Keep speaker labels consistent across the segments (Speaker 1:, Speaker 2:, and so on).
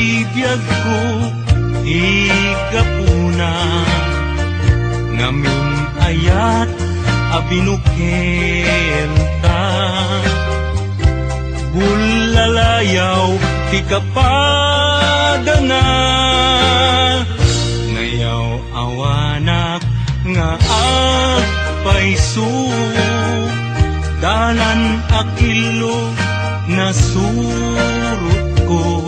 Speaker 1: kadibiyag ko igapuna ngamin ayat abinukel ka bulalayaw ti kapadana ngayaw awanak nga agpaiso dalan akilo nasurot ko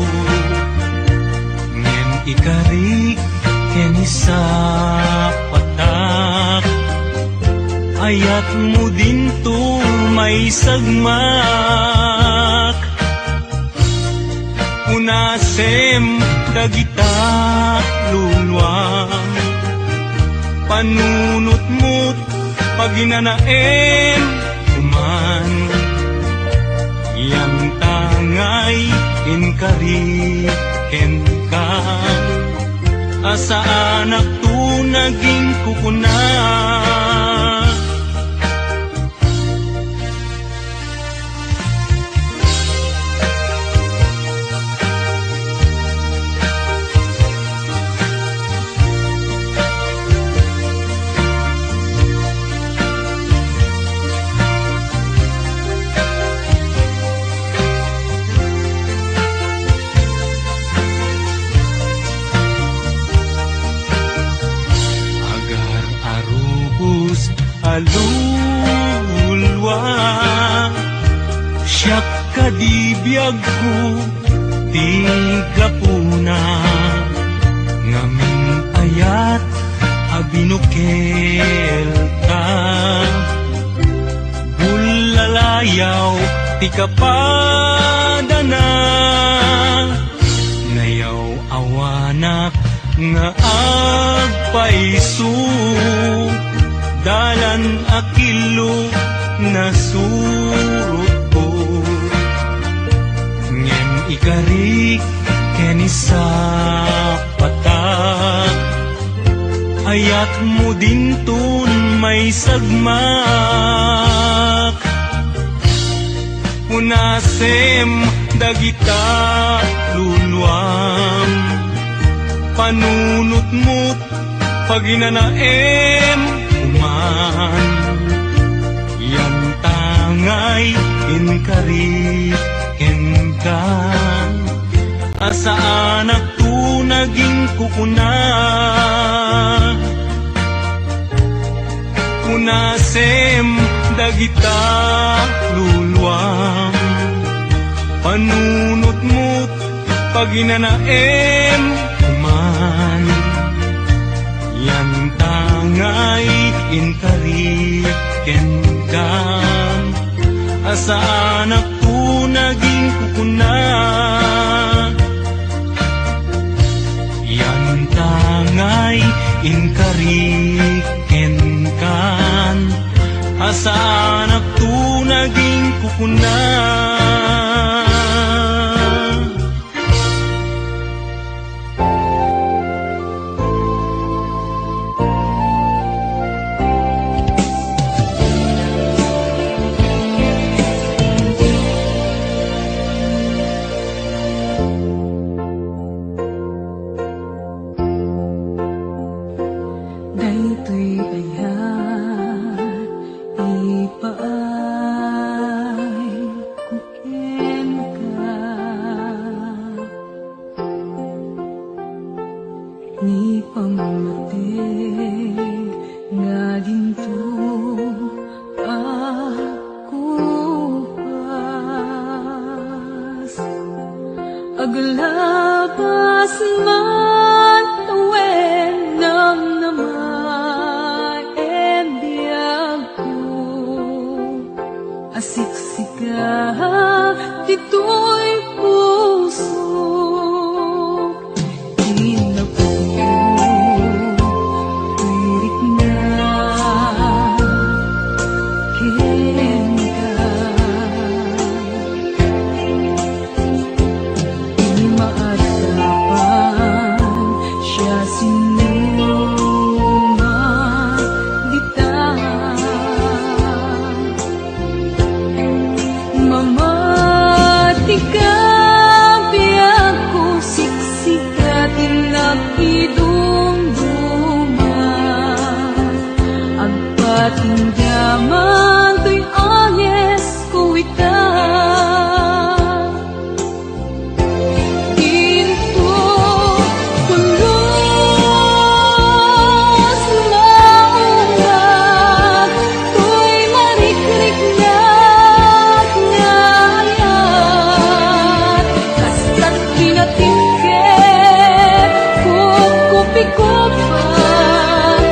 Speaker 1: ngem ikarik keni sa patak ayat mo din to may sagmak unasem dagita lulwang panunot mo't paginanaem kuman yang tangay inkariken ka asa anak tu naging kukuna alulwa siyak kadibiyag ko tigapuna ngamin ayat abinukel ka bulalayaw ti kapadana ngayaw awanak nga agpaiso dalan akilo nasurot ko ngem ikarik keni sa patak ayat mo din tun may sagmak unasem dagita luluam panunot mo't paginanaem kuman yang tangay inkariken ka asa anak tu naging kukuna unasem dagita luluam panunot mo't paginanaem kuman yang tangay inkariken ka asa anak tu naging kukuna yang tangay inkariken ka asa anak tu naging kukuna
Speaker 2: ni pamati nga ginto ako pas aglabas man awen ng namay biyag ko asiksika dito'y puso Tirik na nagidumduman. Agpatinggaman to'y anyes kuwitan. Ginto pulos maungag, to'y marikrik-nak ngayat. Kasta't kinatingkit, kukupi-kupan,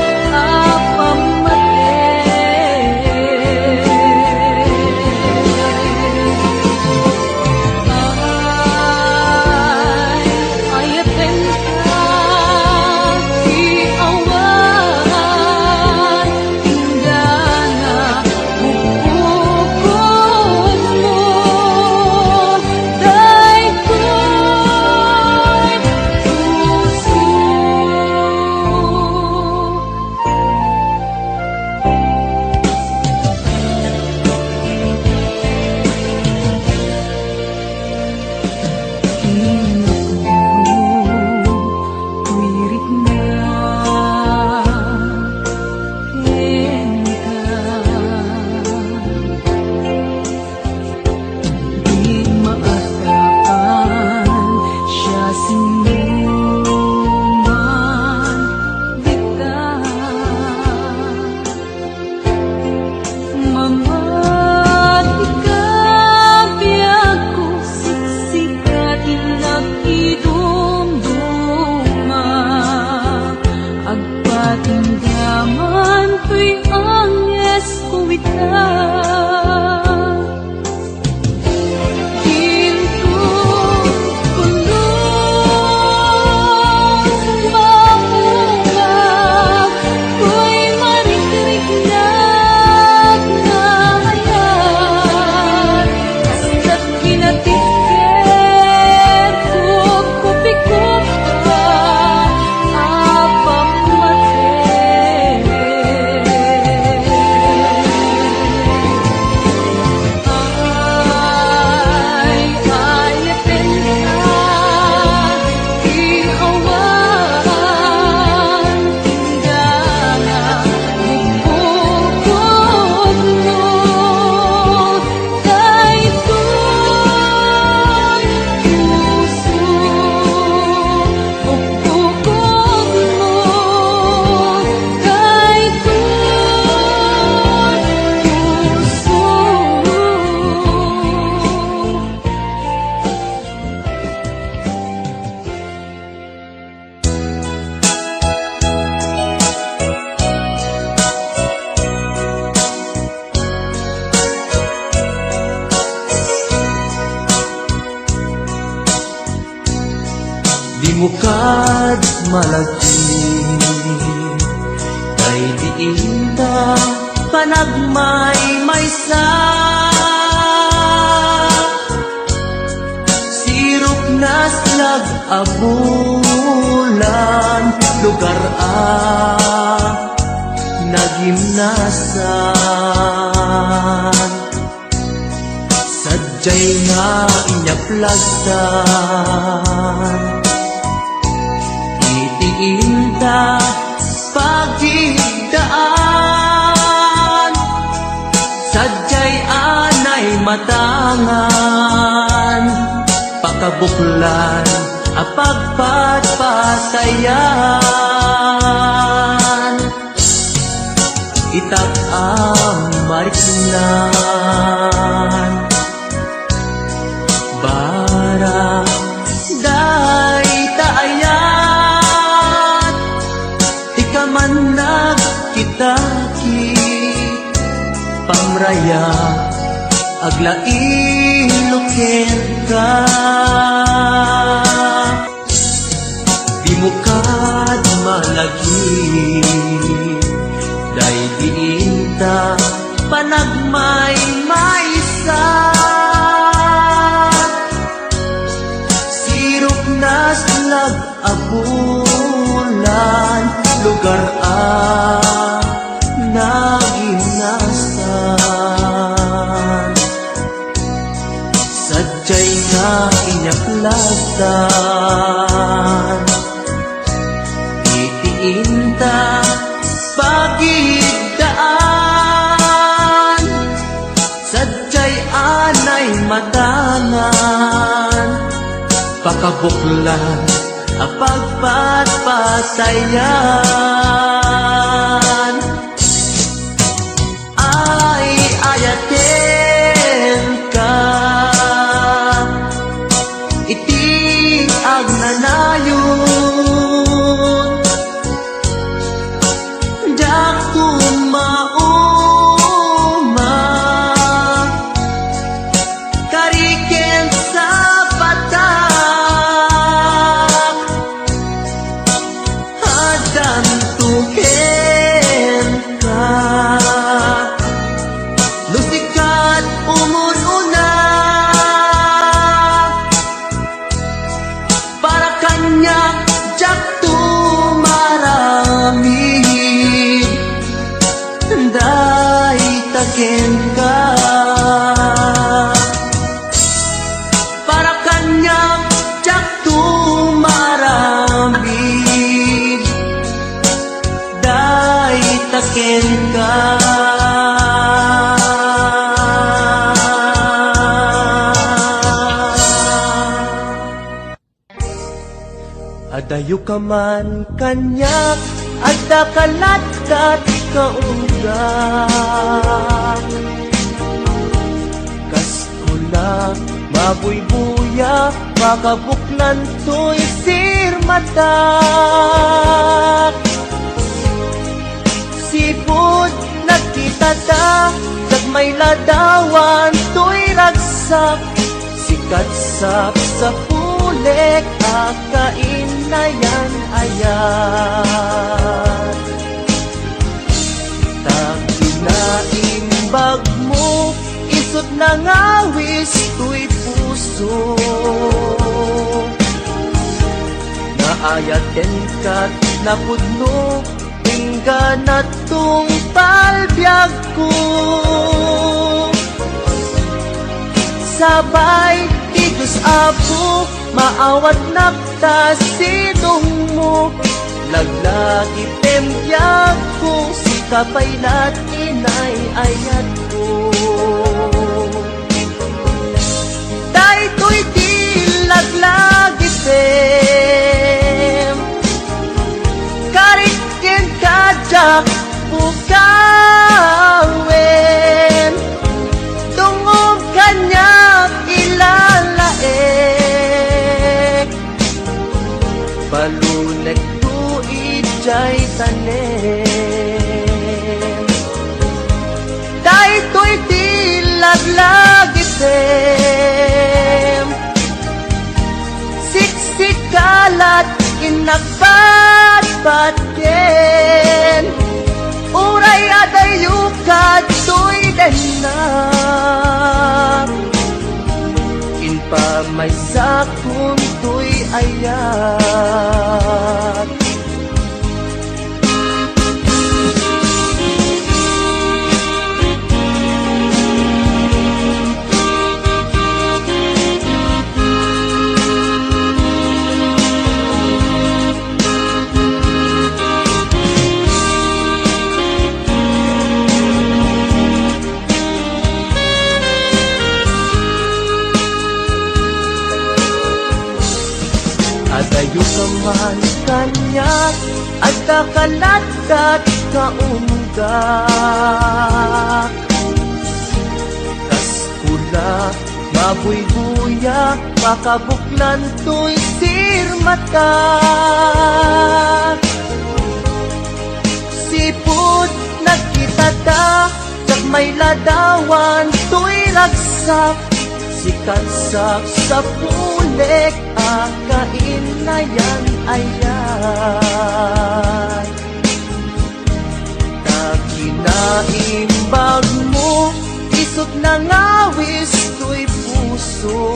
Speaker 2: agpatinggaman to'y anyes kuwitan. Ginto pulos maungag, to'y marikrik-nak ngayat. Kasta't kinatikit, kukupi-kupan,
Speaker 1: Di mo kad malagi, kay diinda panagmay-maysa. Sirop nas nag-abulan, lugar nagimnasan. Sadyay nga inyaplagdan, itiinda pagigdaan. Sadyay anay matangan, pakabuklan apagpatpatayan. Itak mariknan, barang day taayat. Ika man nagkitaki, pamraya aglain ka. Di mo kad malagi, day diinta panagmay-maysa. Sirop nas lag-abulan, lugar naginasan. Sadyay nga inyaklatan,
Speaker 3: buklan ang pagpatpasayan ay ayaten ka iti agnanayon jak tumauma kariken sa patak hadan tuken ka lusikat umununa para kanya jak tumarami day taken ka para kanya jak tumarami day taken ka adayo ka man kanyak at dakalat-kat kaunggak kas kula mabuybuya makabuklan to'y sirmatak sipod nagkita ta may ladawan to'y ragsak sikat sak sa pulek akain na yan ayan takinainbag mo isot na ngawis to'y puso naayaten kat napudno ingganat tong palbiag ko sabay Diyos Apo maawat nakta sidong mo laglagi tembyag ko si kapaylat inay ayat ko daytoy di laglagi tem karikin kajak bukawen tungog kanyak ilalaek balunek tu ijay tanem daytoy di laglagi tem siksikalat inagbatbatken uray adayukat to'y denak inpa may sakun to'y ayat adayo ka man kanya at kakalat-kat kaunggak kas kula mabuybuya makabuklan to'y sirmatak sipod nagkita ta jak may ladawan to'y ragsak sikat sak sa pulek akain na yan ayan nakinaimbag mo isot na ngawis to'y puso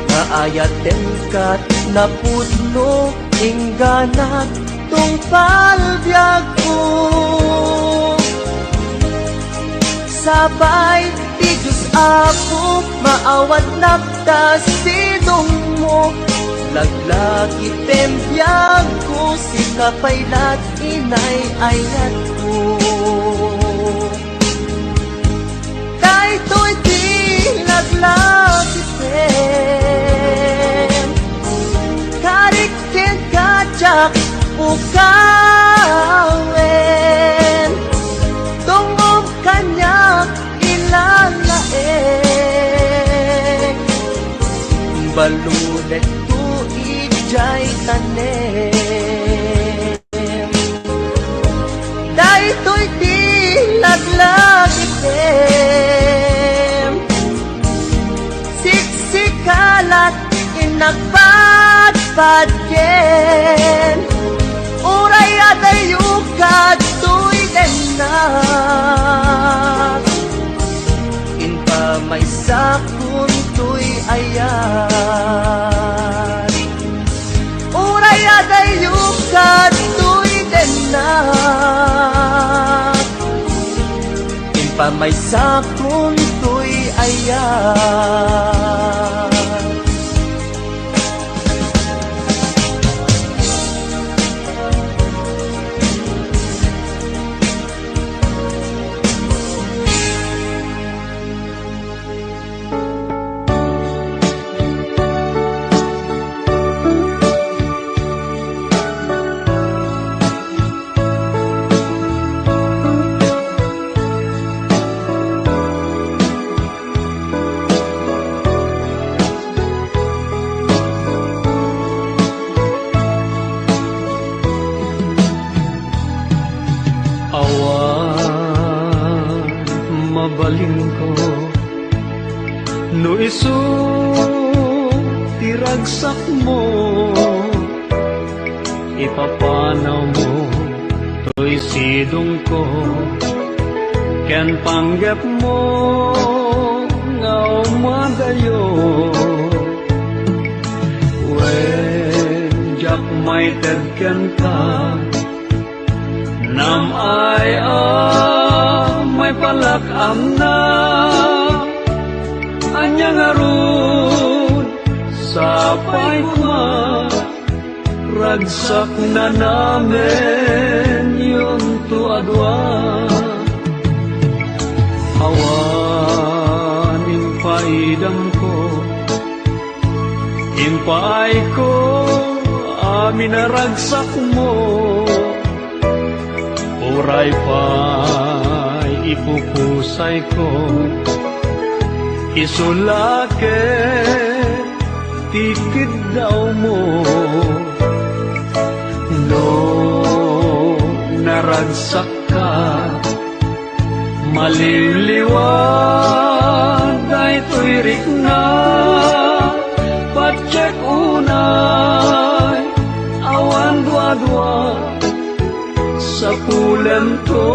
Speaker 3: naayaten kat napudno ingganat tong palbiag ko sabay ti Diyos Apo maawat nakta sidong mo laglagi tembyag ko si kapaylat inay ayat ko daytoy di laglagi Karikin kajak ukawin Tungog kanya ilalaeng Balunet tuig jay tanem Daytoy di laglag item Siksikalat inagpadpadken Uray adayukad tuy denak Inpa may sakun tuy ayan Uray adayukad tuy denak Inpa may sakun tuy ayan
Speaker 1: mabalin ko no isu tiragsak mo ipapanaw mo to'y sidong ko ken panggap mo nga umadayo when jak may tedken ka nam ay may palakam na anyang arun sa paikma ragsak na namin yung tuadwa awan impaidam ko impaay ko amin na ragsak mo uray pa'y ipukusay ko isulake tikid daw mo no naragsak ka maliliwan daytoy rikna patsek unay awan dua-dua sa pulan to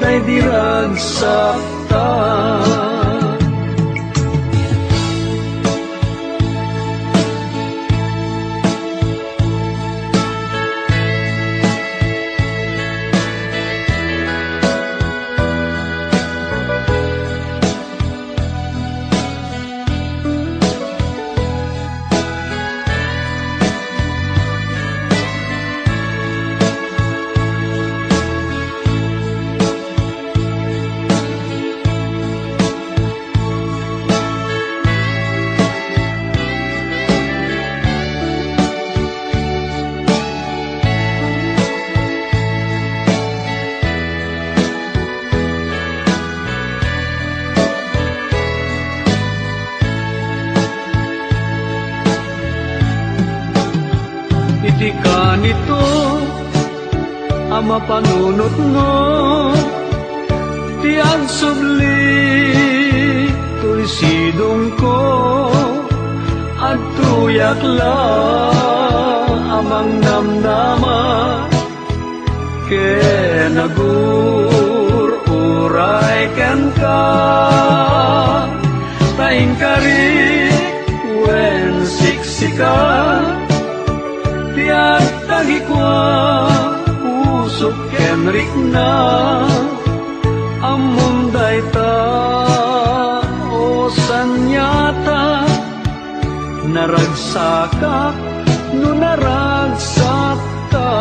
Speaker 1: day diragsak ta iti ka nito ama panunot mo tiang subli to'y sidong ko at tuyak la amang namnama ke nagur uray ken ka taing kari wen siksika tiyak tagikwa usok kenrik na amunday ta o sanyata naragsaka no naragsak ka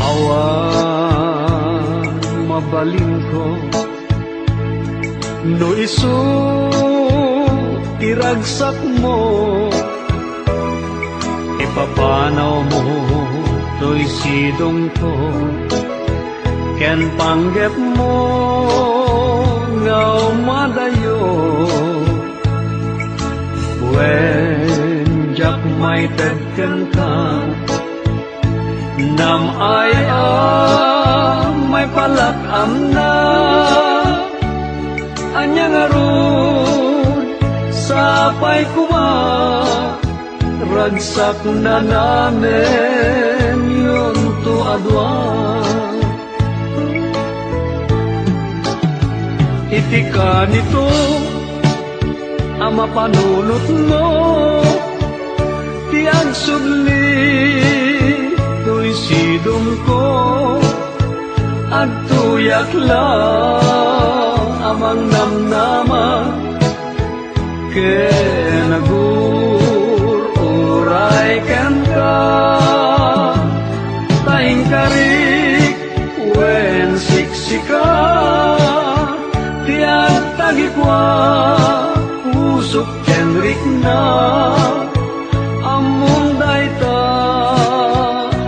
Speaker 1: awan mabalin ko no isu
Speaker 4: iragsak mo, ipapanaw mo to'y sidong ko, ken panggep mo nga umadayo. When jak may tagkan ka, nam ay may palakam na, anya nga ron sapay kuma, ragsak na namin yun to adwa. Itika nito ang mapanunot mo, tiag sudli to'y sidong ko, at tuyak lang amang namnama, ken nagururay ken ka, taing karik wen siksika, tiag tagikwa usok kenrik na, among dayta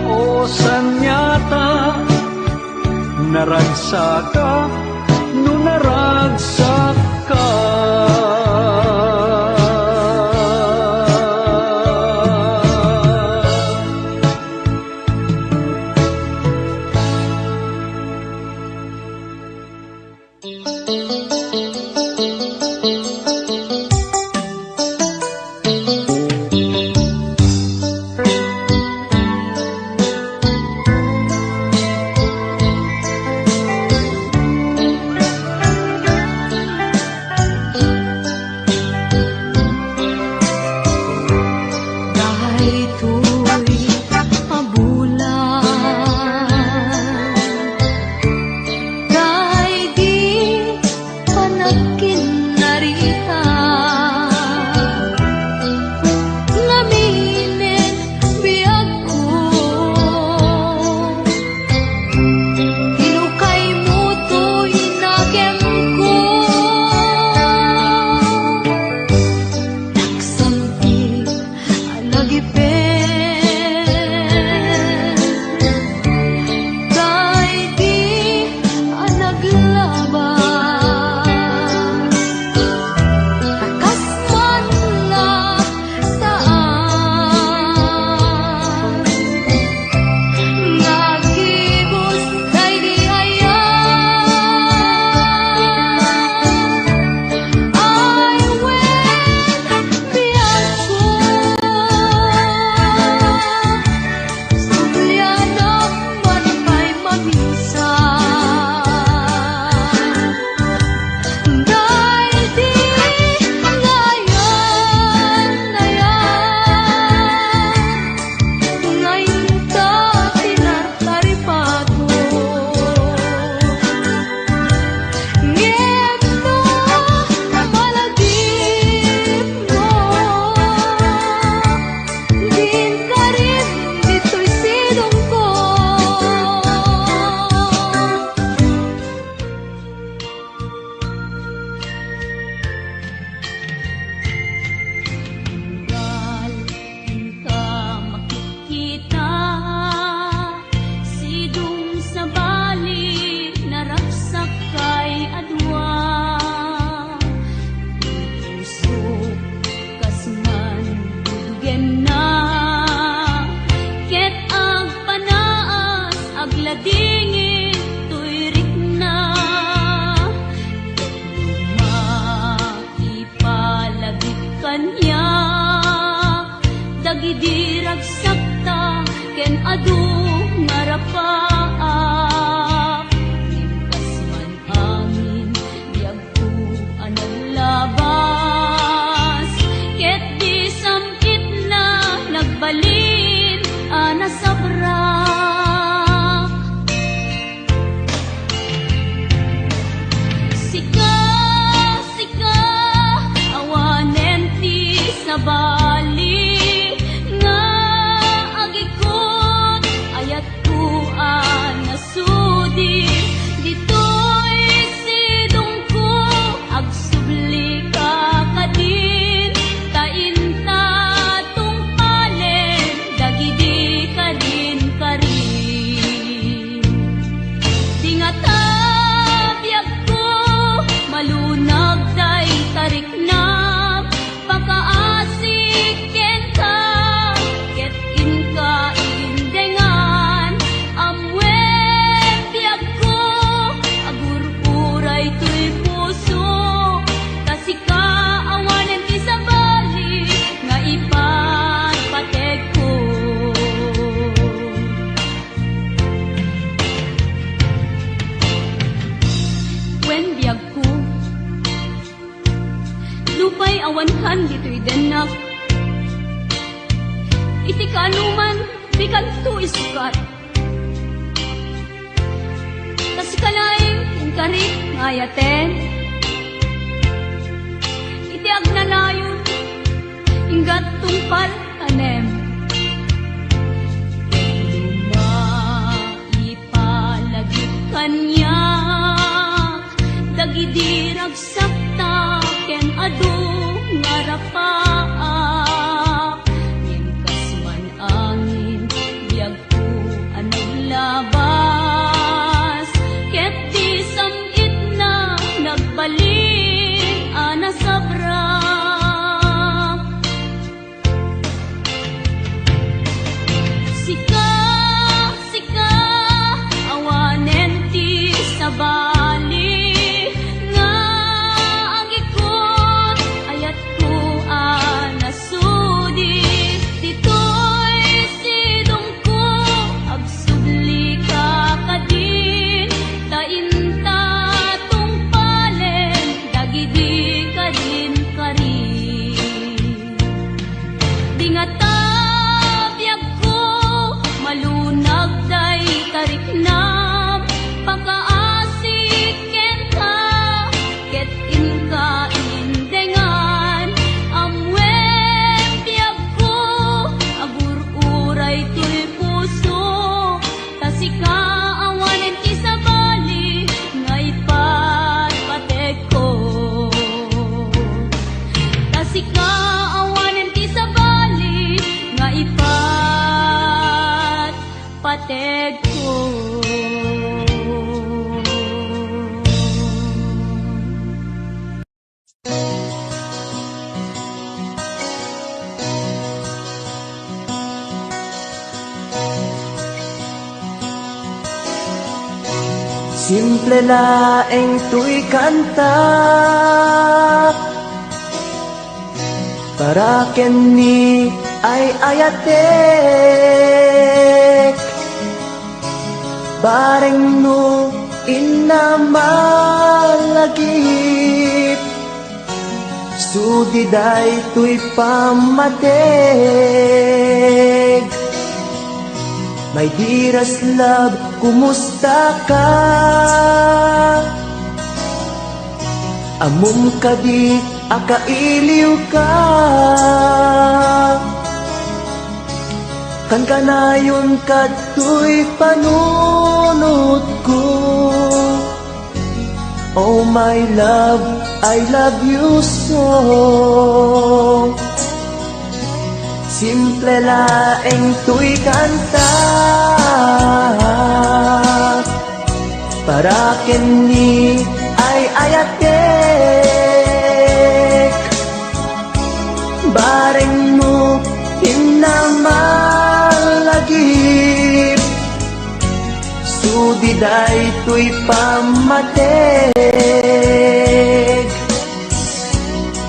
Speaker 4: o sanyata, naragsak ka, no naragsak ka.
Speaker 2: Dagidirag sakta ken adu ngarapaak, limpas man angin biag ko anang labas, ket di samkit na nagbalin ana sabrak. Sika awanen ti sabali, dito'y sidong ko agsubli ka kadin, anak. Iti kanuman, di kanto isukat. Tas kalaing, inkarit, ngayaten. Iti agnanayon, inggat tungpal, tanem. Lumaipalagit kanya, dagidirag sakta, ken adu ngarapaak. Ngimkas man angin, biyag ko anag labas. Ket di samit na nagbalin, ana sabra. Sika, sika, awanen ti sabali, nga ang ikot, ayat ko anasudi. Dito'y sidong ko, agsubli ka kadin, tainta tungpalen, dagidi ka din karin. Di nga tabiyag ko, malunag day tariknam, pagkaasik kenta, ket inka indengan, amwen biyag ko, agur-uray tuy puso, tasika awanen ti sabali, nga ipatpatek ko. Tasika awanen ti sabali, nga ipatpatek ko.
Speaker 3: Simple laeng tuy kanta, para kenni ay ayatek. Bareng no inamalagip, sudiday tuy pamateg. My dearest love, kumusta ka? Amum ka di, akailiw ka. Kan kanayon ka tuy panunod ko. Oh my love, I love you so. Simple laeng tuy kanta, para kenni ay ayatek. Bareng mo hinamalagip, sudiday tuy pamateg.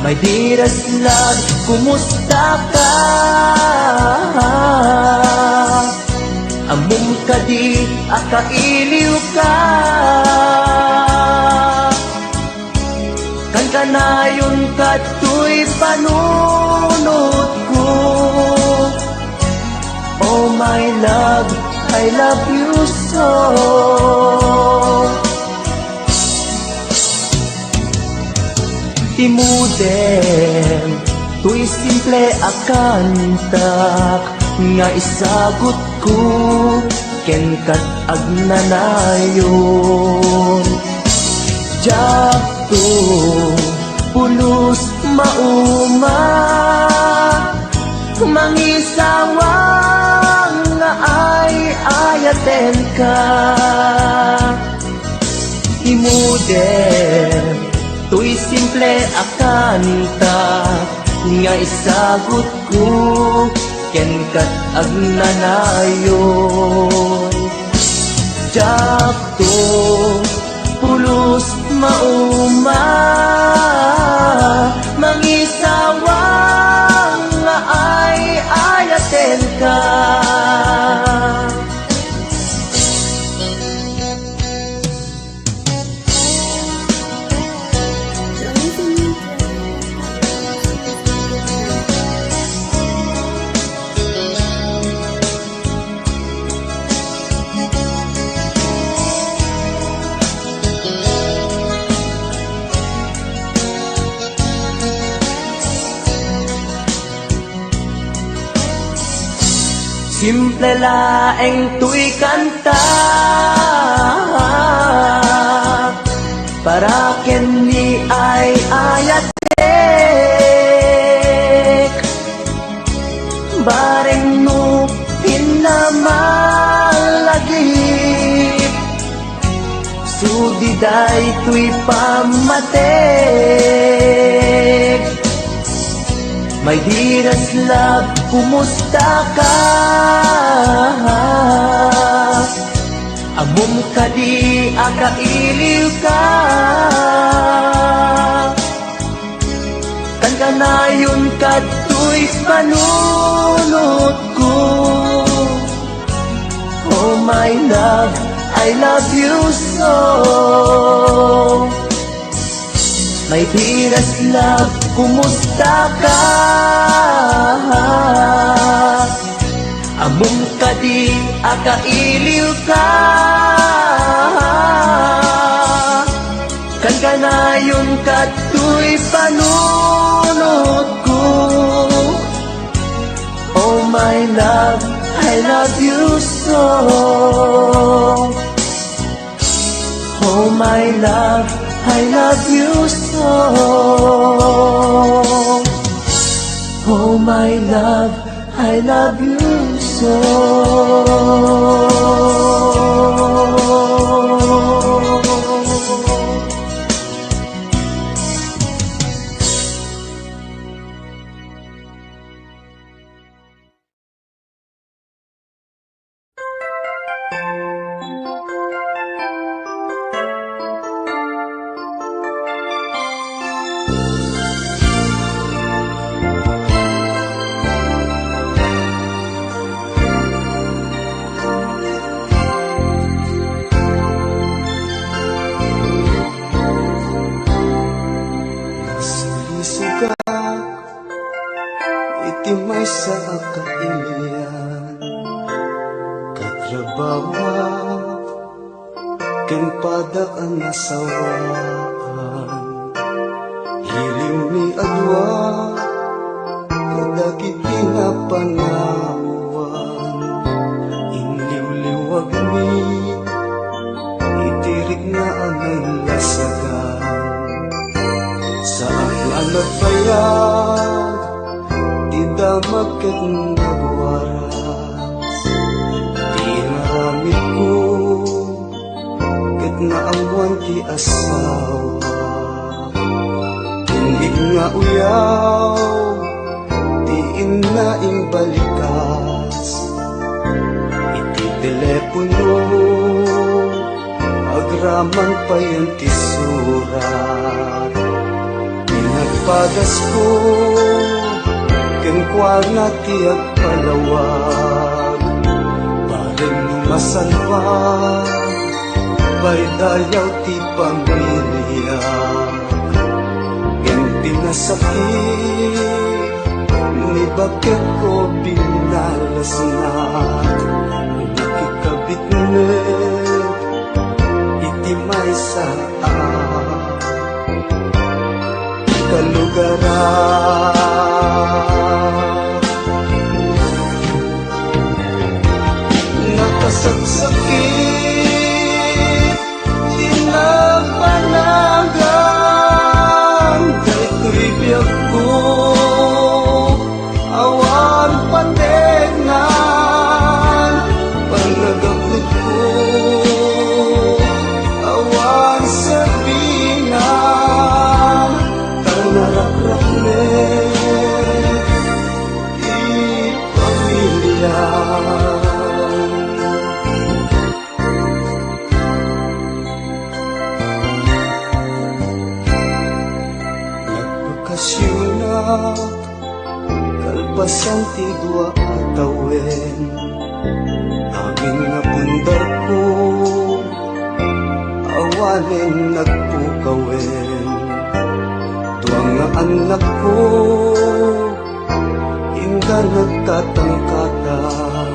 Speaker 3: My dearest love, kumusta ka? Amum ka di, akailiw ka. Kan kanayon ka tuy panunod ko. Oh my love, I love you so. Timuden, tuy simple akantak, nga isagot ko, ken kat agnanayon. Diyak to, pulos mauma, mangisawang nga ay ayaten ka. Timuden, tuy simple akanta, nga isagot ko, ken kat agnanayon. Diyak to, pulos mauma, mangisawang nga ay ayaten ka. simple laeng tuy kanta para ken ni ay ayatek bareng no pinamalagip sudiday tuy pamatek. My dearest love, kumusta ka? Amom ka di akailiw ka. Kan kanayon ka tuy panunod ko. Oh my love, I love you so. My dearest love, kumusta ka? Amom ka di akailiw ka. Kan kanayon ka tuy panunod ko. Oh my love, I love you so. Oh my love, I love you so. Oh my love, I love you so.
Speaker 5: Itimay sa kailian katrabawa ken padaan nasawaan hiliw ni adwa kadagit pinapanawan inliw-liwag mi itirik na anay lasagan sa aklan at bayag damag ket nagwaras di naramit ko ket naamuan ti asawa tindig nga uyaw di inaing balikas iti telepono agraman pa yan ti surat pinagpagas ko ken kuana ti agpalawag bareng masalwag baydayaw ti pamilya ken pinasakit ni bakit ko binalasnak nakikabitnet iti may saan kalugaran nakasagsakit tinapanagan daytoy biyag ko awan pategnan panagabot ko awan sabinan tanarakrapnet di pamilya. Kalpasan ti dua atawen aming napundar ko awanen nagpukawen tuwang nga anak ko inda nagtatangkatang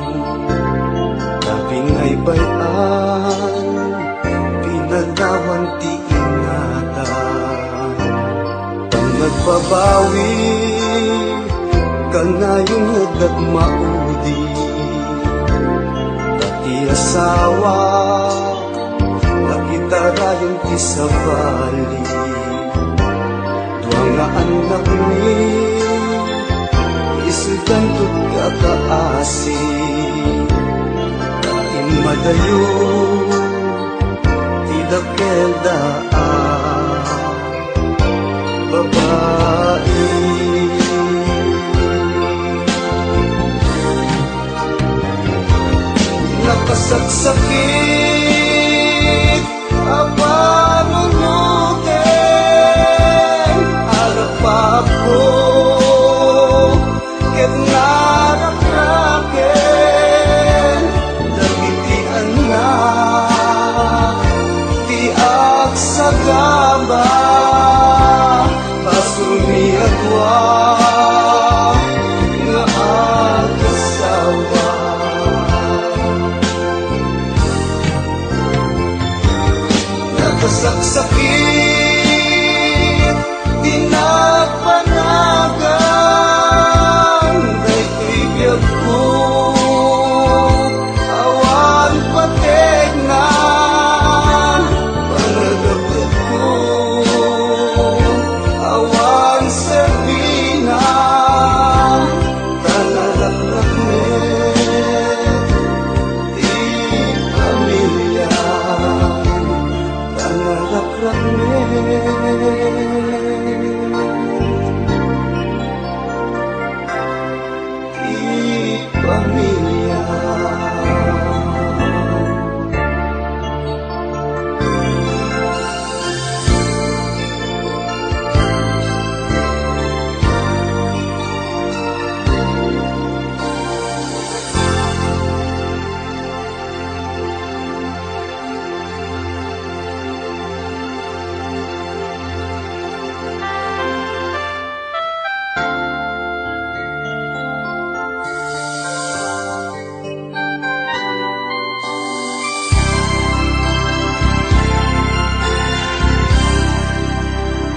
Speaker 5: tabing ay bayan pinadawan ti ingatan pang nagbabawi kanayong nagdagmaudi ti asawa, nakita rayon ti sabali, duwang nga anak ni, isudan tut kakaasi, kain madayo, ti dakel daan, babae. Nakasaksakit apanunutin arapap ko ket narakraken dagitian nga ti aksagamba pasuni adwa nga agasawa. Saksakit, tinapanagan, kay ibig ko, awan pategnan, panagapit ko, awan sabinan, tanalaklakmet, di pamilya. Di pamilya.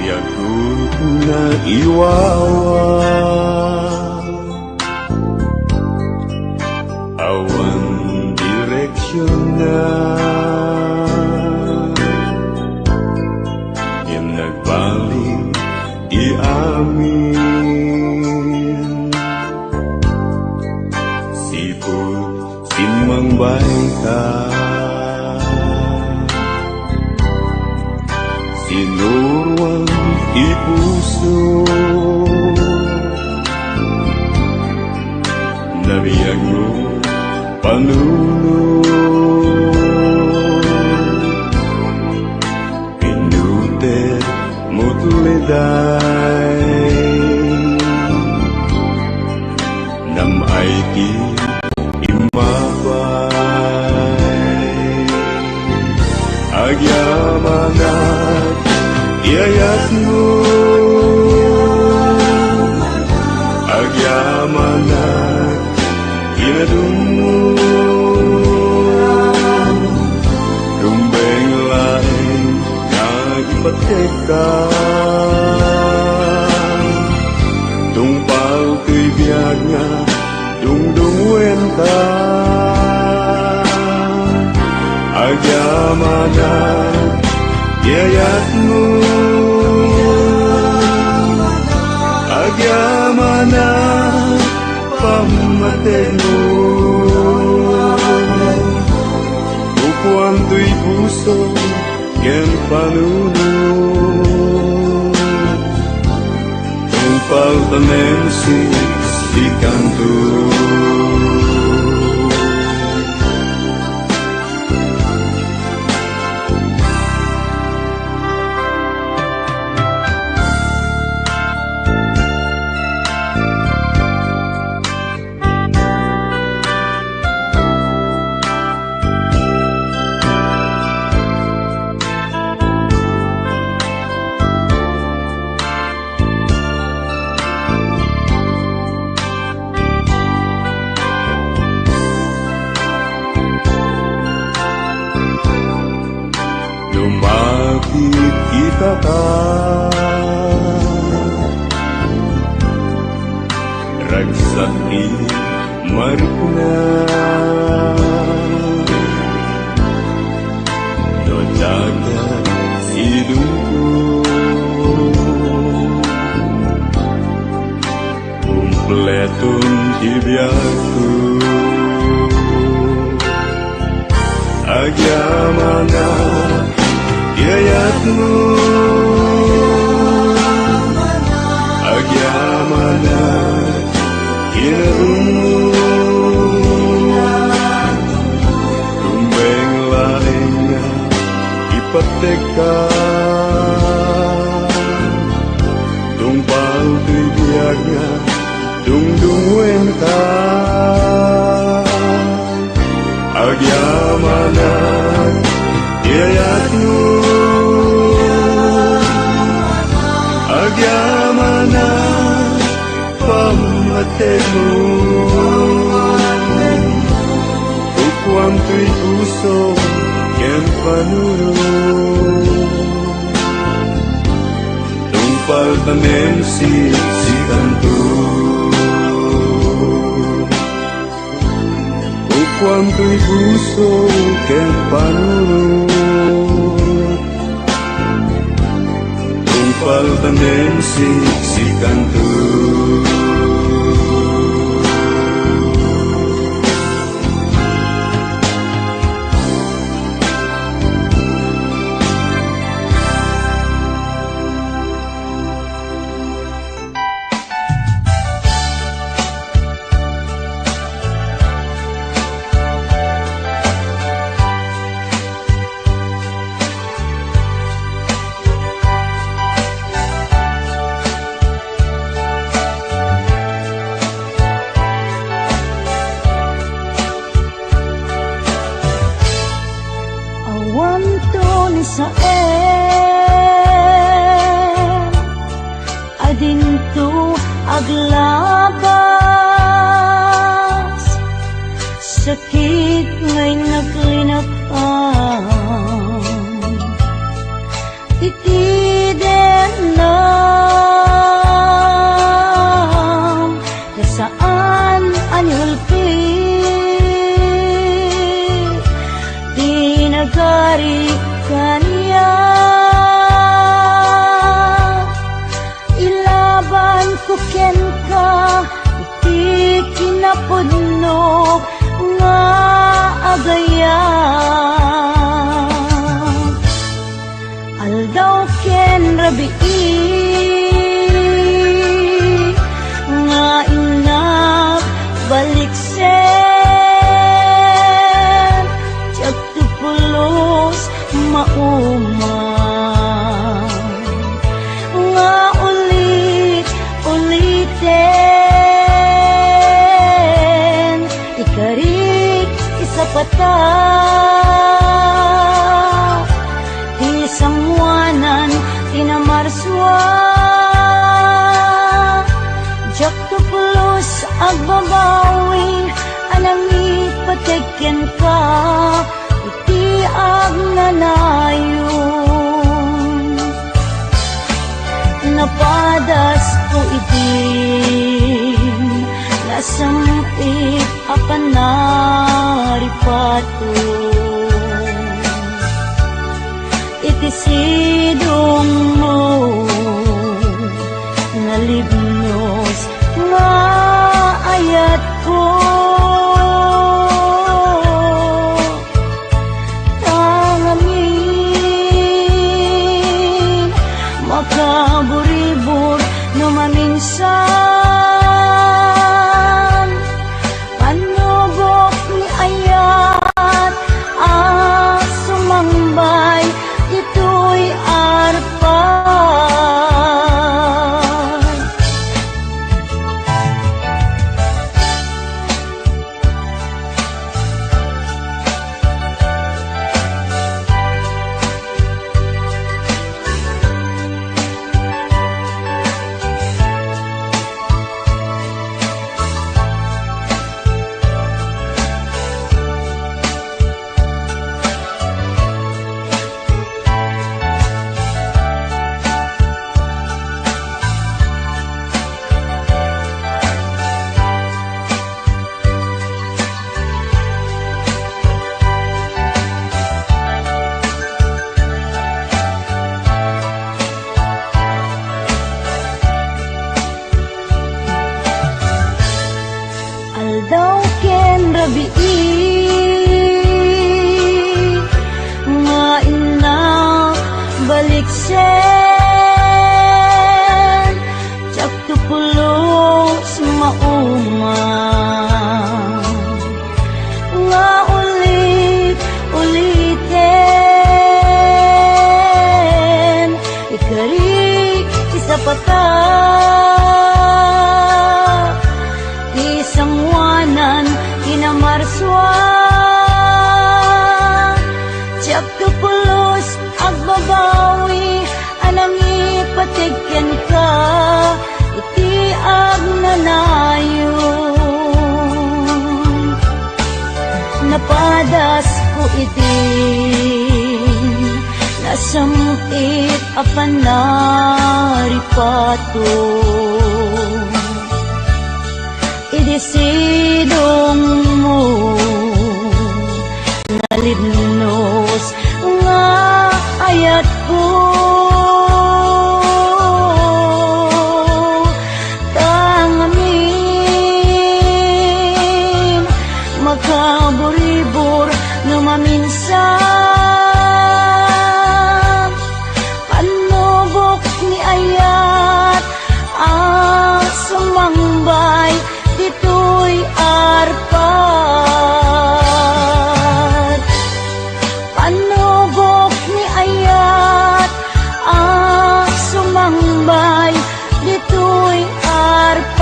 Speaker 1: Yagut na iwawa, awan direksyon na, yan nagbalik iamin, sipot simang baita, sinurwang ipuso, nabiyag mo panunod, pinuter mo tuleday, namay ti imabay, agyamanat iayat mo, agyamanat inadun mo, tumbeng laing nagipatekan, tungpal tuy biyag nga dungdungwen ka, agyamanat iayat mo, agyamanat pamatay mo, upuan tuy puso ken panunod, tungpal tanem si kanto. Lumapit kita ragsak di maripna, dagat ilungkot. Kumpletong tibiyaku agyamana yayatmu agyamana kinarunmu tumbeng lainnya ipateka tumpal tibiaknya dung ka agyamana yayatmu agyamana pamatemu ukuang tuy puso ken panunod tumpal tanem si kanto ukuang tuy puso ken panunod tumpal tanem si kanto.
Speaker 2: Awanton sa adinto aglabas sakit ngay naglinakan titiden lang nasaan anyulpi dinagari kanya ilaban ko ken ka iti kinapudno nga agaya aldaw ken rabii nga inak baliksen tiyak tupulos mauman nga ulit-ulitin ikarik isapata tisangwanan tinamarswa jak tupulos agbabawi anangit pateken ka iti agnanayon napadas ko itin nasampit akan naripato iti sidong mo nalibnos nga ayat ko tangamin makaburibur no maminsan panubok ni ayat sumambay ito'y arpa daw ken rabii nga ina balik sen jak tupulos mauma nga ulit-ulitin ikari isa pata isang wanan kinamarswa tiyak tupulos agbabawi anang ipatigyan ka iti agnanayon napadas ko iti nasamit apanaripato idesidong mo nalibnos nga ayat ko tangamin makaburibor no maminsan panubok ni ayat ang sumambay dito'y arpat panubok ni ayat ang sumambay dito'y arpat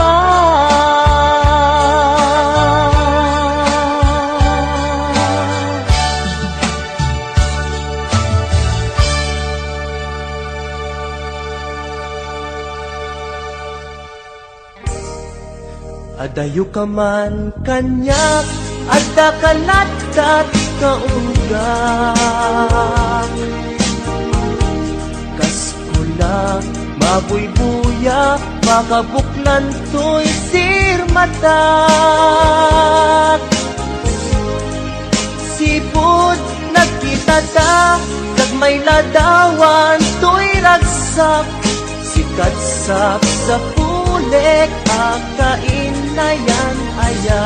Speaker 3: Adayo ka man kanyak, adda kalatat kaunggak. Kas kula, mabuybuya, makabuklan to'y sirmatak. Sipod nakita ta, kagmay ladawan to'y ragsak. Sikat sa pulek, akain na yan ayat.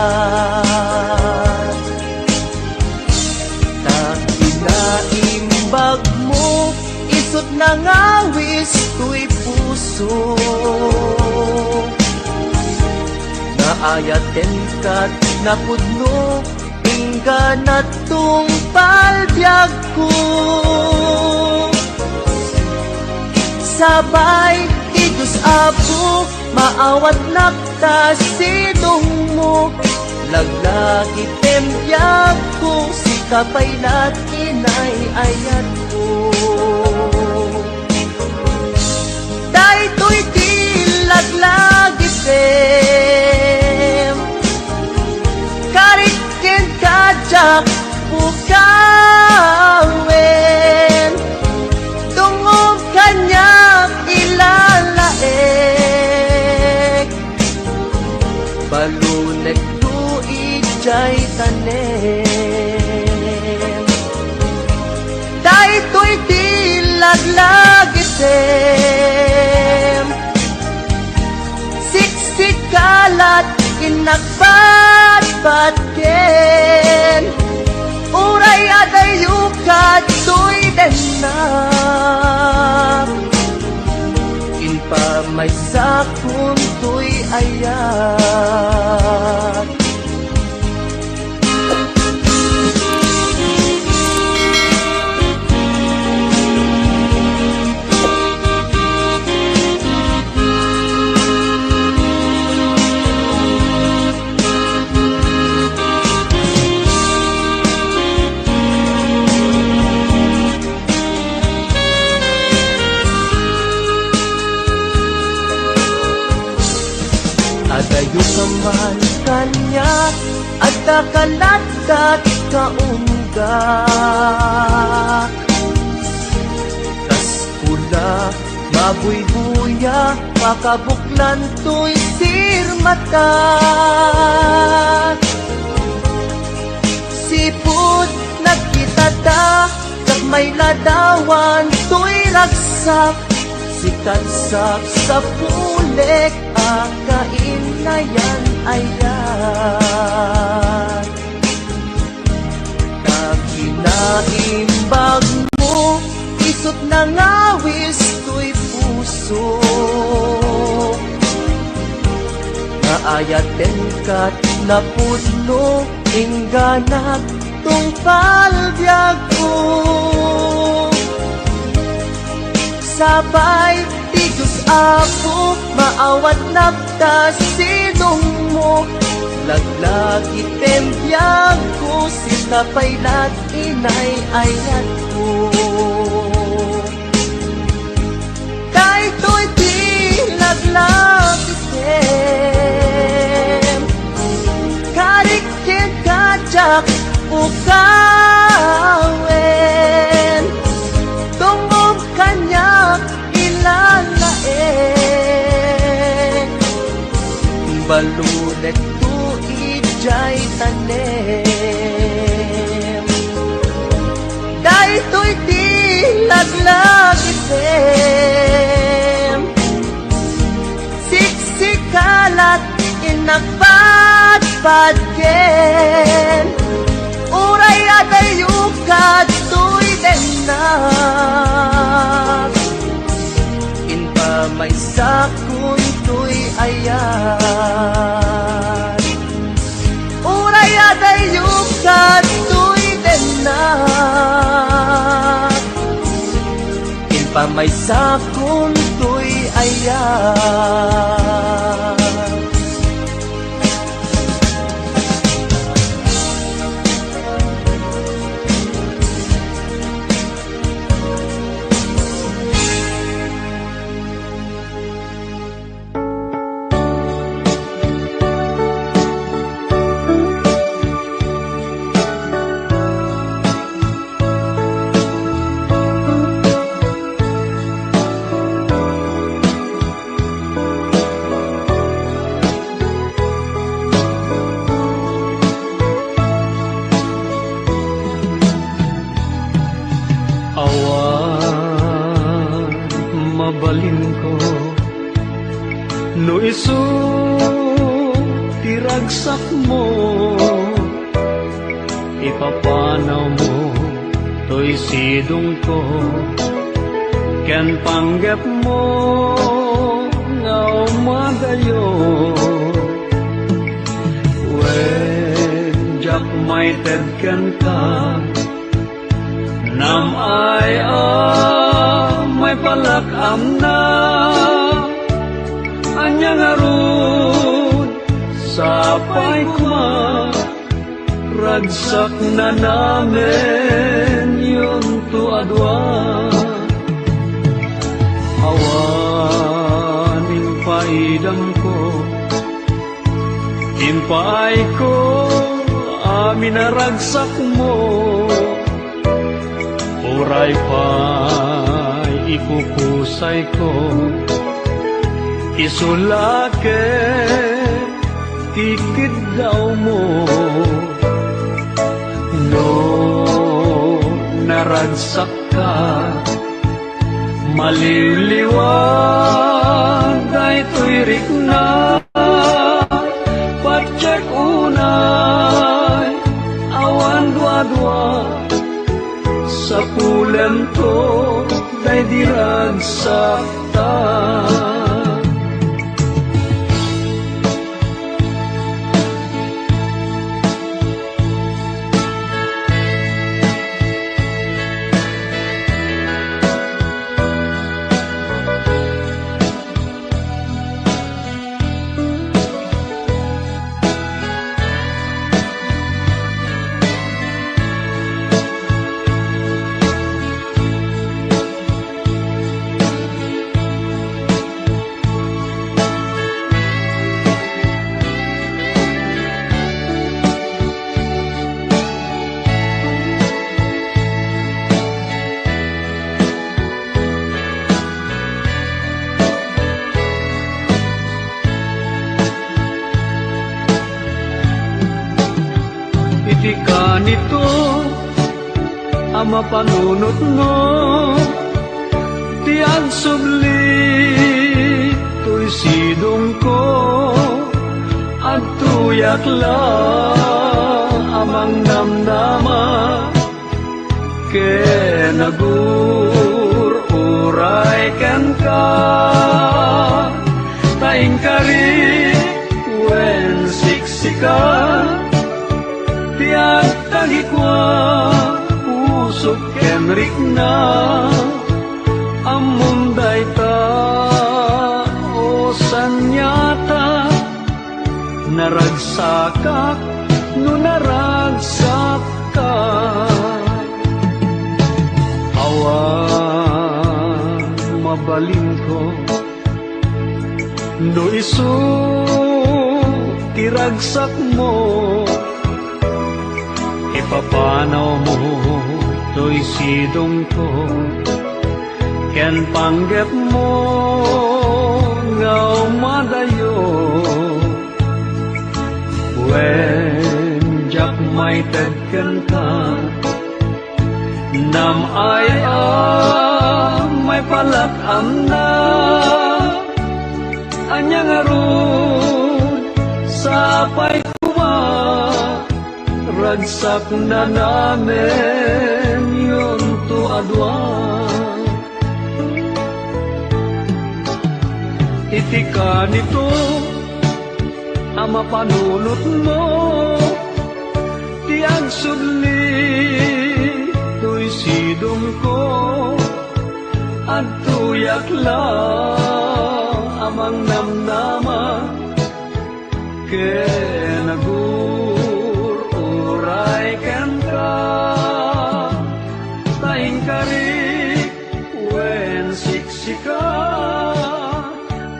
Speaker 3: Takinaimbag mo, isot na ngawis to'y puso. Naayaten kat napudno, ingga na tong palbyag ko. Sabay, Diyos Apo, maawat nakta sidong mo. Laglagi tembyag ko, si kapaylat inay ayat ko. Dahito'y di laglagi tem, karikin kajak pukawen. Tungog kanya ilalaek, balunek tu ijay tanem. Dahito'y di laglagitem, siksik kalat inagbatbatken. Uray adayukat to'y denak, inpa may sakun to'y ayat. Adayo ka man kanya, adda kalatat kaunggak. Kas pula, mabuybuya, makabuklan to'y sirmatak. Sipod nakita ta, kagmay ladawan to'y ragsak. Sikat sa pula, balulek akain na yan ayan. Kaginaimbag mo, isot na ngawis to'y puso. Naayaten kat na pudno, ingganat tungkal biyag ko. Sabay, tigus ako, maawat napta sinong mo. Laglag itembiyag ko, sila paylat inay ayat ko. Kahit to'y di laglag item, karikin kajak ukawen. Tungog kanya ilalaen, balulek tu ijay tanem. Dahil to'y di laglag item, siksikalat inagpadpadgen. Uray atayukad to'y denak, inpa may sakun to'y ayan. Uray atayukad to'y denak, inpa may sakun to'y ayan.
Speaker 4: Awan mabalin ko no isu tiragsak mo, ipapanaw mo to'y sidong ko. Ken panggap mo nga umagayo, when jak may tedken ka nam ay may palakam na anyang arun sapay kuma ragsak na namin yung tuadwa. Awanin paidam ko, inpaay ko amin na ragsak mo. Uray pa'y ikukusay ko, isulake tikid daw mo. No naragsak ka, maliliwag ay tuirik na. Pacheck unay, awan dua-dua, sa pulen to day diragsak ta. Iti ka nito ang mapanunot mo, tiag subli to'y Tuy sidong ko at tuyak lang amang namnama ke nagur-uray kan ka taing kari wen siksika tiyak tagikwa usok kenrik na amunday ta o sanyata naragsakak no naragsak ka awan mabalin ko no isu tiragsak mo ipapanaw mo to'y sidong ko ken panggap mo ngaw madayo wen jak may tagkan ka nam ay may palatam na anyang arun sapay kuma ragsak na namin yun to adwa itika nito ama panunot mo tiang sudli tuy sidong ko at tuyak lang amang namnama ke nagur-uray kan ka taing kari wen siksika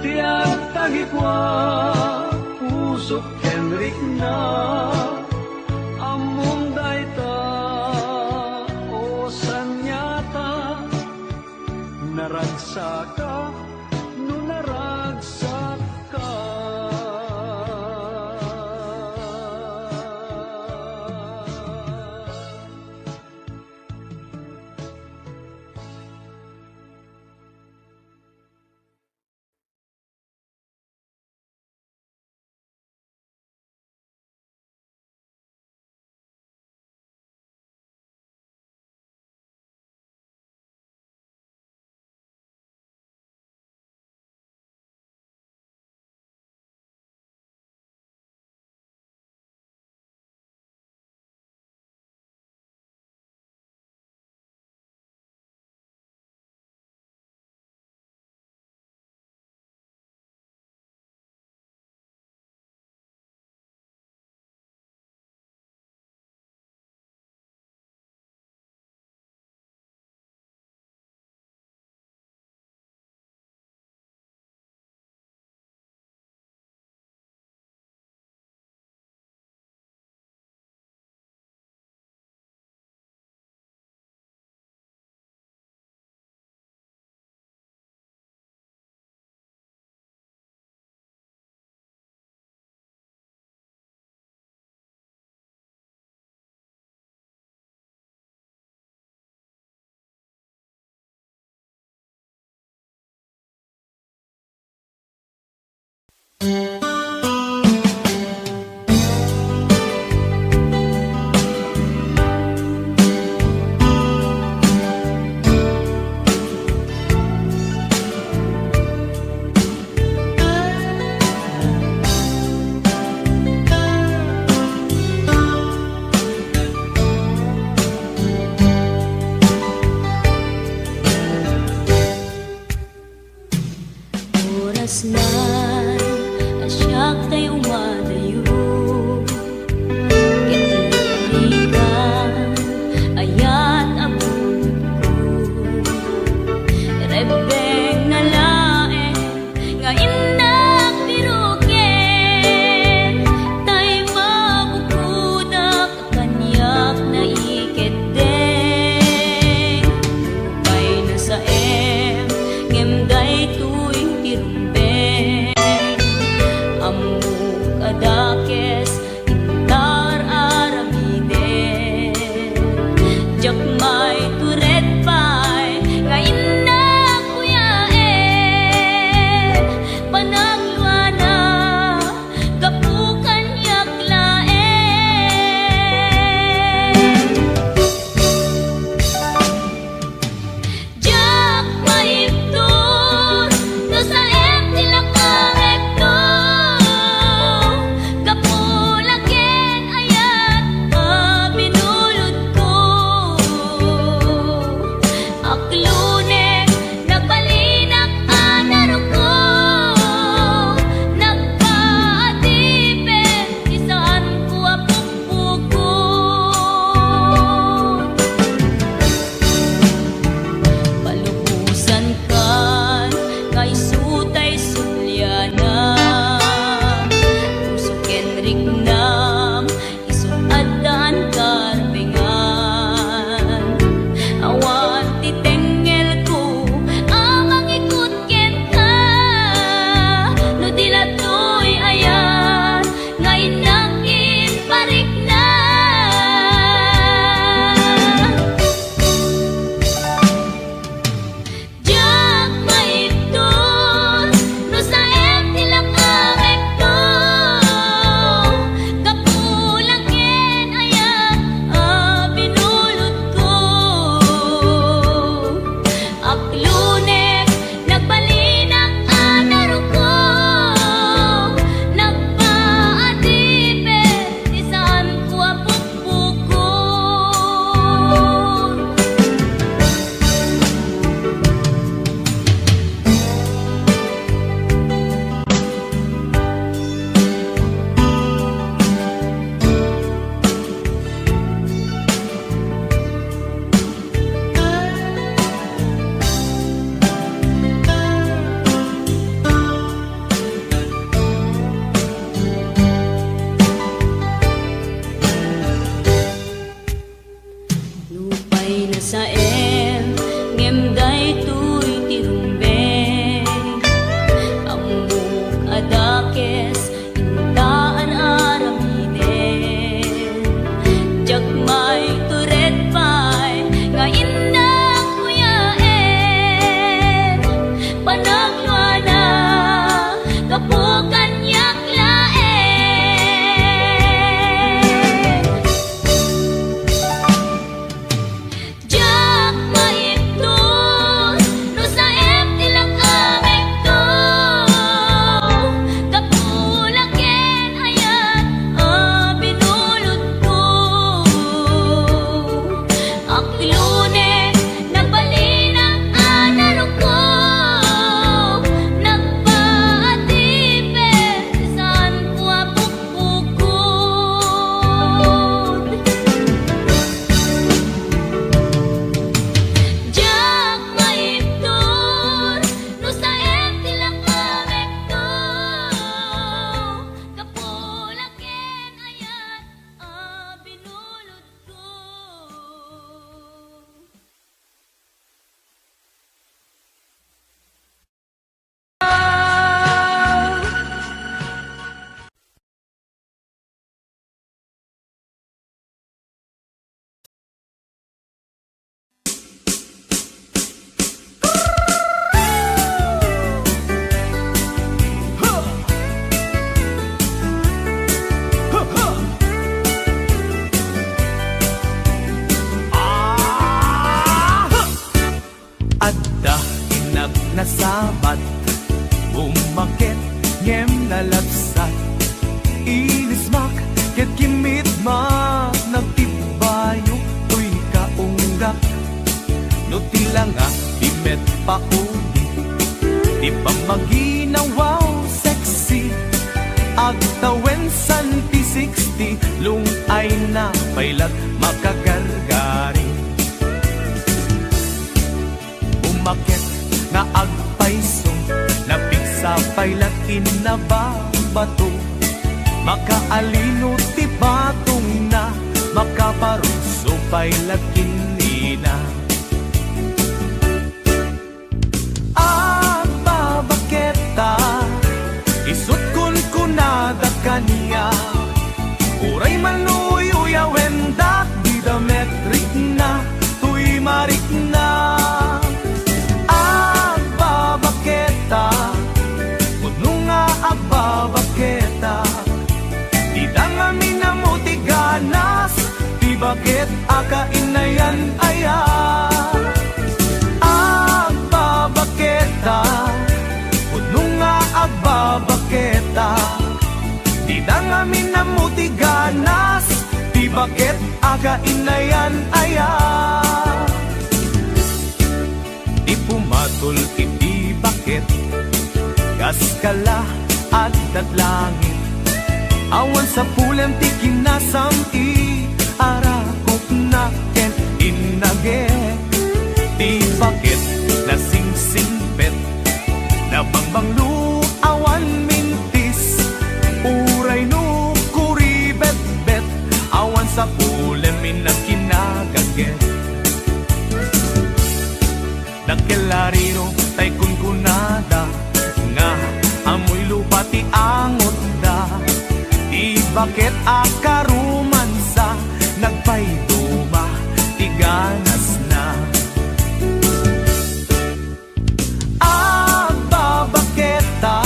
Speaker 4: tiyak tagikwa pusok kenrik na amunday ta o sanyata naragsaka no naragsak ka
Speaker 2: Oras na
Speaker 3: Ket kimit ma nagtibayo tuy kaunggak no tila nga imet pa uli di pa maginawaw sexy agtawen santi 60 lungay na pailat makagargari umakit nga agpaiso napigsa pailat inababato makaalino ti batong na makaparuso pailat kinina babaketa isut kun kunada kaniya uray manuy uyawendak di dametrik na tuy marik na babaketa kuno nga babaketa di dangami na mutiganas di bakit akainayan aya babaketa kuno nga babaketa di dangami na mutiganas di bakit akainayan aya di pumatol iti bakit kaskala at datlangit awan sa pulam ti kinasam i arakok na ken inage di bakit nasingsingpet nabangbang awan mintis uray no kuribet-bet awan sa pulam minagkinagaget nagkelarino tay kunkunada nga amoy lupa ti angot da di bakit akarumansa nagpayduma ti ganas na babaketa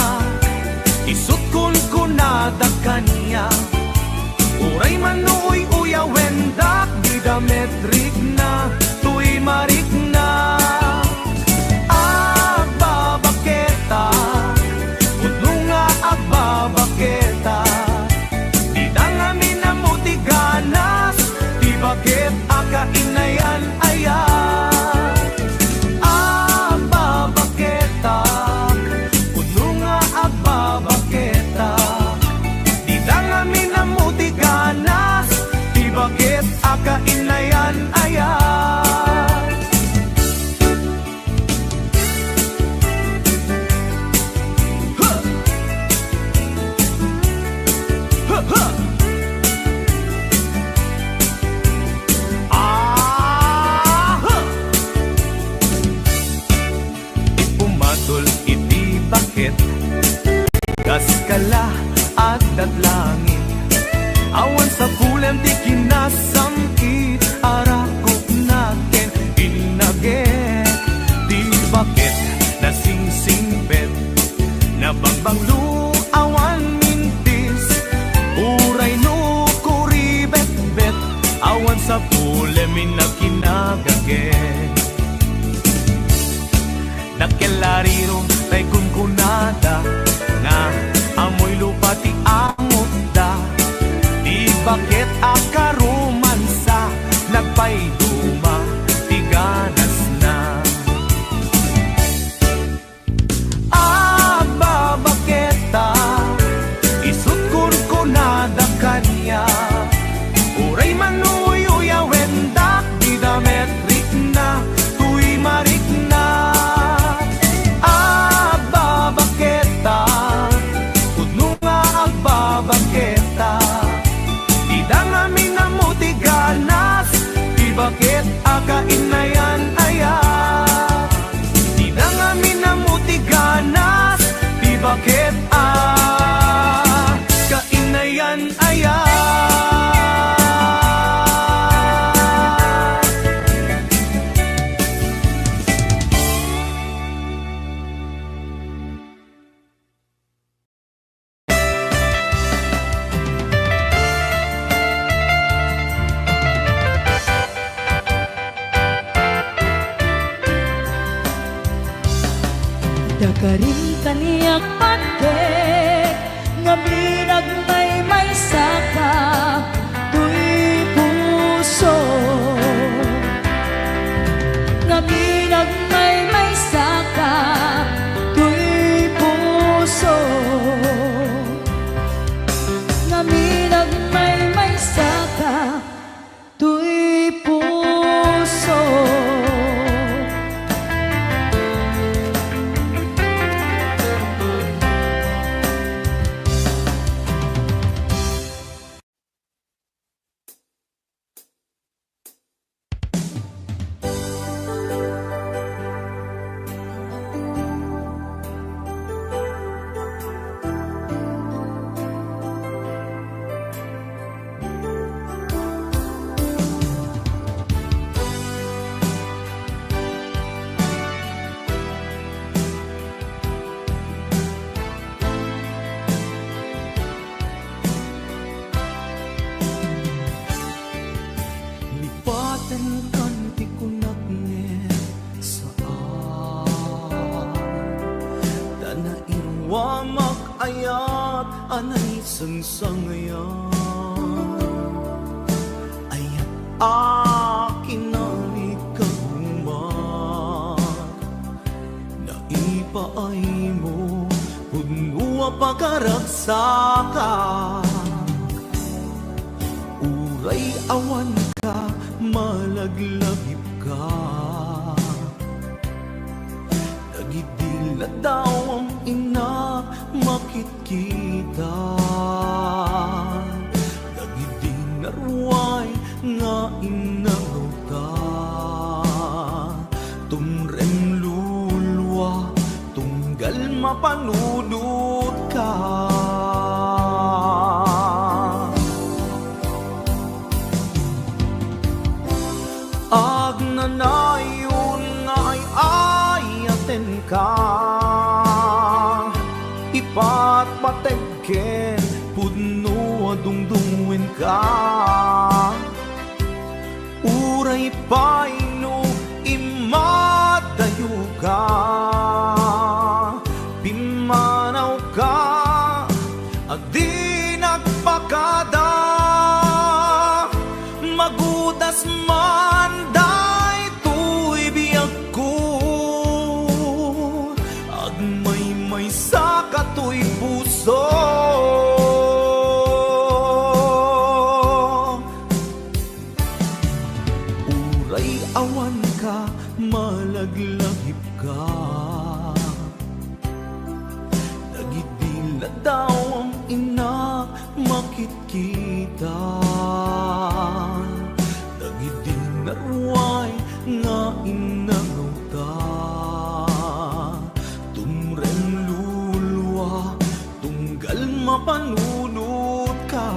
Speaker 3: isut kun kunada kaniya uray manuy uyawendak di dametrik na tuy marik na babaketa kuno nga babaketa di dangami na mutiganas di bakit akainayan aya babaketa kuno nga babaketa di dangami na mutiganas di bakit akainayan aya ipumatol iti bakit kaskala at datlangit awan sa pulam di kinasamkit arakok natin inaget di bakit nasingsingpet nabangbang awan mintis uray no kuribet-bet awan sa pulam minagkinagaget nagkelariro tay kunkunada nga amoy lupa ti angot da di bakit akarumansa nagpayduma ti ganas na babaketa isut kun kunada kaniya uray manuy uyawendak di dametrik na tuy marik na babaketa kuno nga babaketa di dangami na mutiganas di bakit akainayan aya di dangami na mutiganas di bakit kainayan aya
Speaker 2: Dagarin kaniyak patek nga binag may saka
Speaker 3: aten kan ti kunak nget saan dana irwa makayat anay sangsangayan ayat akin nalikagumat na ipaay mo punwa pagkaragsakan uray awan ka malaglagip ka nagidila daw ang ina makitkita nagidinarway nga inagaw ta tumrem lulwa tunggal mapanunod ka agnanayon nga ay aten ka ipatpategken pudno adungdungwen ka uray paino imadayo ka pimanaw ka adi nagpakada magudas man day tuy biyag ko agmay sa katoy puso uray awan ka malaglagip ka nagidila daw ang ina makitkita nagidinarway nga inagaw ta tumrem lulwa tunggal mapanunod ka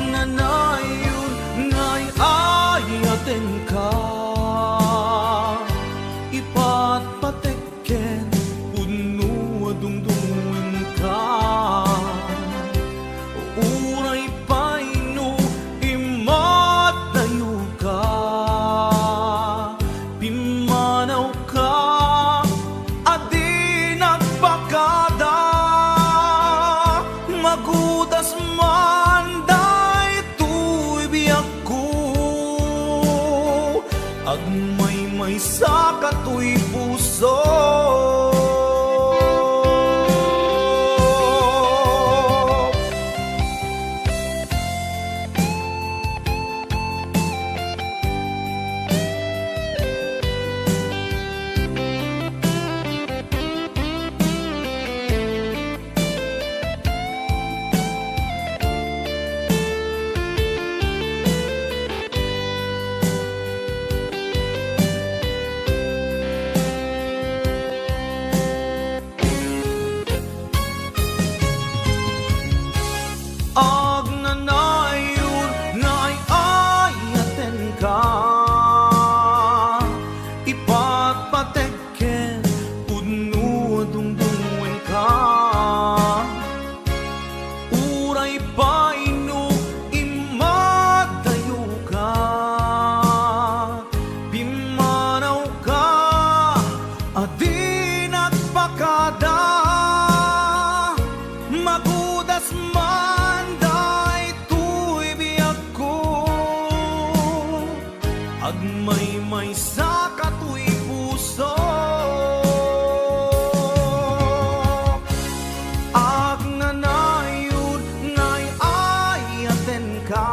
Speaker 3: agnanayon nga'y ayaten ka ipatpatekken puno adungdungin ka uray paino imatayo ka pimanaw ka adi nagpakada magudas man day tuy biyag ko agmay sa katoy puso agnanayon nga'y ayaten ka ipatpatekken pudno adungdungwen ka uray paino imadayo ka pimanaw ka adi nagpakada magudas man day tuy biyag ko agmay sa katoy puso agnanayon nga'y ayaten ka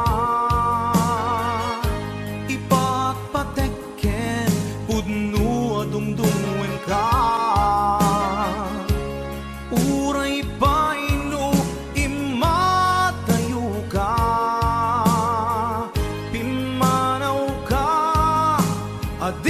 Speaker 3: ipatpatekken pudno adungdungwen ka uray paino imatayo ka pimanaw ka adi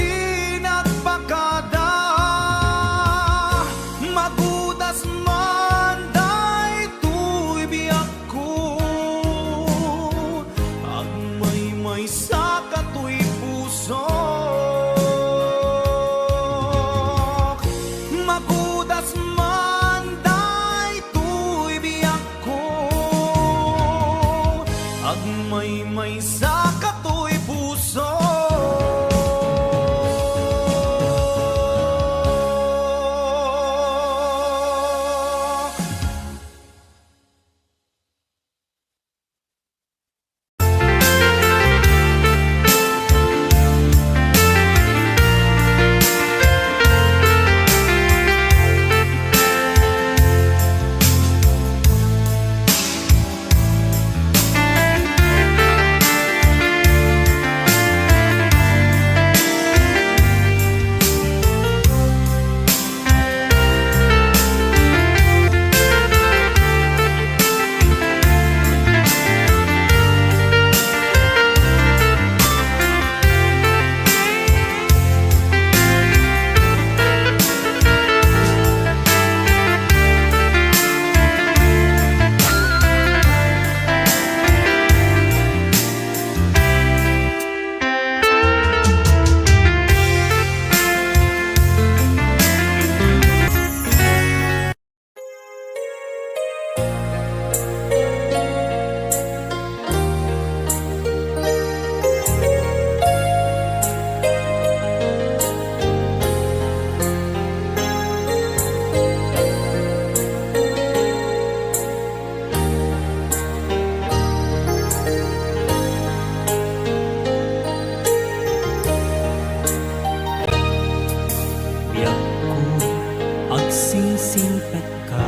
Speaker 1: Agsingsingpet ka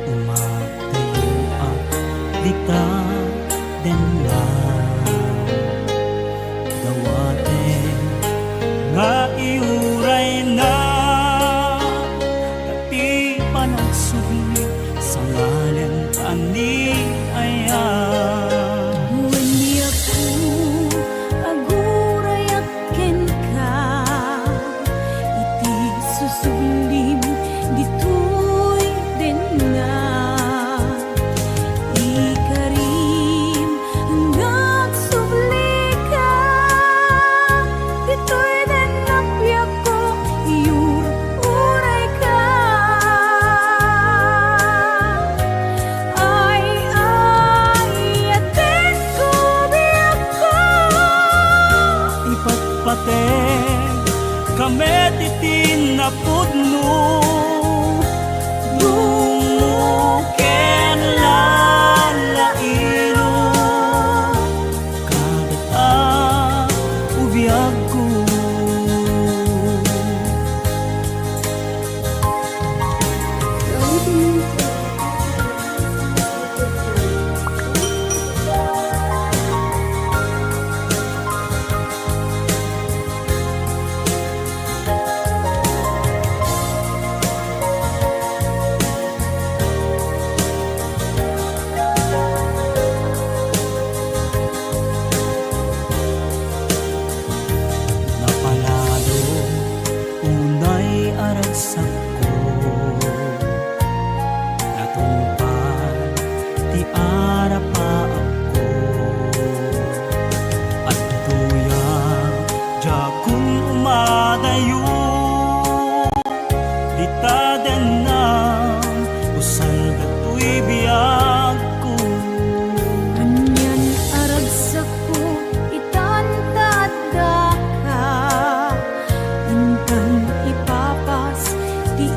Speaker 1: umatayo at dita den na dawate nga iuray na katipan ang sugli sa ngalan ani ayan.
Speaker 2: Buwan ako aguray at ken ka iti susublim ditoy den na ikarim hanggang subli ka ditoy den napiyak ko iyur uray ka ay atin ko biyak ko
Speaker 1: Ipatpateng kami titin na pudno Dumuken lalaino Kagat ubiyag ko Napalalo unay aragsak ko Natungpad ti arapa ako At tuya jakong umadayo Dita den na usal datoy biyag ko
Speaker 2: Anyan aragsak ko itantadda ka Intang ipapas di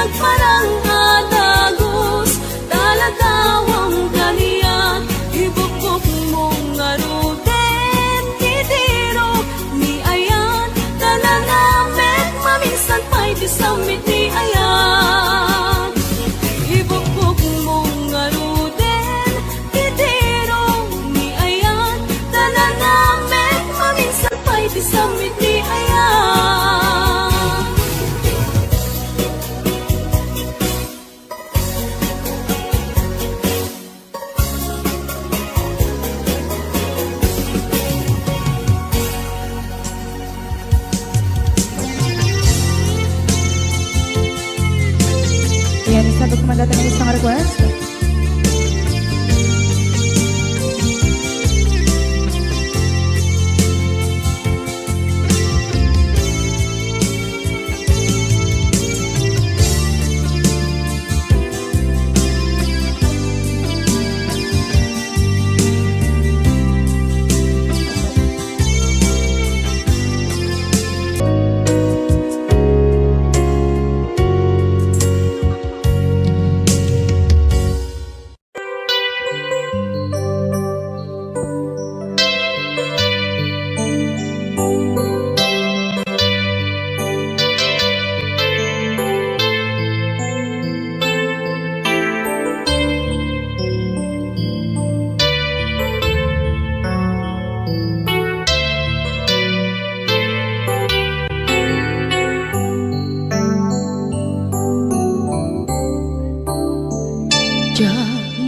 Speaker 2: nagparang adagos, taladawang kaniya, ibukok mong aruden, titiro, ni ayan, tananamek, maminsan pa'y disamit ni ayan. Ibukok mong aruden, titiro, ni ayan, tananamek, maminsan pa'y disamit ni ayan.
Speaker 6: Yan, sabi ko magdadang isang request.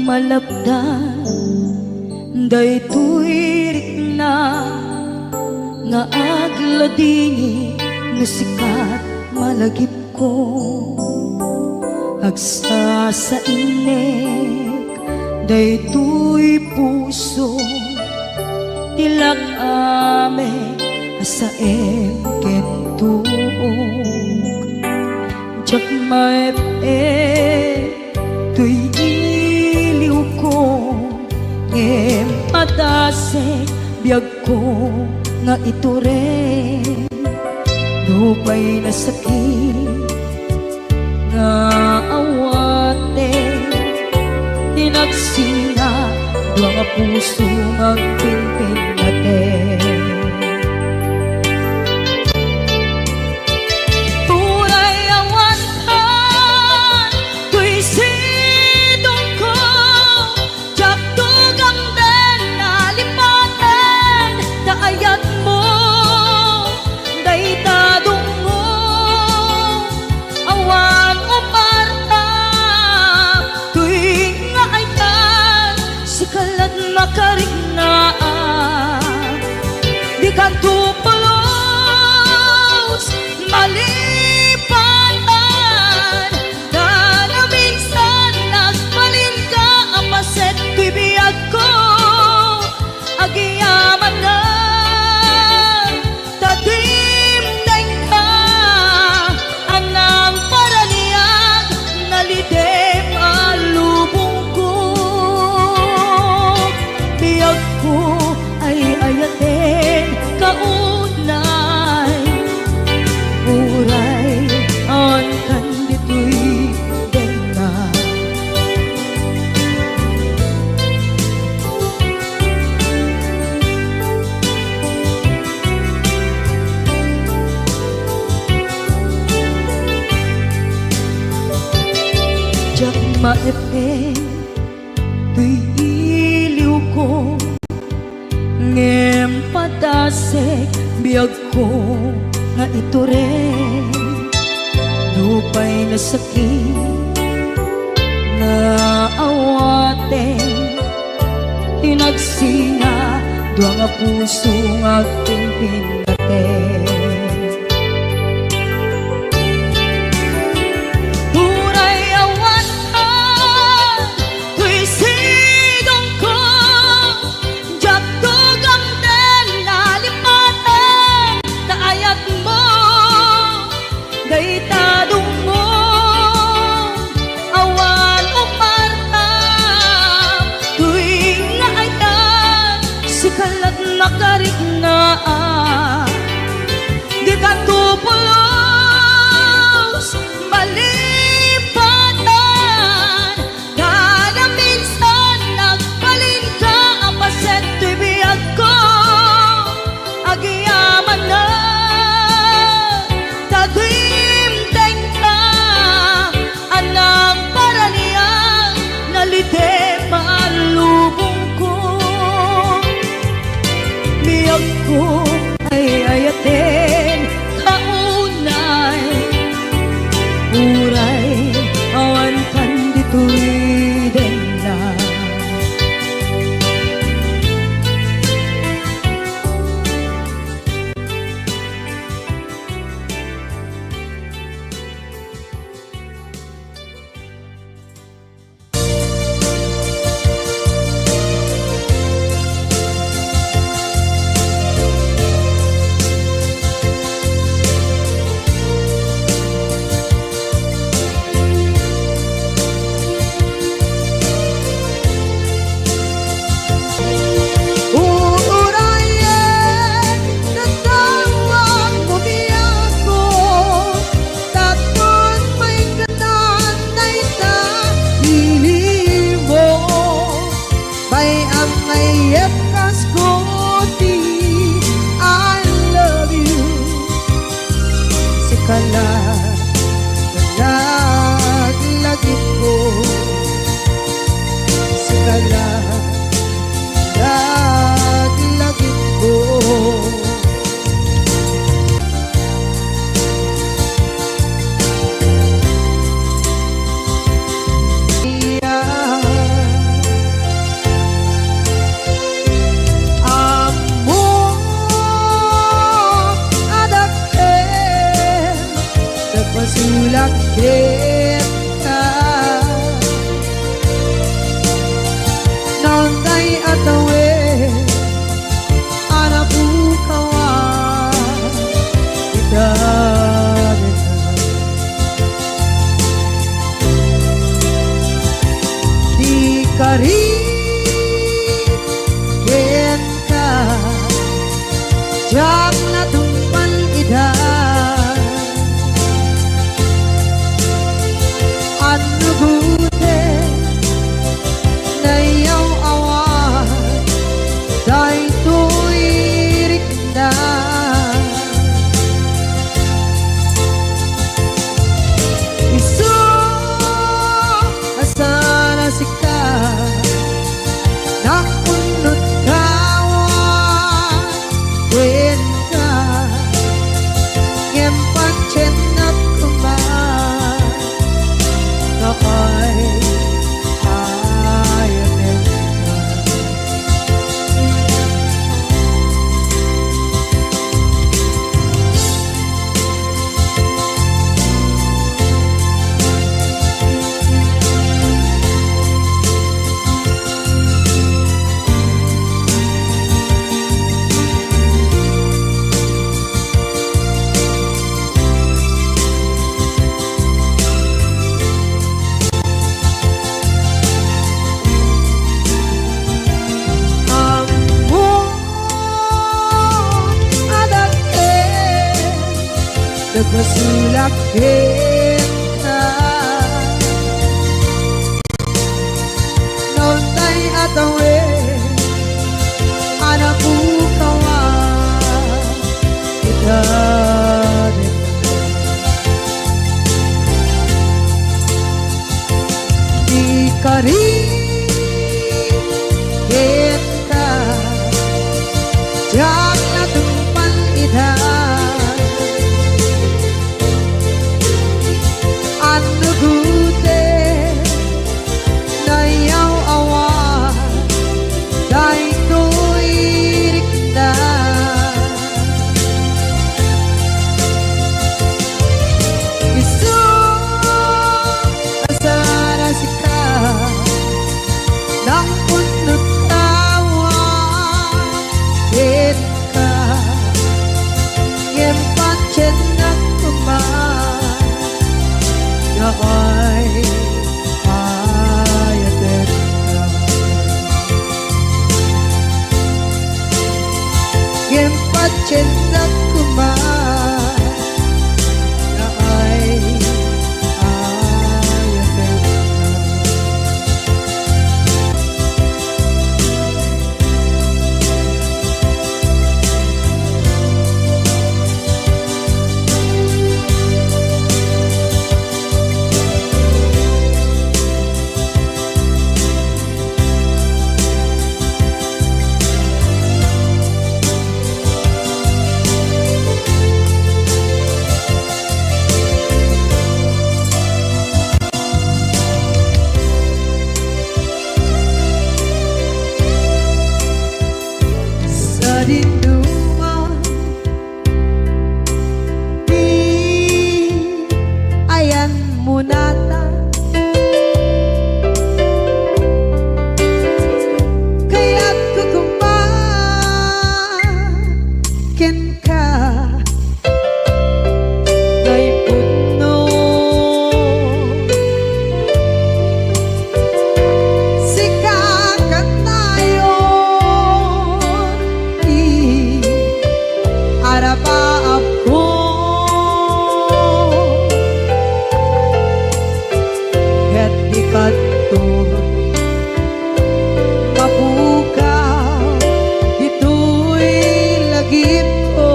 Speaker 2: Malapdan, daytoy rikna, nga agladini, nasikat malagip ko, agsa sa inek, daytoy puso, tilak ame, asaem kentuog, jak maep tuy iliw ko, ngem padase, biyag ko, nga ito rin, lupay na sakit, nga awate, tinagsinga, mga puso magpinpin natin. Di kanto pulos, malipatan, na minsan nagpalin ka, apaset ko'y biyag ko, agiyaman na, tatimdeng ka, anang paraniyag, nalidem alubong ko, biyag ko ay ayatin kaunay, uray ang kandito'y dena. Jak maepe tuy iliw ko, ngem padasek, biyag ko, nga ito rin, lupay na sakit, nga awate, tinagsinga, dua nga puso nga pinpinate.
Speaker 3: karigin ka jak natumpan idan anu gute nayaw awan day tuirik na isu asana sika nakunut kawan wen ka ngempat cenap kuman kaay ayanen nagmasulak kita noon tay atawe anak kawan kita di karigin ka jak natumpan idan anu gute nayaw awan day tuirik na isu asara sika nang punut tawa ken ka ngempat cenak kuman ay ayaten gempat cendak kuman ay ayaten sa dinduman di ayan munata kaya't kukumakin ka ngay puno sikakat tayo arapa ako ket dikadto mapukaw dito'y lagip ko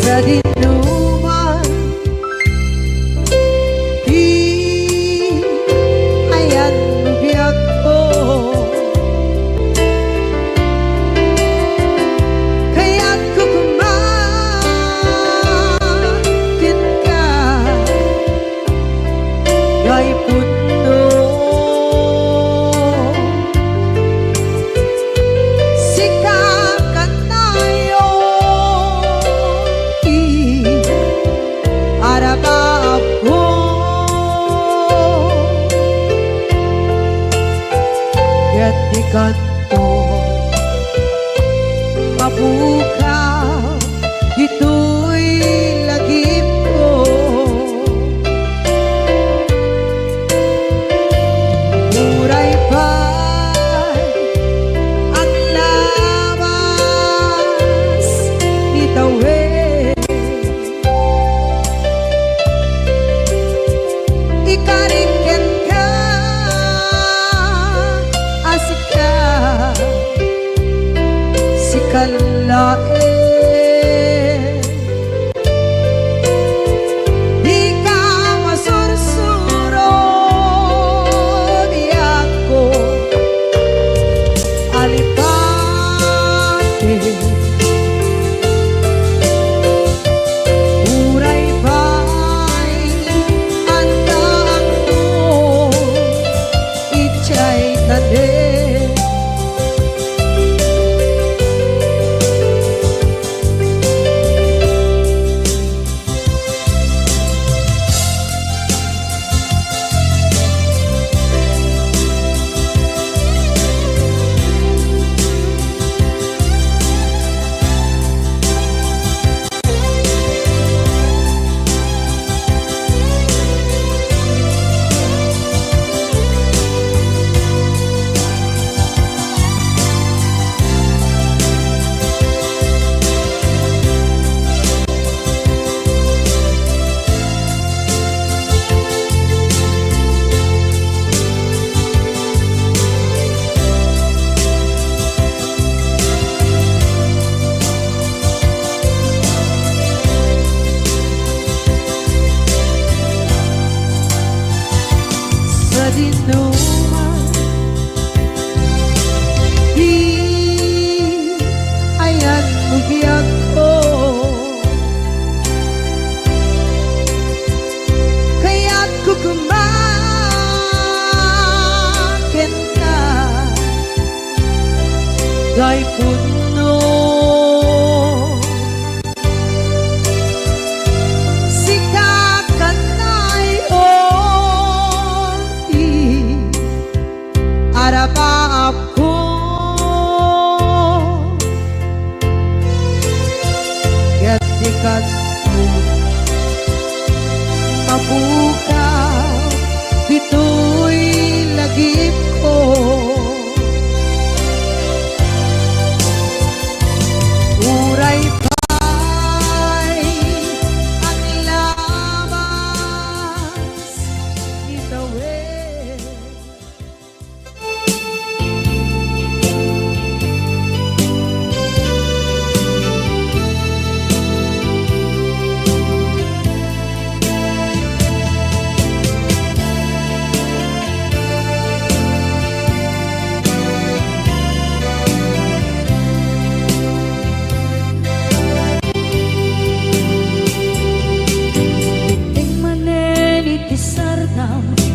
Speaker 3: sa dinuman di ayan biyak ko kaya't kukumakin ka
Speaker 7: mapukaw, dito'y lagip ko. Uray pa'y ang labas, itawid.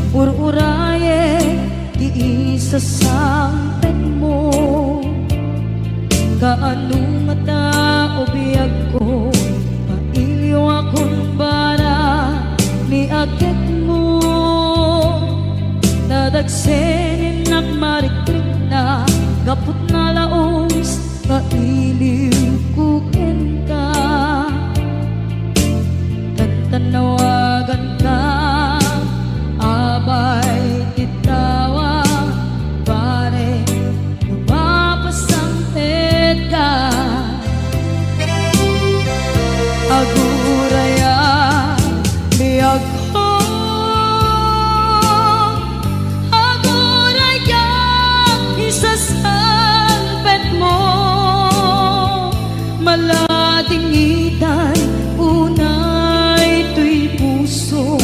Speaker 7: Ururaye di isa sampet mo, kaano nga tao biyag ko, mailiw akong bara ni agit mo. Nadagsenin nagmarikrik na gapot na laos, mailiw kukin ka, tantanawagan ka, abay titawa, pare lumapasangpet ka. Aguraya biyag ko, aguraya isasangpet mo, maladingitan unay tuy puso,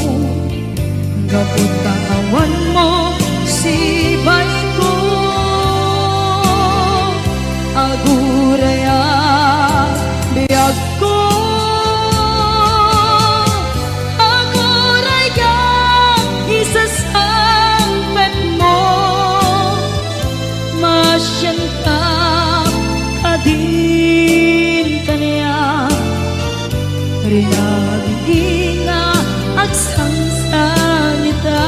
Speaker 7: gapot kawan mo sibay ko. Aguraya biyag ko, aguraya isasangpet mo, masyan ka kadin kaniya, rinagin nga agsangsangita.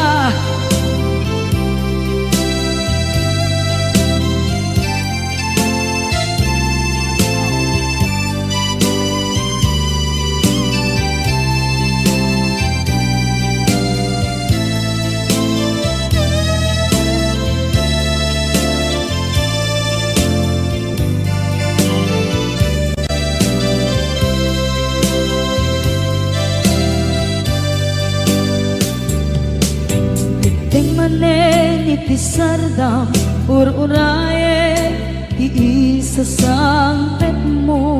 Speaker 7: Itisardam ururaye di isa sangpet mo,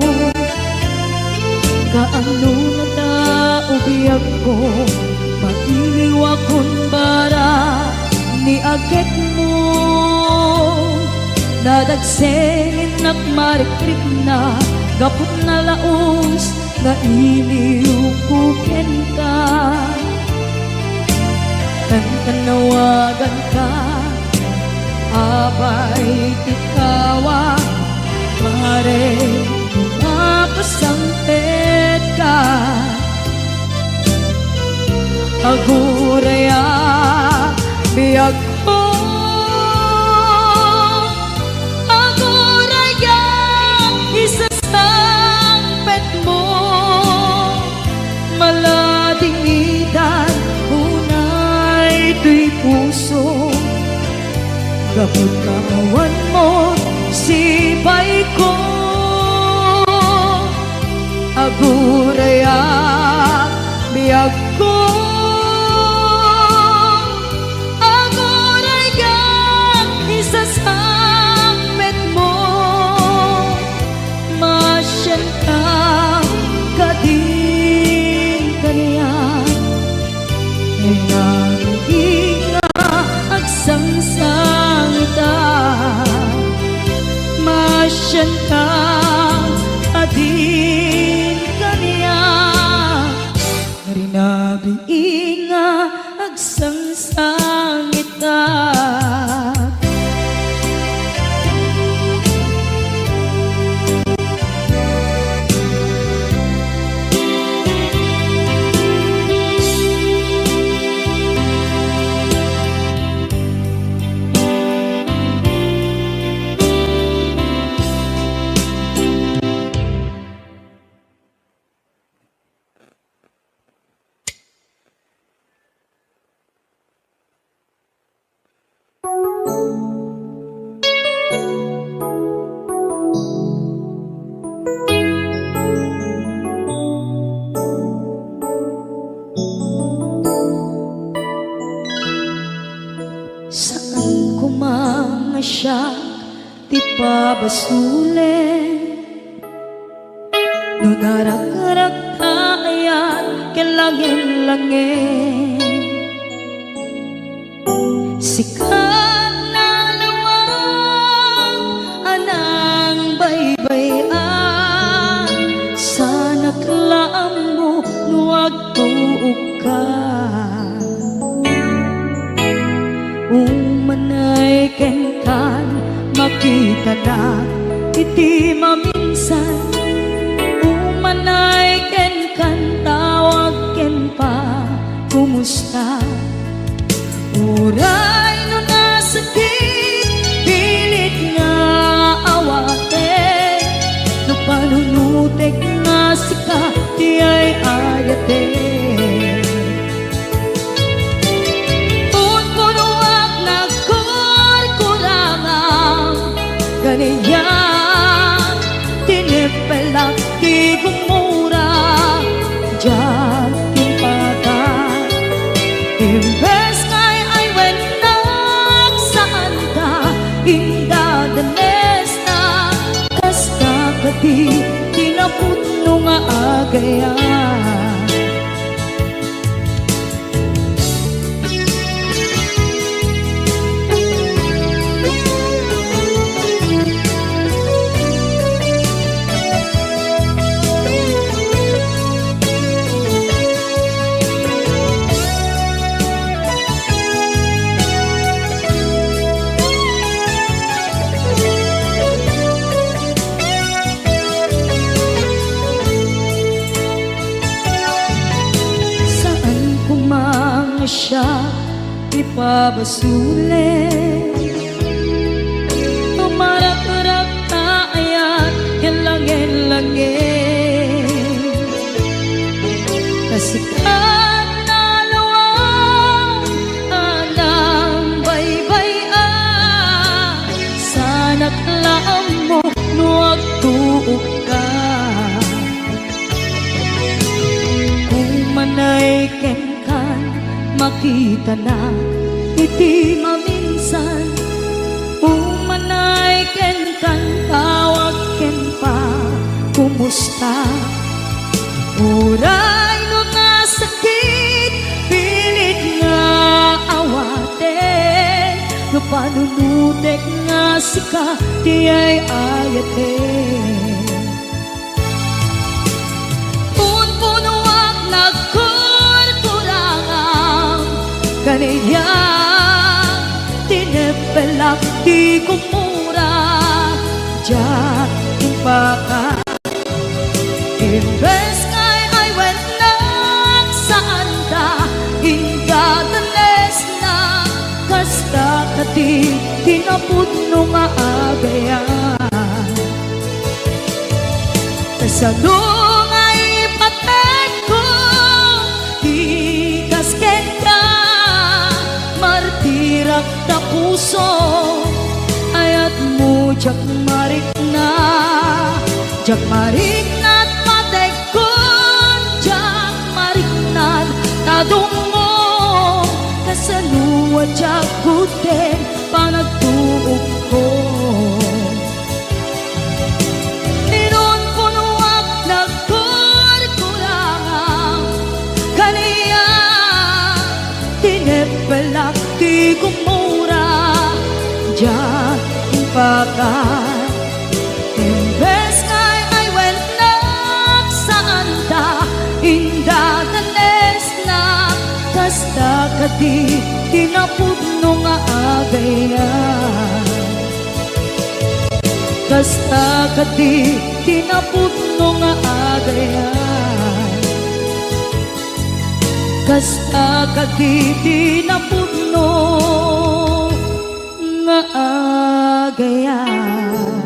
Speaker 7: kaano na tao biyag ko, mailiw akong bara ni agit mo. Nadagsenin nagmarikrik na gapot na laos, na iliw kuken ka, tanawagan ka, abay tikawa, pare mapasangpet ka. Aguraya biyag ko, aguraya isasangpet mo, maladingitan tuy puso, gapot kawan mo sibay ko. Aguraya biyag ko, aguraya isasangpet mo, masyan ka kadin kaniya, inga agsangsangita, masyan ka adin kaniya, rinabi nga agsangsangita. siya ti pabasulen. No narak-arak tayan kelangin-langin, sikat na lawang anang baybayan, sana klaam mo nuwag tuog ka. Umanay ken kan makita na iti maminsan, umanay ken kan tawag ken pa kumusta. Uray no nasakit pilit nga awate, no panunutek nga sika di ay ayate. Unpunuak nagkurkurangang ganiyan, tinipelak di gumura diyan timpagan. Imbes ngay ay wenak saan ka indadanes na, kasta ka di tinaputno nga agayan. Siya ipabasulen, tumarak-rak na ayan kilangin-langin, kasikat na lawang anang baybayan, sana klaam mo nuwag tuog ka. Umanay ken makita na iti maminsan, umanay ken kan tawag ken pa kumusta. Uray no nasakit pilit nga awate, no panunutek nga sika di ay ayate. Unpunuak ganiyan, tinipelak di kumura diyan timpakan. Imbes ngay ay wenak saan ka indadanes na, kasta ka di tinaputno nga agayan. Kasano ngay patek ko di kasken ka, martirak na puso ayat mo jak marik na, jak marik na't matekon, jak marik na't tadong mo, kasaluwa jak guten panagtuog ko. Inunpunuak nagkurkurangang kaniya, tinipelak di kumura diyan timpagan. Imbes ngay ay wenak saan ta indadanes na, kasta ka di tinaputno nga agayan. Kasta ka di tinaputno nga agayan. Kasta ka di tinaputno nga agayan.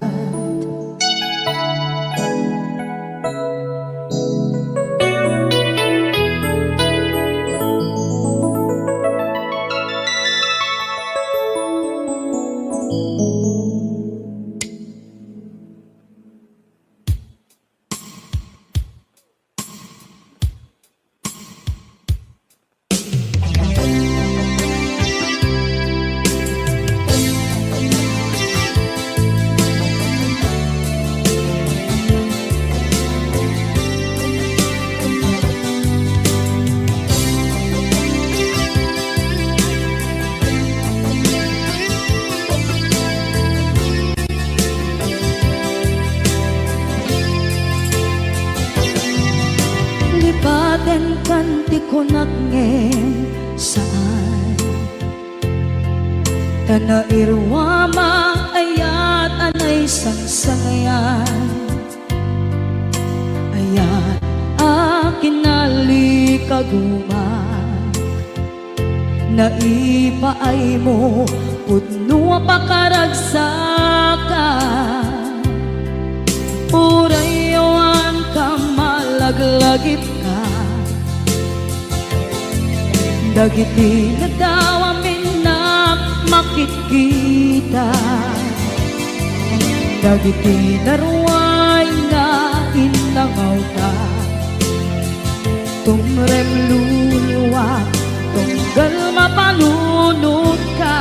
Speaker 7: Magaten kanti ko nagngem saan Kana irwama ayat anay sangsangayan Ayat akin nalikaguman Naipaay mo pudno pakaragsakan Urayawan ka malaglagip ka Dagiti na daw amin na makikita Dagiti naruay na inangaw ka Tumrem luluwa tunggal mapalunod ka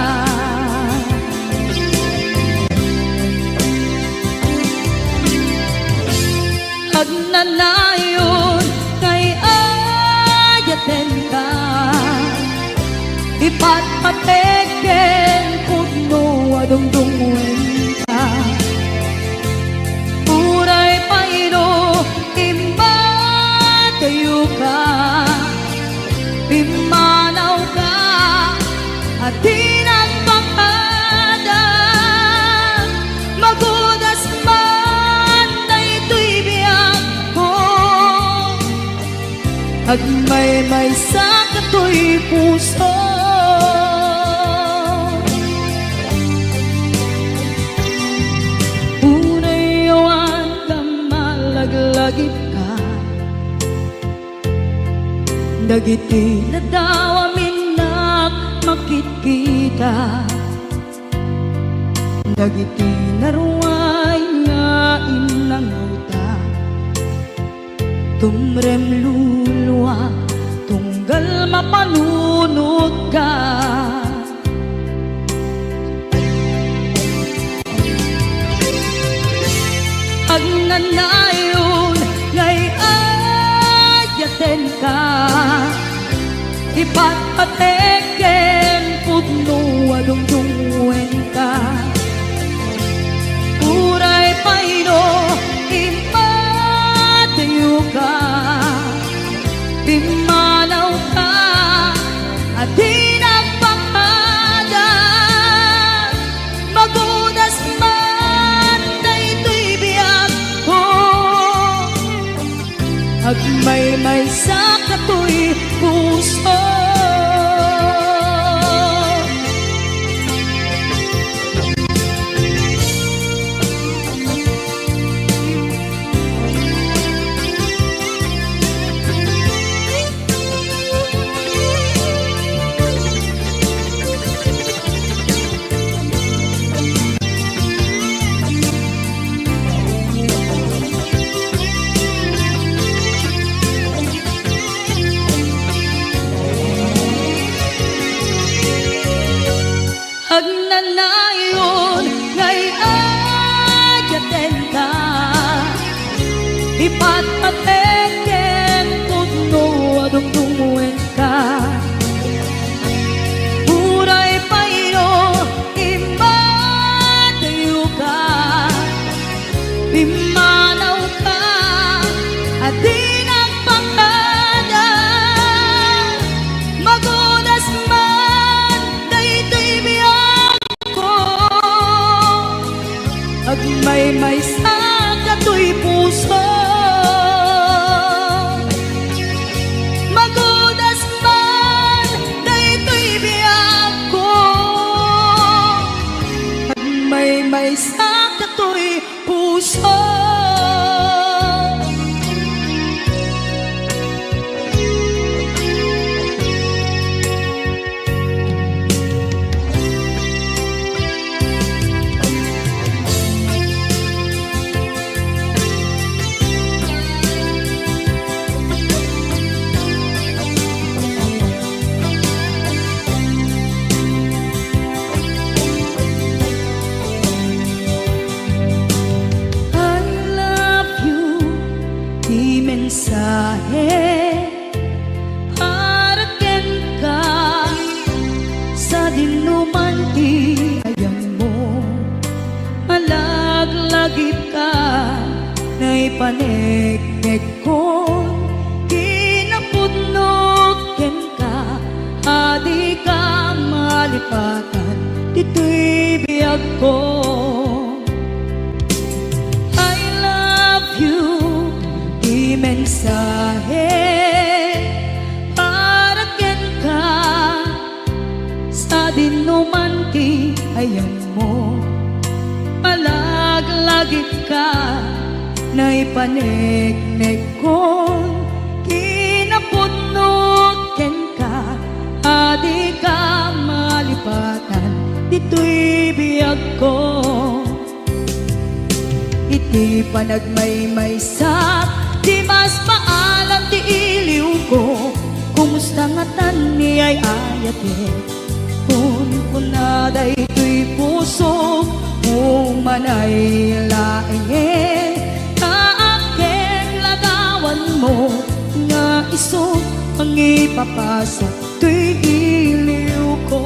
Speaker 7: Hagnanayon kay ayaten ka Ipatpateken pudno adungdungwen ka Uray paino imatayo ka Pimanaw ka at tinagpakada Magudas man na ito'y biyak ko Agmay-may sa kato'y puso Unayawan ka malaglagip ka Dagiti na daw amin na makikita Dagiti naruay nga inangaw ta Tumrem luluwa tunggal mapalunod ka Agnanayon ngay ayaten ka Ipatpateken pudno adungdungwen ka Uray paino imatayo ka Pimanaw ka at tinagpakada Magudas man na ito'y biyak ko Agmay-may sa kato'y puso Agnanayon ngay ayaten ka Ipatpateken pudno adungdungwen ka Uray paino imatayo ka Pimanaw ka at tinagpakada Magudas man na ito'y biyak ko Agmay-may sa kato'y puso Magudas man na ito'y biyak ko Agmay-may sa kato'y puso mensahe para ken ka sa dinuman ti ayang mo malaglagip ka na ipanegnek ko kinap malipatan dito'y biyag ko. I love you, di mensahe para ken ka sa dinuman ti ayan mo. Malaglagip ka na ipanegnek kon kinapudnot ken ka, adi ka malipatan dito'y biyag ko. Iti panagmaymaysak di mas maalam ti iliw ko, kumusta nga tan ni ay ayate kun kunaday to'y puso umanay laeng kaakeng lagawan mo nga iso ang ipapasok to'y iliw ko.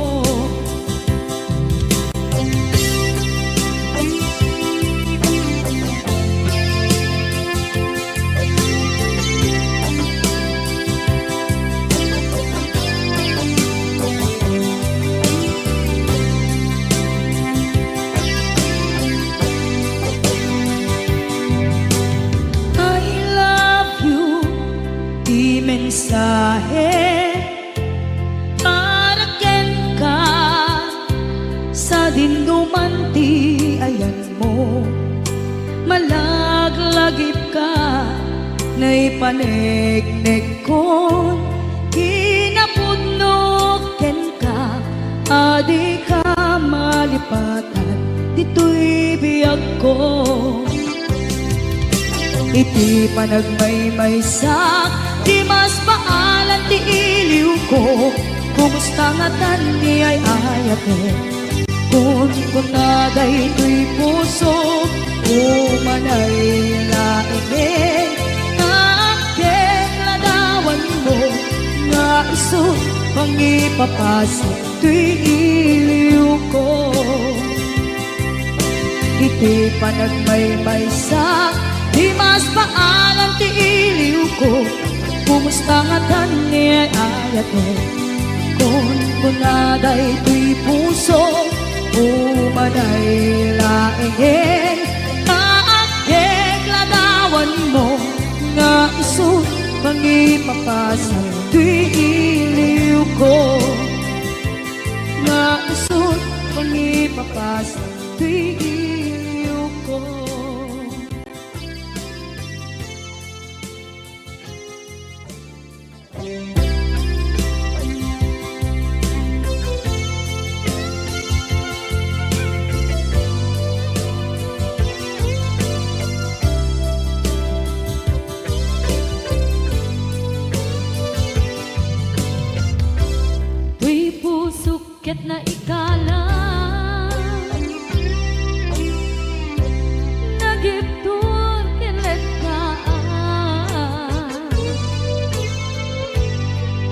Speaker 7: Mensahe para ken ka sa dinuman ti ayan mo. Malaglagip ka na ipanegnek kon kinapudnot ken ka, adi ka malipatan dito'y biyag ko. Iti panagmaymaysak di mas paalan ti iliw ko, kumusta nga tan ni ay ayate kun kunaday to'y puso umanay laeng kaakeng ladawan mo nga iso pangipapasok to'y iliw ko. Iti panagmaymaysak di mas paalan ti iliw ko, kumusta nga tan ni ay ayate kun kunaday to'y puso umanay laeng kaakeng ladawan mo nga iso pangipapasok to'y iliw ko, nga iso pangipapasok to'y iliw ko. Tuy pusukit na ikalang nagiptur kilit ka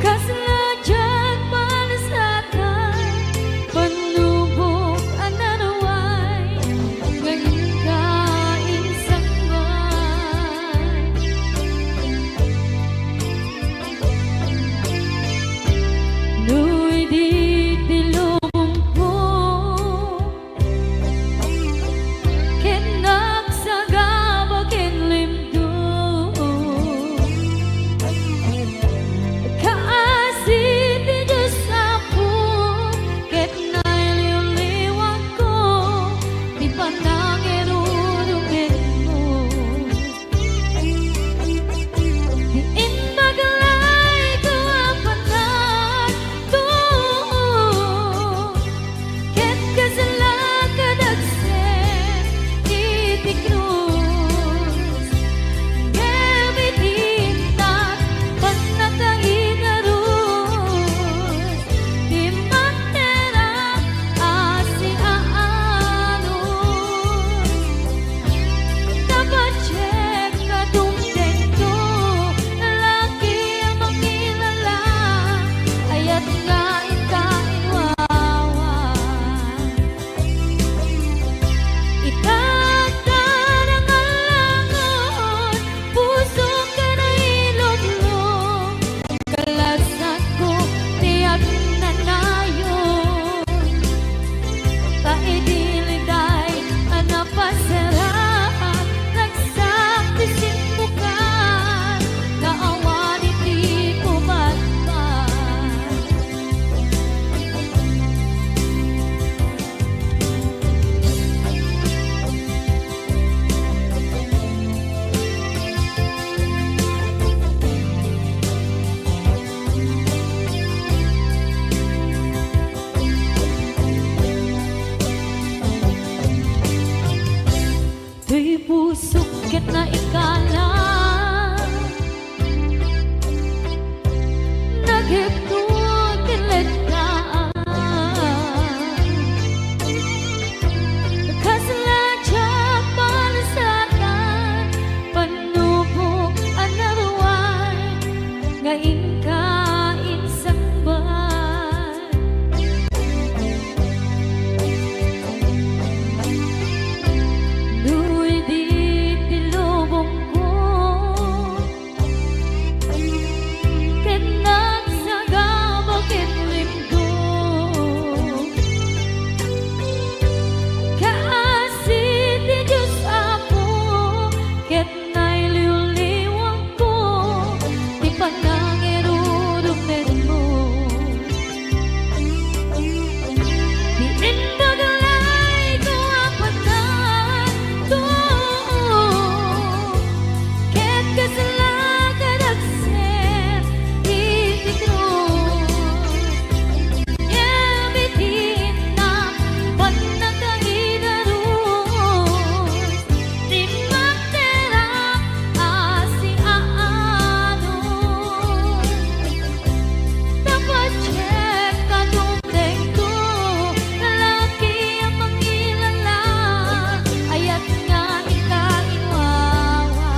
Speaker 7: kasla dyan malasatan panubok anaraway ngayon ka insangway nu'y di tilumpo ket na ikala nagigtun kiletaan kasla siya palasatan panubog another one ngayon kain sangban duwi di tilubong ko ket nagsagabog kitlim ko kaasi ti Diyos Apo ket nailiw-liwang ko ti panangirurumen mo di indagalay ko apatan to ket kasalakan agser itikrus yabitin na panagkahidarus di magterap asi aanon dapat check kadumdeng to lalaki ang mangilala ayat nga ikainwawa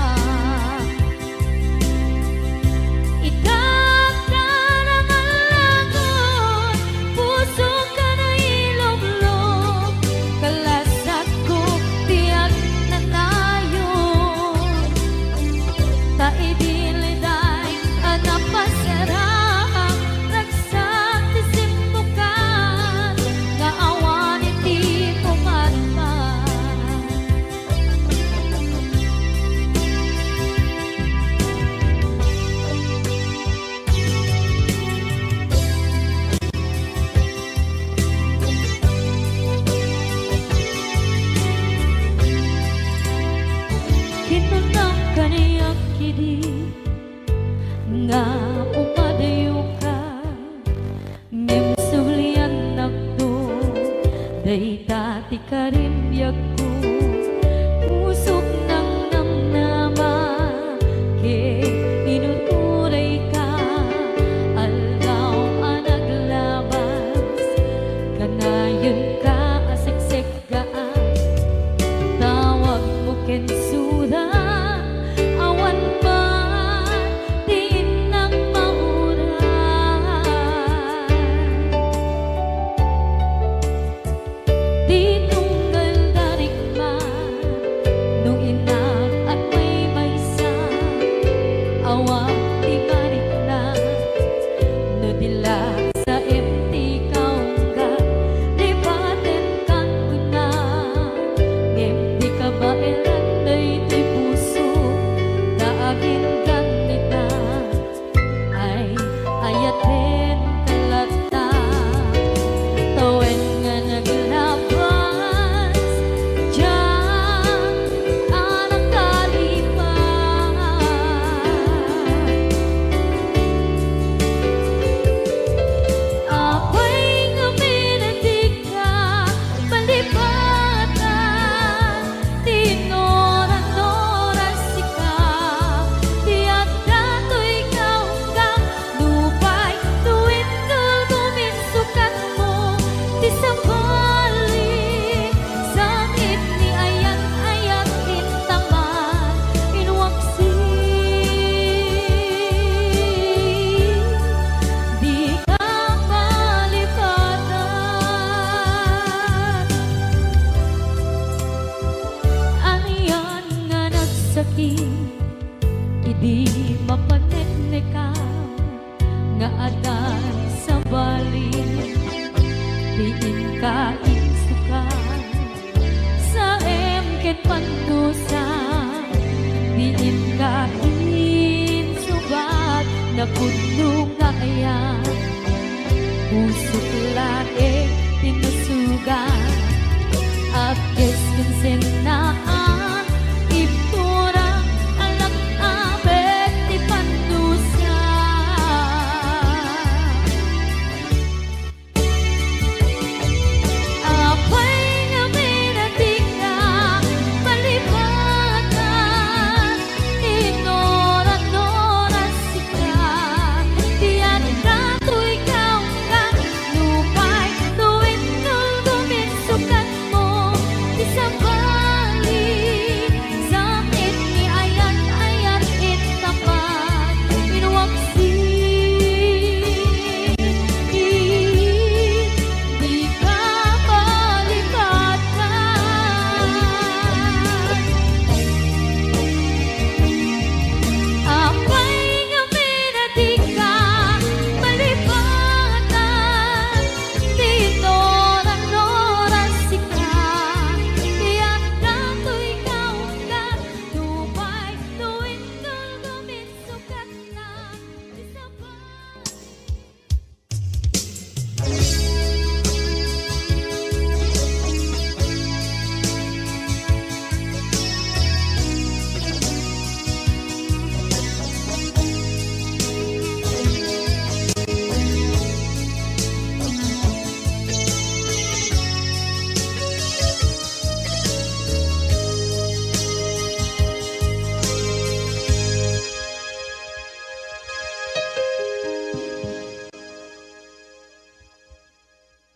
Speaker 7: Itagtarangan puso ka na ilog-log kalasat ko tiyak na tayo taidiliday anapasarang ragsak ti simbukan nga awan iti pumatpat Kinunang kaniyak kidi nga upadayo ka ngem sulian nakdo dayta ti karimbiag ko pusok ng namnama ke inuturay ka aldaw anaglabas kanayon ka aseksek gaan tawag mo ken suda awan pa din ng mauran di tunggal darikman nung inak at may maysa awang di marikna no dila sa empty kaungga di paten kan kuna empty ka ba elan day ti puso daagin kanita ay ayaten kalata tawen nga naglabas diyan anak kalipan apay nga minatig ka palipatan tinoran-noran sika tiyak dato'y kaunggang lupay tuwin guminsukat mo ti sabali sakit ni ayat-ayat intaman inwaksi di ka malipatan aniyan nga nagsakit idi mapaneknekan nga adan sa bali diin ka insukan sa emken pandusa diin ka insubat na puno nga ayan pusok lae tinusugan apkes kinsenaan iptura alak abet ti pandusa apay nga minating ka palipatan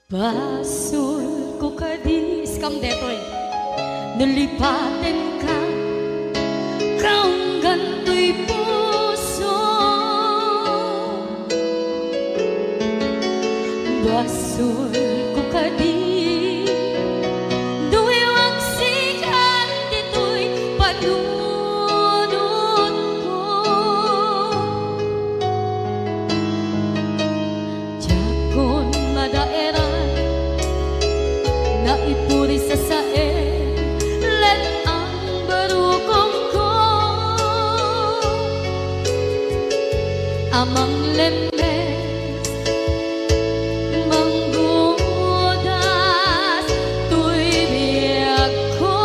Speaker 7: Basol ko kadis kam detoy nalipaten ka kaong ganto'y puso. Basol ko kadis duwewang sikat dito'y panunod ko. Jakon madaeran na ipuri sa sae let ang barukong ko amang lemes manggudas tuy biyak ko.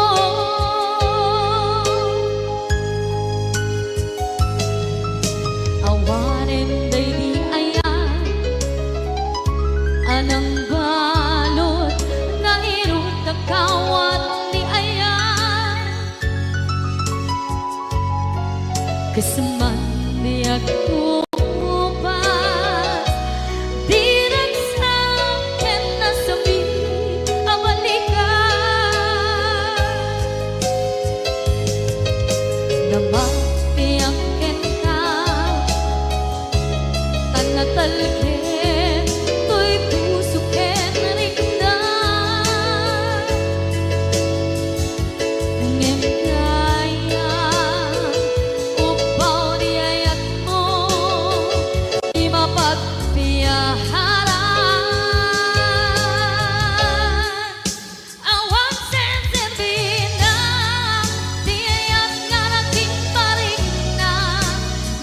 Speaker 7: Awanin day di ayan anang balot na irot na kawat ni ayan kasaman niya ko pa di nagsakin na sabi ang balikan na mapiyang kenta tanatalkin to'y pusukin rin na ngem kaya upaw di ayat mo di mapagpiyaharan. Awang senserbi na di ayat nga naging paring na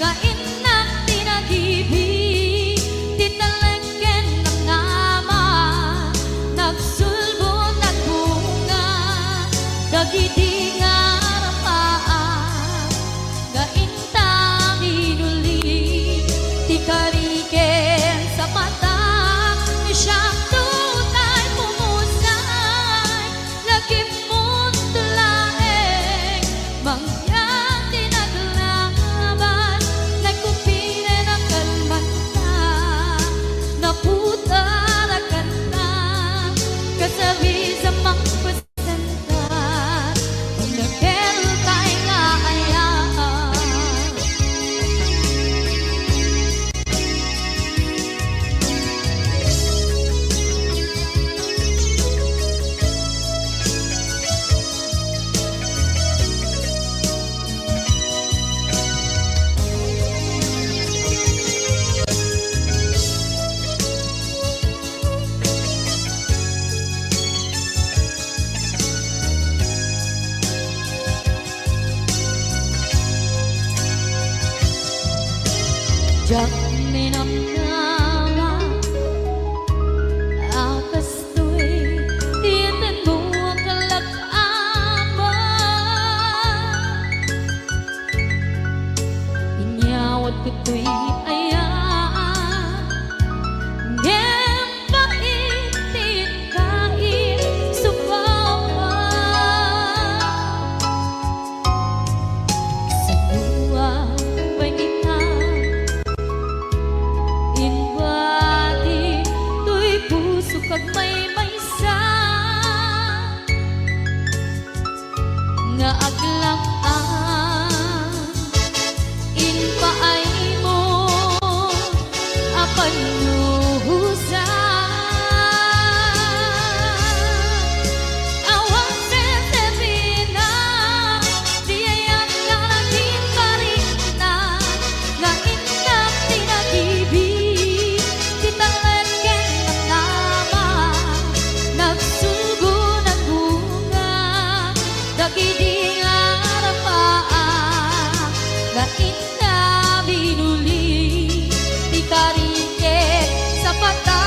Speaker 7: nga inak tinagibig di talengken ng ama nagsulbo nagbunga dagiti nga rapaan nga intang inuli ti kariken sa mata ni siyang tunay pumusay lagi mong tulaeng mangyang tinaglaban nagkupine ng kalmanta naputa na kanta kasabi sa magpasenta kung nagkeltay nga ayaan. Jak minamnama akas to'y tiyan mo ang kalag-ama inyawat ko to'y ayaan ngem paitin kain subawa sa luwa pangitang inbati tuy puso kag may maysa nga aglang-an inpaay mo apan nuhusa awang senserina di ayat nga naging paring na nga inak tinagibig di talengken ng nama nagsulgo ng bunga dagiti nga rapaan nga inna binuli di kariken sa mata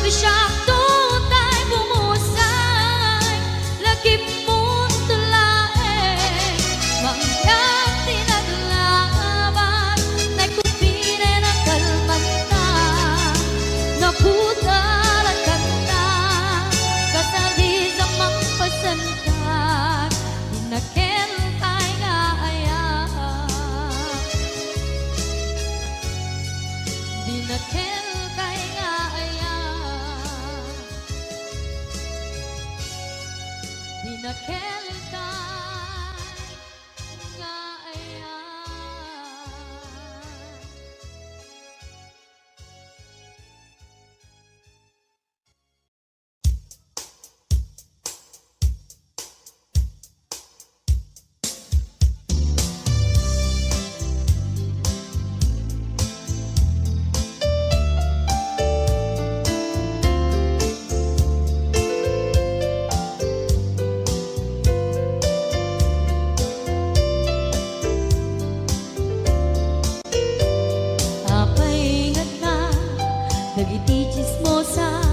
Speaker 7: di siyang tunay bumusay lagi mong tulaeng mangyang tinaglaban nagkupine ng kalmanta naputa ang kanta kasabi sa magpasanta dinakentay nga ayaan dinakentay nga ayaan nakeltan nga ayan. Papaingat na, dagiti chismosa,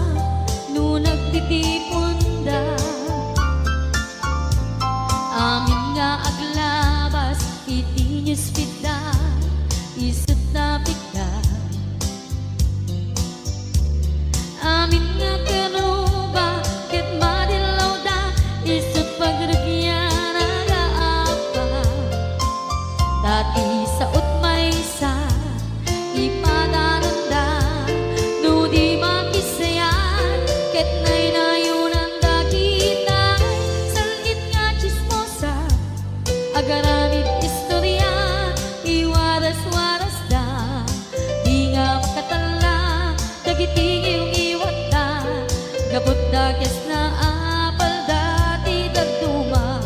Speaker 7: no nagtitipunda. Amin nga aglabas, iti nyus pita, isut na pita. Amin nga karuba, ket madilaw da, isut pagragyan agaapa. Dati sa utmaysa, ipadananda, no di makisayan, ket naynayunan da kita. Salit nga chismosa, agaramid istorya, iwaras-waras da, di nga makatala, dagiting iyong iwat da, gabot da kes na apal dati dagduma,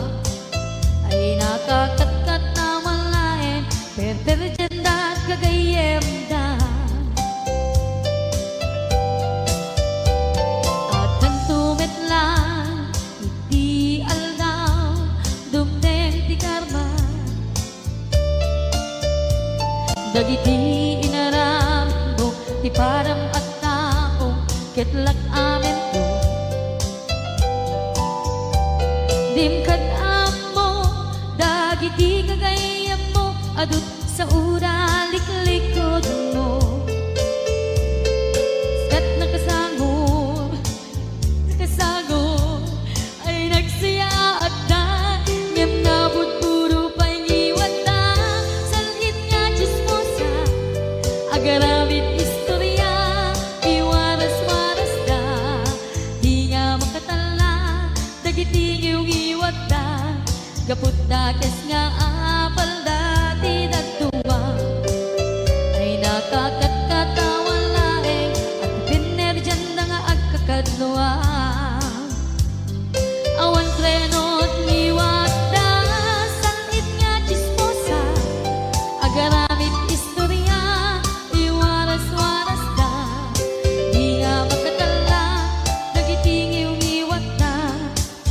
Speaker 7: ay nakakatkat na malain, perperjanda at kagayem da. At nagtumit lang, iti aldaw, dumdeng ti karma, dagiti inaram mo, ti param at tao, ketlak amin to. Dimkad amo, dagiti kagayam mo, adut sa uraliklikod mo. Kat nakasangor, ay nagsaya at da, ngem nabot puro pa'y ngiwat da. Salit nga chismosa, agaramid istorya, iwaras-waras da, di nga makatala, dagiti iyong iwat da, gapot da kes nga apal dati nagtuwa, ay nakakatkatawan laeng, at pinerjan da nga agkakadluwa. Awan trenot ngiwat da, salit nga chismosa, agaramid istorya, iwaras-waras da, di nga makatala, dagiting iyong iwat da,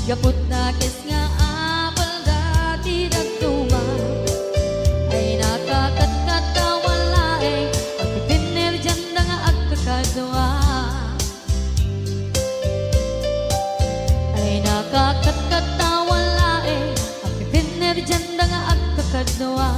Speaker 7: gapot na kes nga apal dati nagtuma, ay nakakatkatawan laeng, at pinerjan da nga agkakadwa. Ay nakakatkatawan laeng, at pinerjan da nga agkakadwa.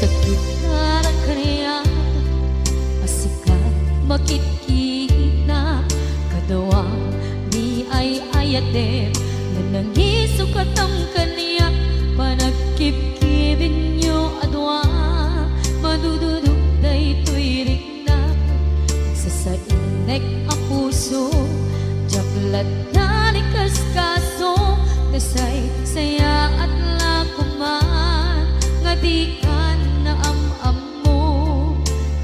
Speaker 7: Sakit na nakariya, asikat makikita, kadawa di ay ayatem, na nangisukat ang kaniya, panagkip-kibin nyo adwa, madududog na ito'y rikna, nagsasainek ang puso, jaklat na ni kaskaso, nasay saya at lakuman, nga di ka na am-am mo,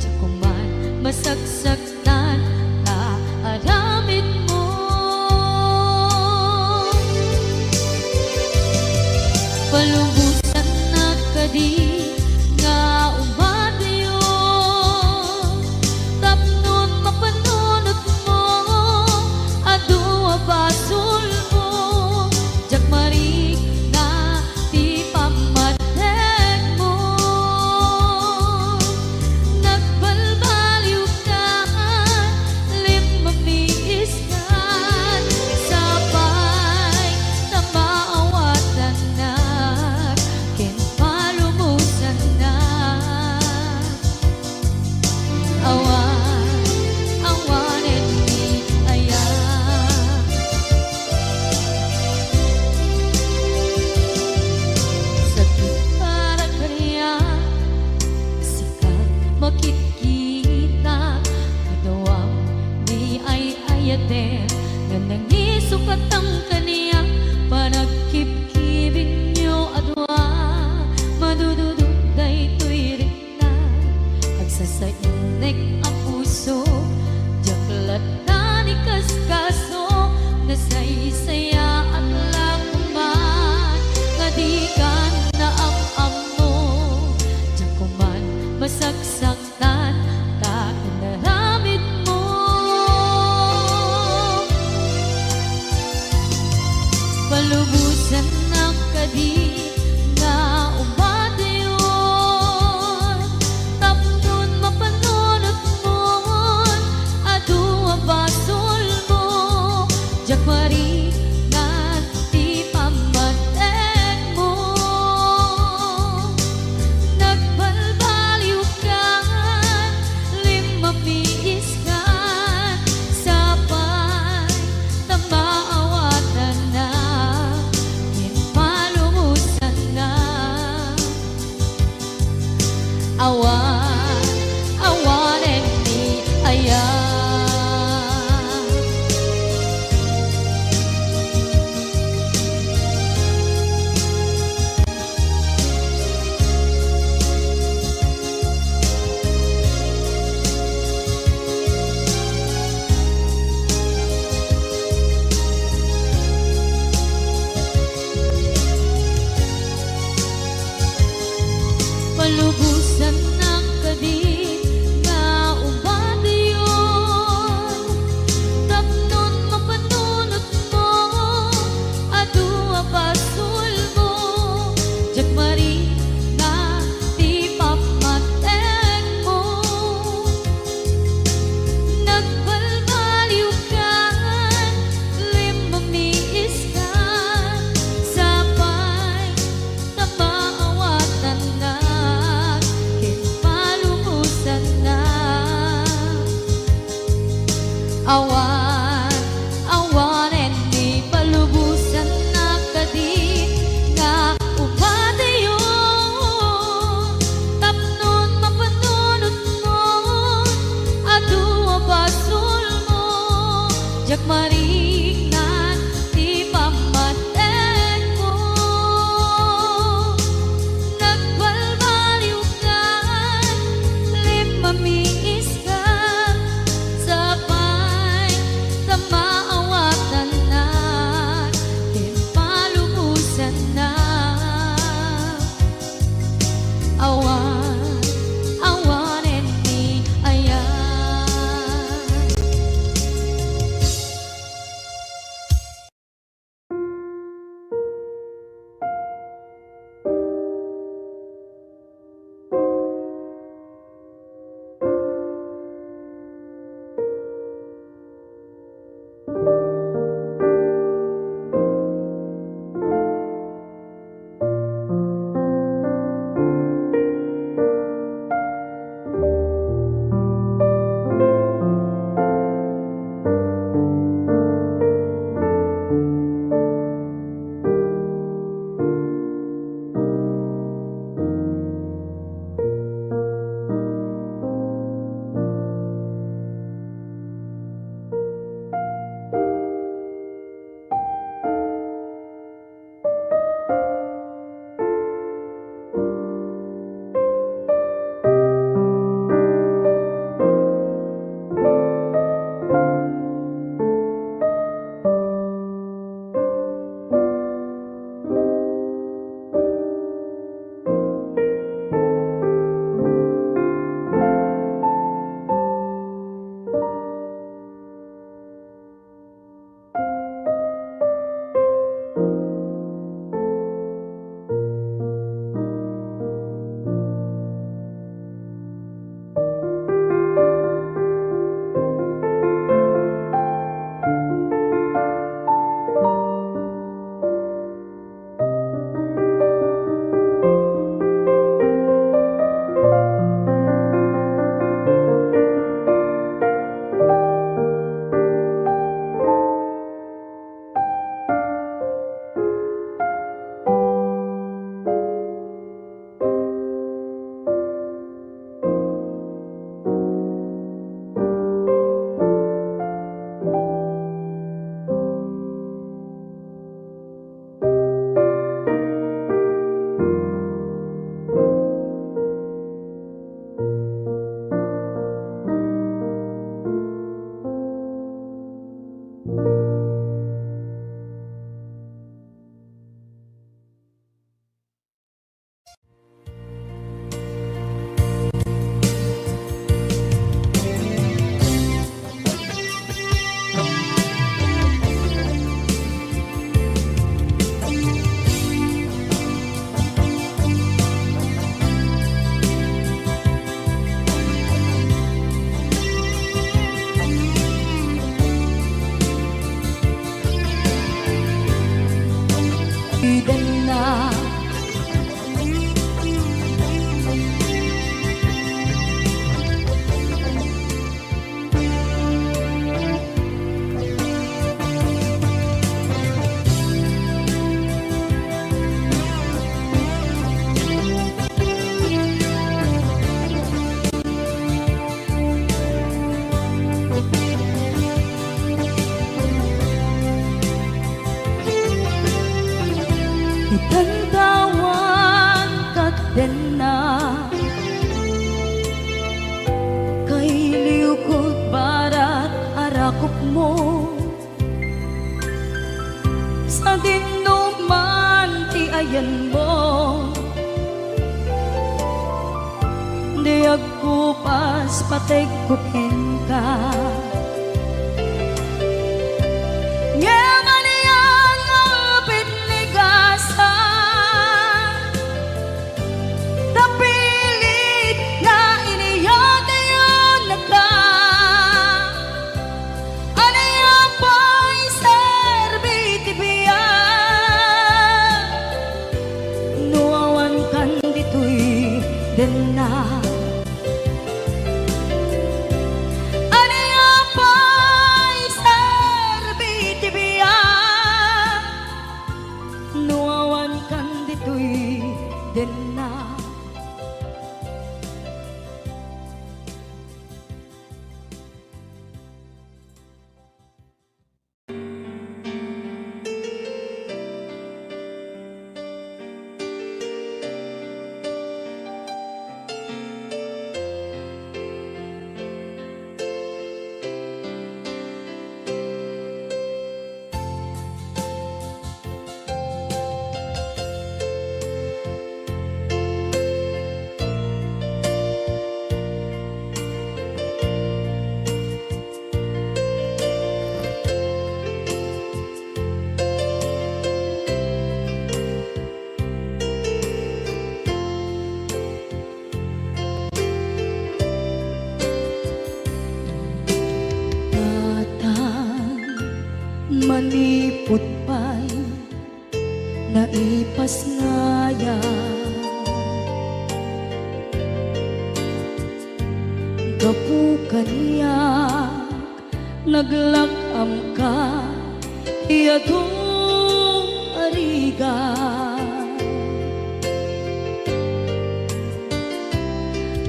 Speaker 7: tsakuman masagsaktan ka aramid mo. Palubusan na kadi nga umadayo, tapnon mapanunot mo, adua basul mo, jak marik na ti pamatek mo. Nagbalbaliw ka nek ang puso jaklat na ni kaskaso nasaysaya at lakuman nga di ka na am-amo jakuman masaksaktan ta inaramid mo palubusan ng kadi nga ubadayon tapnon mapanunot mo adu ang basol mo jakmari nga ti pamatek mo nagbalbaliw ka limamiis ka sapay na maawatan na palumusan na awan, awanen ni ayan palubusan ng kadit nga ubadayon tapnon mapanunot mo adu ang basol mo jakmari nga ti pamatek mo nagbalbaliw ka limamiis ka sapay na maawatan na palumusan na awan, awanen ni palubusan na kadit nga ubadayon tapnon mapanunot mo adu ang basol mo jakmari nga ti pamatek mo nagbalbaliw ka limamiis ka sapay dakop mo sa dinuman ti ayan mo. Di agkupas patay kupin ka. Ngaman iyang apit ni gasa, tapilit na iniyate yun nagka. Ano yung pa'y serbiti biya, nuawan kan dito'y din na. Manipot pa'y naipas ngaya, gapukan niya naglakam ka iyadong ariga.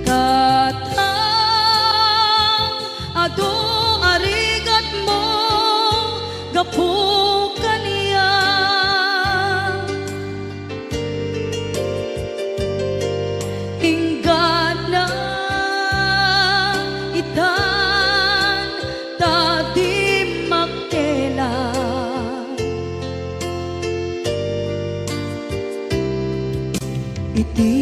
Speaker 7: Katang ado arigat mo gapukan niya. Hinggad na itan tadi magkela, iti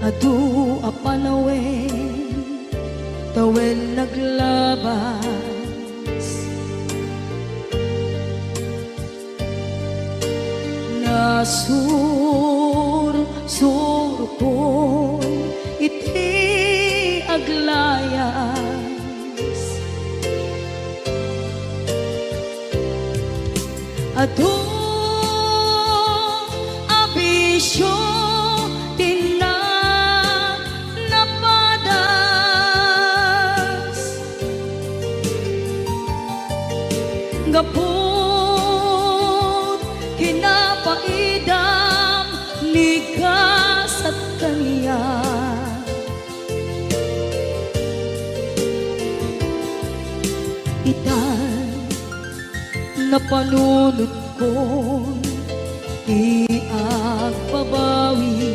Speaker 7: adu apanawen tawen naglabas, sur iti aglayas. Adu abisyo tina napadas, gapot kinapaidam nigas at kaniya. Itan na panunod ko di agbabawi,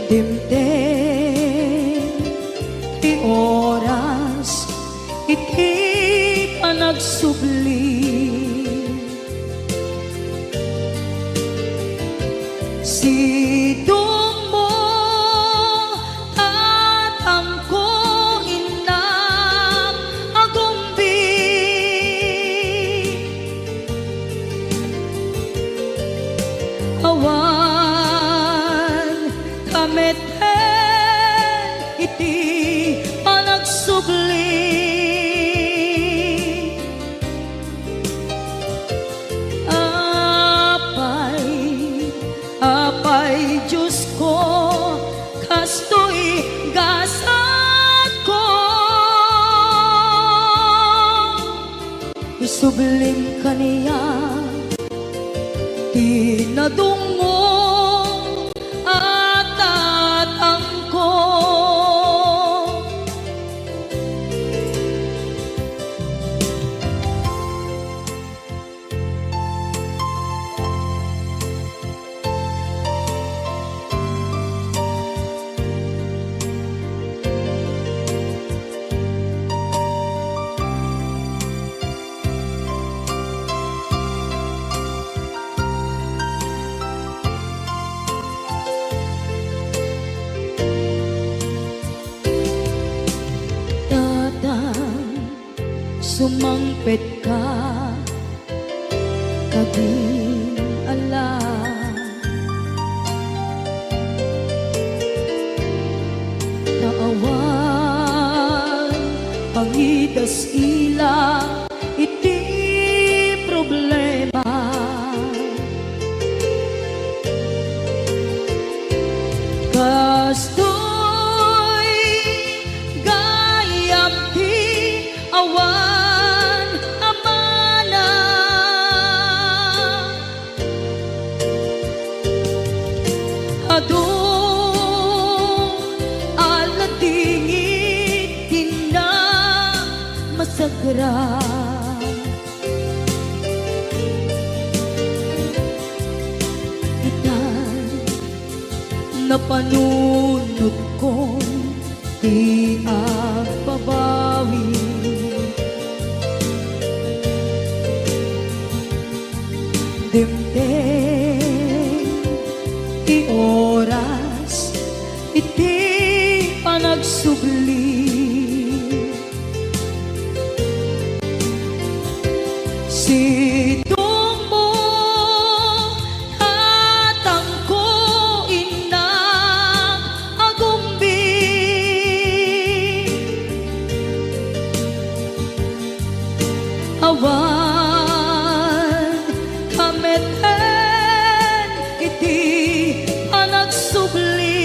Speaker 7: dimtem ti oras iti panagsubli. Sidong mo tatangko inam agumbi, awan kameten iti panagsubli. Apay Diyos ko, kastoy gasat ko, isublim kaniya tinadungo at tatangko. sumangpet ka Kadin ala Naawan Pangidas ila Iti problema Kastoy gayam ti awan amana Adong aladingit tina masagra Napanunod kong di agbabawi Dimdeng ti oras iti panagsubli Sidong mo hatangko ina agumbi Awan kameten iti panagsubli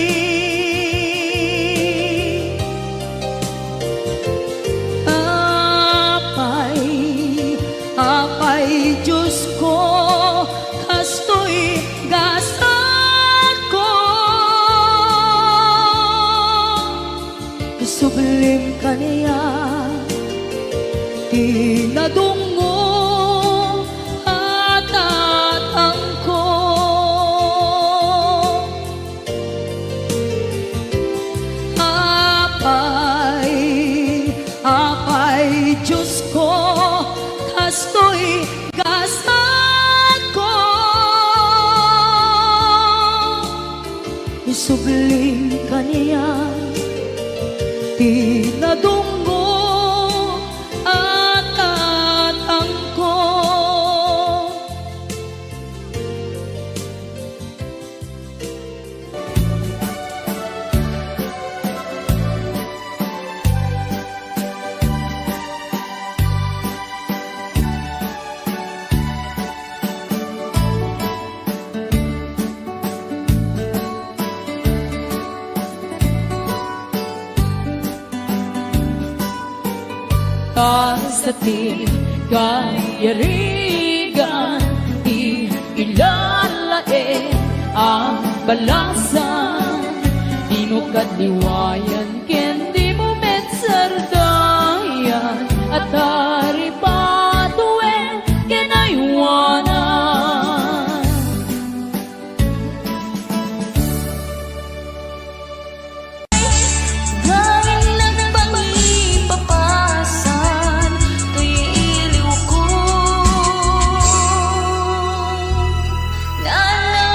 Speaker 7: Apay Diyos ko kastoy gasat ko Sublim kaniya tinadungo at atangko Apay Diyos ko kastoy gasat ko Isubling kaniya tinadunggo at atangko Sa tigayarigan ilalae ang balasan Di mo kadiwayan ken di mo metsardayan At haripatuin kenaywanan
Speaker 2: Gawin lang bang ipapasan Kay iliw ko Nalos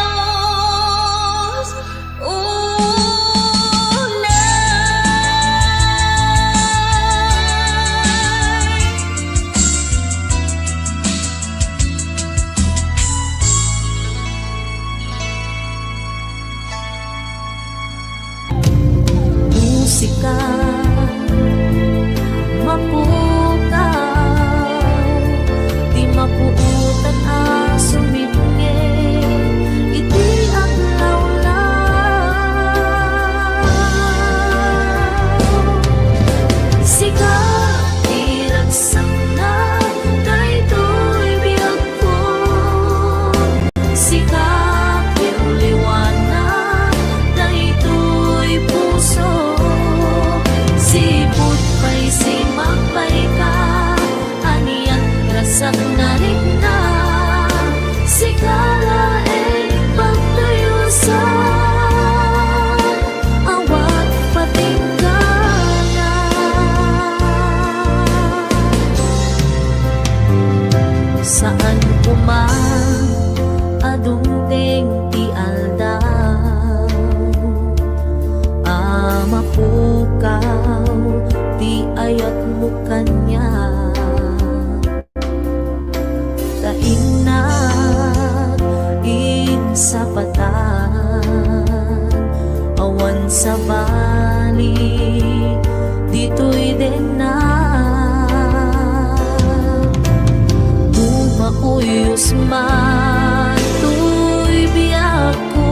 Speaker 2: musika mapukaw di mapuutan ang sumibnge iti adlaw Sika iragsangnan daytoy biyag ko Sika piuliwanan daytoy puso
Speaker 7: sa bali, dito'y din na Umauyos man to'y biyak ko,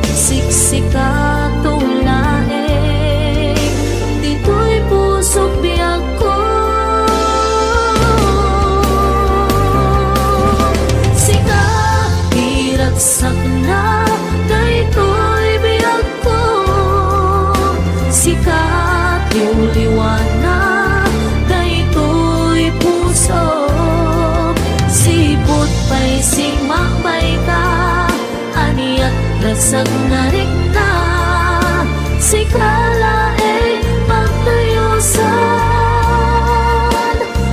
Speaker 7: siksika tulaing, dito'y pusok biyak ko. Sika, iragsak na, dito'y biyak ko. Sika, liwanag, dito'y puso. Sipot pa'y singmakbay ka, aniat lasag na rin na. Sikala ay pagtayusan,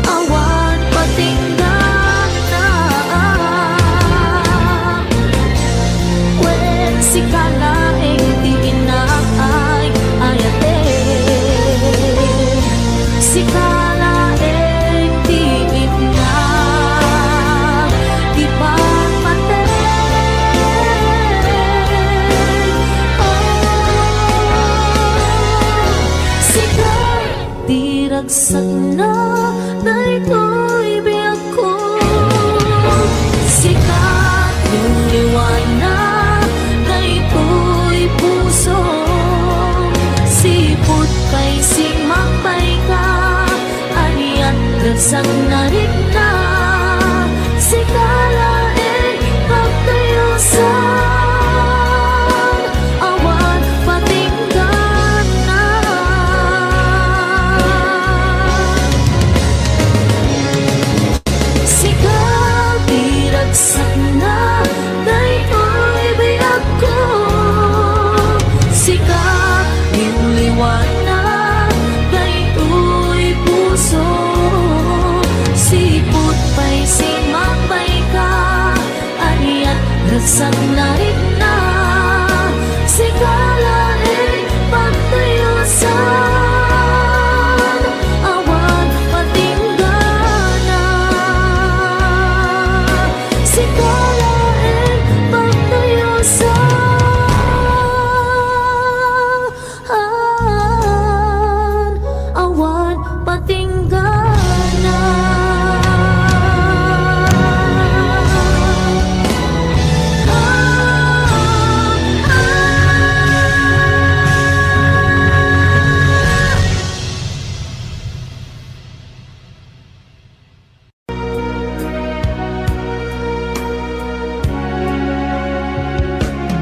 Speaker 7: awan patinggan na. When sikala ay di inaay ayate, sikala ay di ina. Diragsak na, dito'y biyak ko. Sikat yung liwanag, dito'y puso. Sipot kay singmakbay ka, aniat rasang narik na. Sikala ay pagtayusan, awan patinggan na. Sikat, diragsak na, dito'y biyak ko. Sikat, yung liwanag, dito'y puso. Sipot pa'y singmakbay ka, aniat rasag na rin na. Sikala ay pagtayusan, awan patinggan na. Sikala ay pagtayusan, awan patinggan na.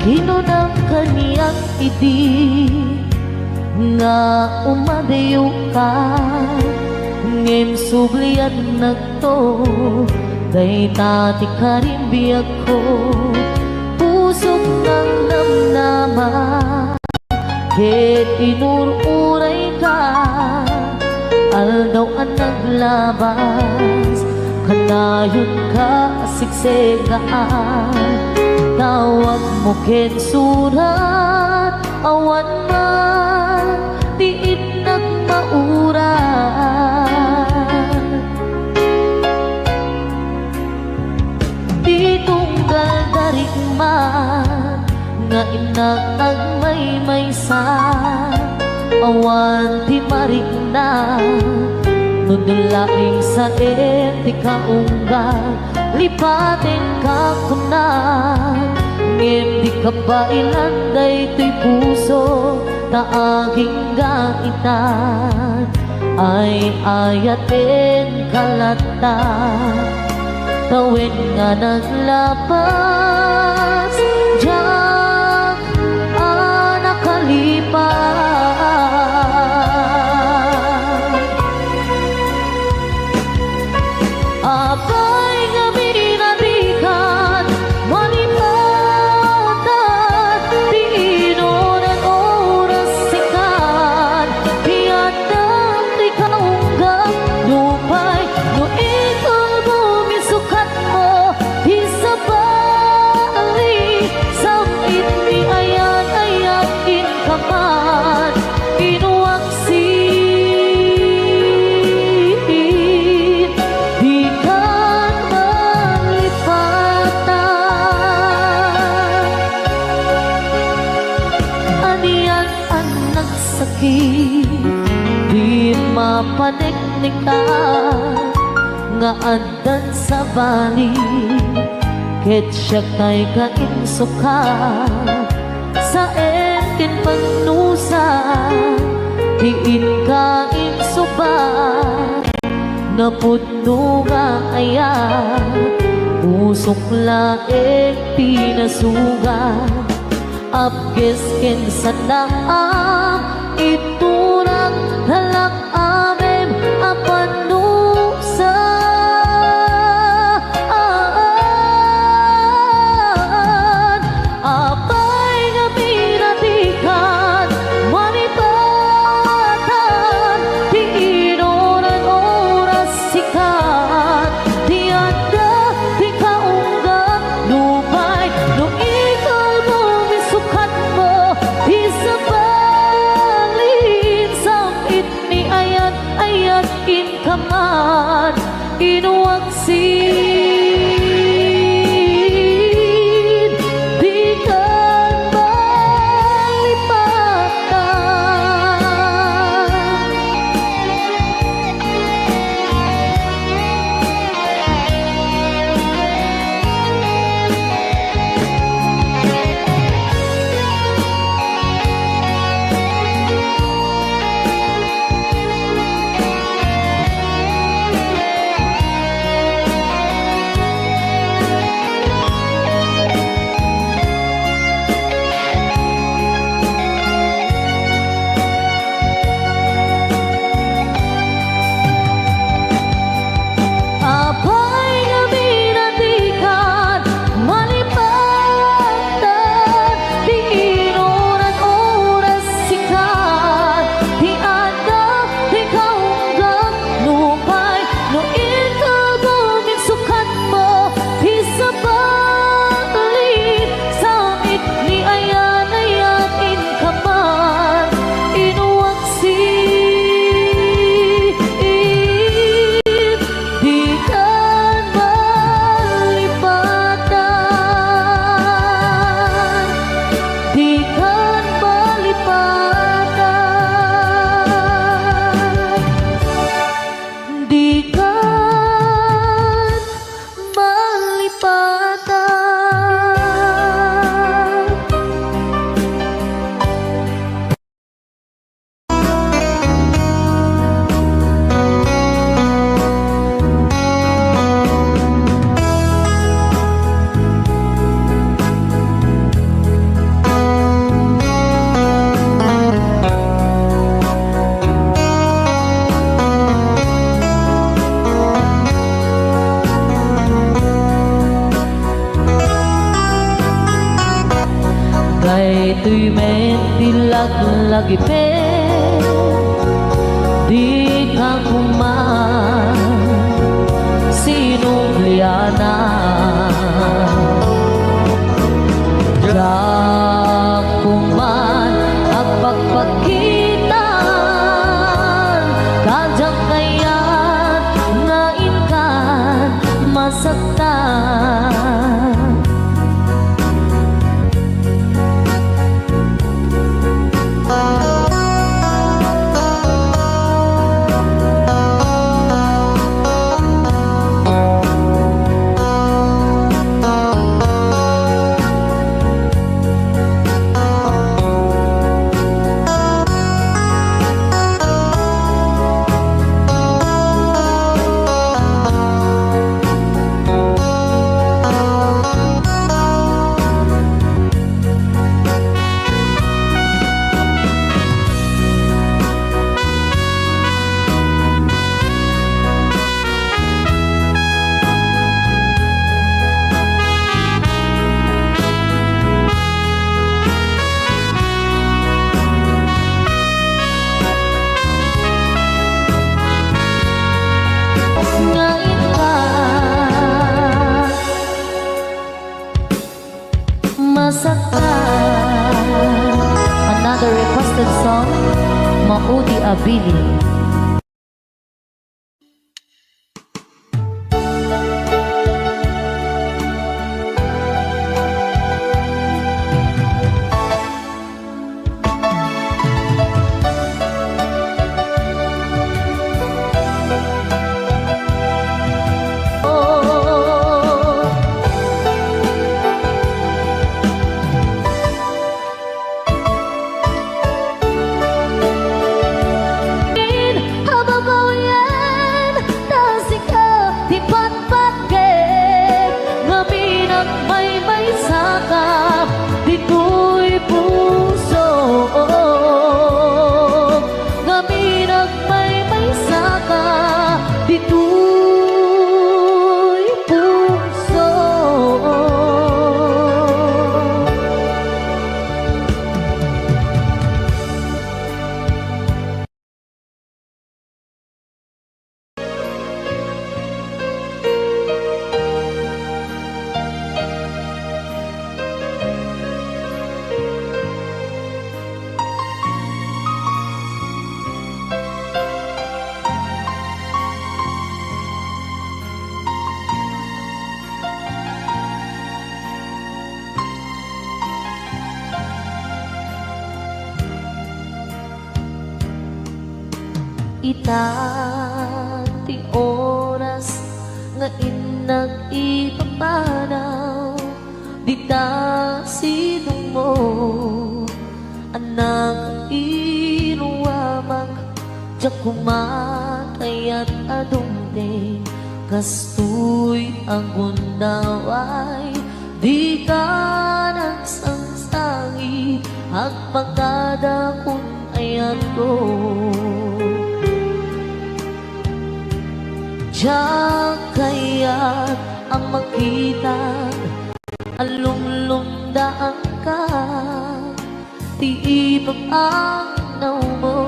Speaker 7: Ginunang kaniyang idi nga umadayo ka, ngem sublian nagto, day tati ka rin biyak ko. Pusok ng namnama, ket inururay ka, aldaw ang naglabas, kanayon ka siksegaan. Tawag mo ken surat, awan man diit nagmauran. Di tunggal darig man, nga inag may-maysa, awan di marig na. Nudulaing sa eti kaunggal, lipatin ka kunan. Ngem di ka ba ilanday to'y puso, taaging gaitan. Ay ayatin kalata, tawin nga naglapas, diyak nakalipas. Abay nga minarikan, malipatan, di inoran oras sikan, piyatang di kaunggang, lupay, no itong bumisukat mo, di sa bali. sakit di mapaniknikan nga andan sa bali ket siya kay kainsuka sa entin pagnusa diin ka insuba napudno nga ayat usok laeng pinasugan apges ken sanaam iturang halak amem apanusa apay nga pinatikan manipatan di inoran oras sikat di anda di kaunggat lupay no ikaw bumisukat mo di sa balin sakit ni ayat in kaman inuwaksin di kan malipatan. Apay nga binatikan malipatan di inoran oras sikat di anda di kaunggat lupay no ikaw buminsukat mo di sa balik sakit ni ayan in kaman inuwaksin di kan malipatan di kan malipatan di kan malipatan. Kay tuy men dilag lagi pe di ka kuman sinubliana jak kuman at pagpakitan kajang kayan nga inkan masaktan. Another requested song, Maudi Abili. ita ti oras nga inag-ipapanaw di ta sinong mo anak inuwamag diya kumatay at adungde kastoy ang gundaway di ka nagsangsangi agpagkada kung ayat ko diya kaya't ang makita alumlumdaan ka ti ipapanaw mo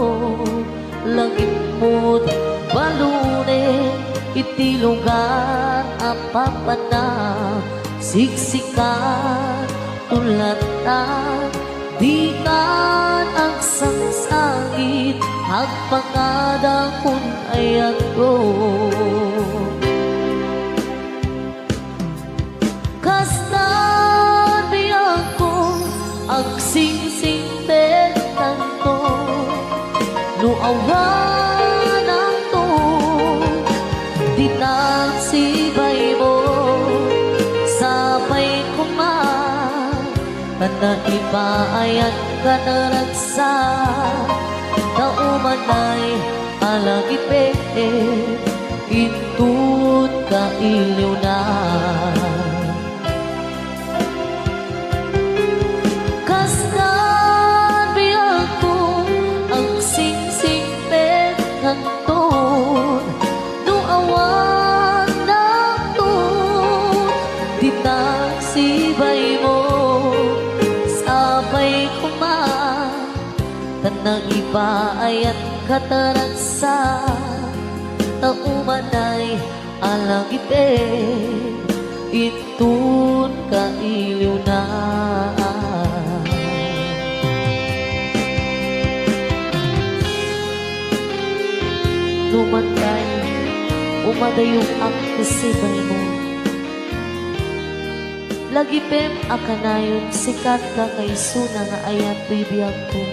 Speaker 7: langit mo't balune iti lugar apapanang siksikan tulatan di ka nagsangsangit agpakada kun ayat ko kasta di ako agsingsing tanto nuawan ako di nagsibay mo sabay kuman kada iba ayan ka naragsa naumanay alagipe itut ka iliw na kastan bilang ko ang singsing kanton nuawan na to di nagsibay mo sabay kuman tanang iba ayan kataransa taumanay alagipe itun ka iliw na lumantay umadayong ang isibay mo lagi pem akanayon sikat ka kay suna nga ayat bibiyag ko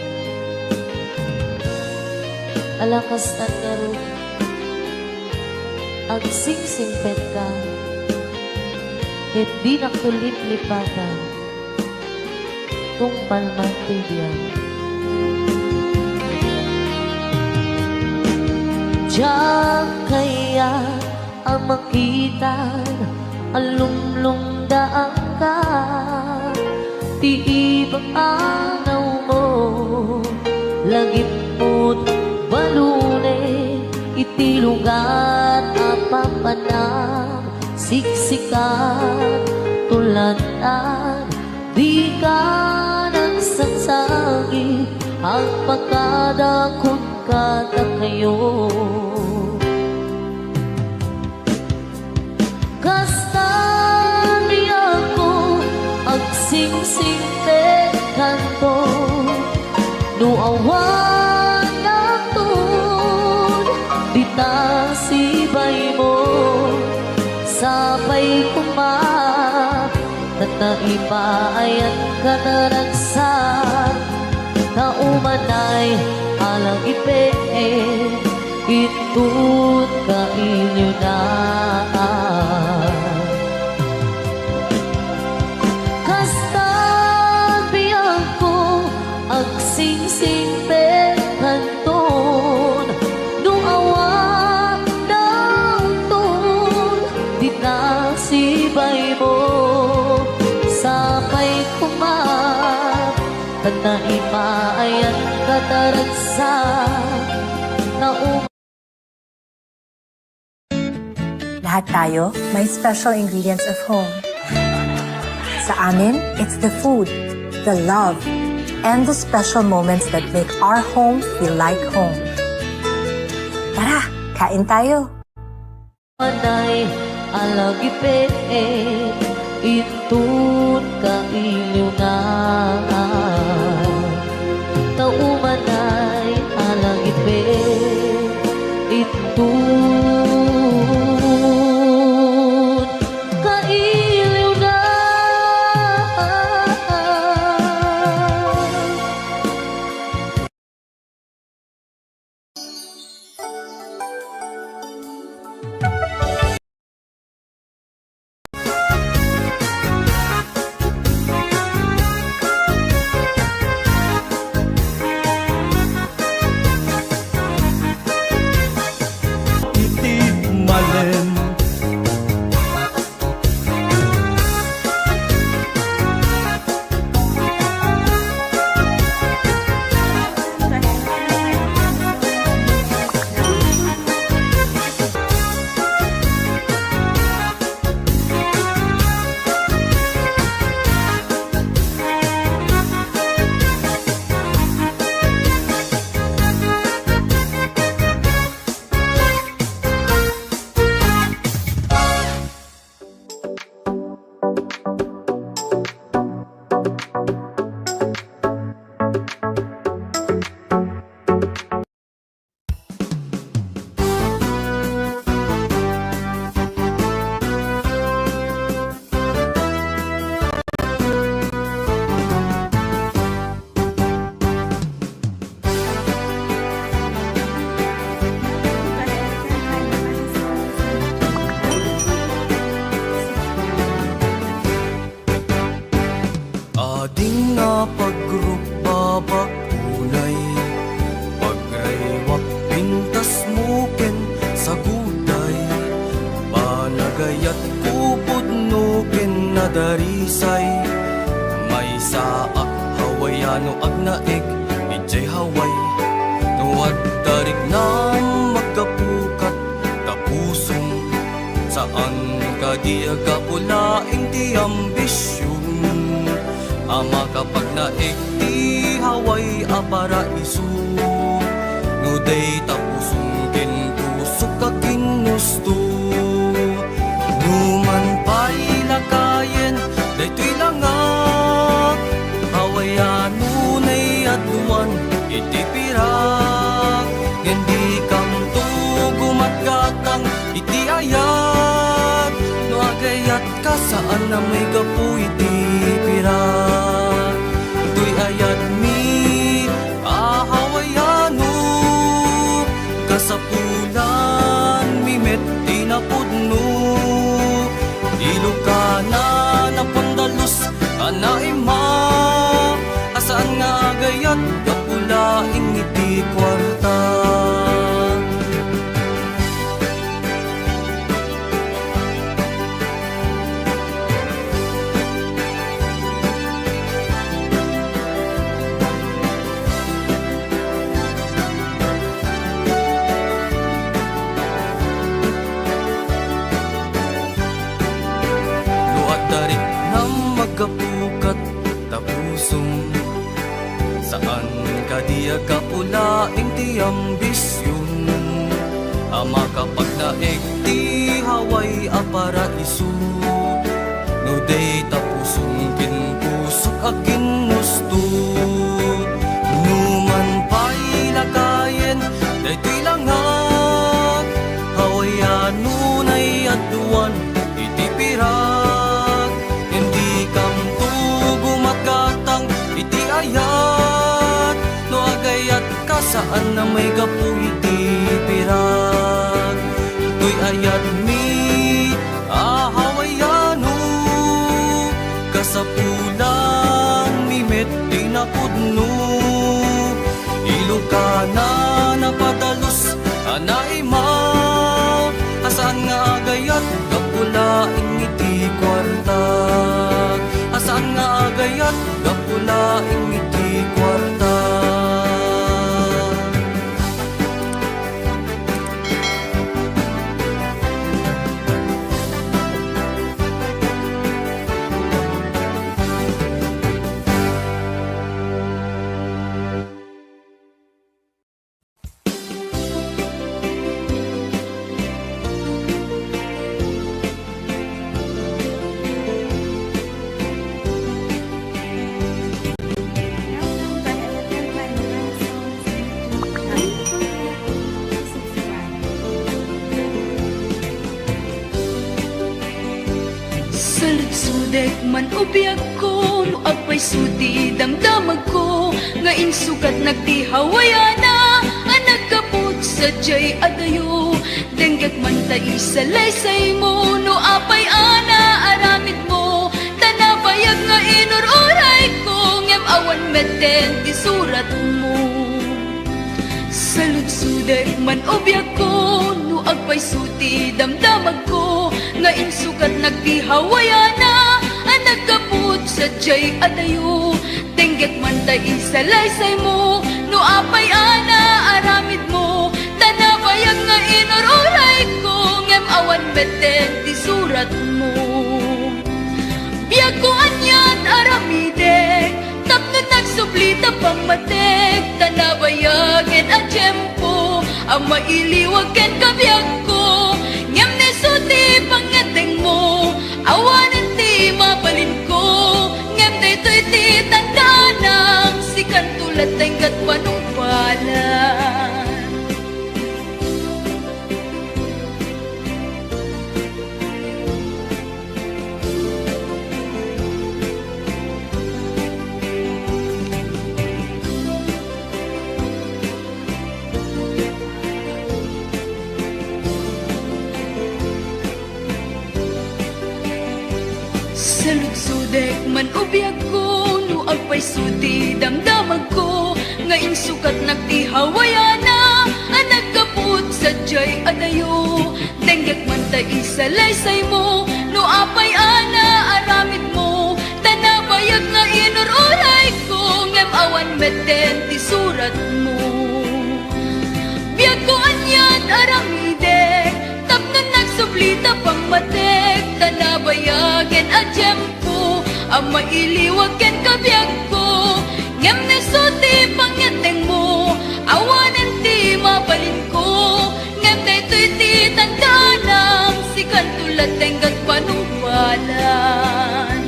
Speaker 7: alakas at karon agsingsingpet ka di na kulit lipatan tung palman bibiyag diyan kaya ang makita alumlumdaan ka ti ibang anaw mo langit mo't balune iti lugar apapanang siksikan tulatan di ka nagsangsagi ang pagkadakot kata kayo kastan di ako agsingsing kanto nuawan naton di nasibay mo sabay kumat tataipa ayan ka naragsak naumanay alang ipe itut ka inyo na kastan biyang ko agsingsing kanton nuawan ng ton di nasibay mo sabay kumat tataipa ayan kataragsa na
Speaker 8: Lahat tayo may special ingredients of home. Sa amin, it's the food, the love, and the special moments that make our home feel like home. Tara, kain tayo!
Speaker 7: Manay alagipe itun ka iliw na taumanay alagipe itun ka iliw na
Speaker 1: papakunay Pagraywak pintas mo ken sa guday Panagayat kupod no ken nadarisay May saak Hawaiano ag naig Ijay Haway Nuwad darig na magkapukat Tapusong Saan ka di agapulaing ti ambisyon Ama kapag naig ti Haway a paraiso Nuday tapusong ken kusok ka kinusto Numan pa'y lakayen Daytoy langak Hawaiano na'y aduan iti pirak Hindi kam to gumatgatang iti ayat No agayat ka saan na may gapu iti pirak Tuy ayat mi Hawaiano Kasapulan mi met tinapudno Ilokana na pandalus anaima Asaan nga agayat kapulaing iti kwarta Luatarik na magkapukat tapusong Saan ka di agapulaing ti ambisyon Ama kapag naig ti Haway a paraiso Nuday tapusong kinkusok a kinusto Numan pa'y lakayen daytoy langak Hawaiano na'y aduan iti pirak Hindi kam to gumatgatang iti ayat No agayat ka saan na may gapu iti pirak Tuy ayat mi Hawaiano Kasapulan mi met tinapudno Ilokana na padalus anaima Asaan nga agayat kapulaing iti kwarta Asaan nga agayat kapulaing iti kwarta
Speaker 2: Saludsudek man ubiyak ko no agpay sudi damdamag ko nga insukat nagdi Hawaiana ang nagkaput sa jay adayo denggak man ta isalaysay mo no apay ana aramid mo tanapayag nga inururay ko ngem awan meten di surat mo Saludsudek man ubiyak ko no agpay sudi damdamag ko nga insukat nagdi Hawaiana ang nagkaput sa jay adayo denggak man ta isalaysay mo no apay ana aramid mo tanapayag nga inururay ko ngem awan beten di surat mo biyag ko anyan aramidek tapno nagsublita pamatek tanabayagin a tiyempo ang mailiwag ken kabiyag ko ngem nesuti pangateng mo awanin ti mabalin ko ngem daytoy ti tandanang sikan tulad tenggat panungpalan Saludsudek man ubiyak ko no agpay agpay suti damdamag ko, nga insukat nagtihawayana, ang nagkaput sa jay adayo. Denggek man ta isalaysay mo, no apay ana aramid mo, tanabayag nga inururay ko, ngem awan meten ti surat mo. Biyag ko anyan aramidek, tapnon nagsublita pangmatek, tanabayagen a tiyempo, ang mailiwag ken kabiyag ko, ngem nesuti pangyateng mo, awanen ti mabalin ko, ngem daytoy ti tandaan si kantulat tenggat panungpalan.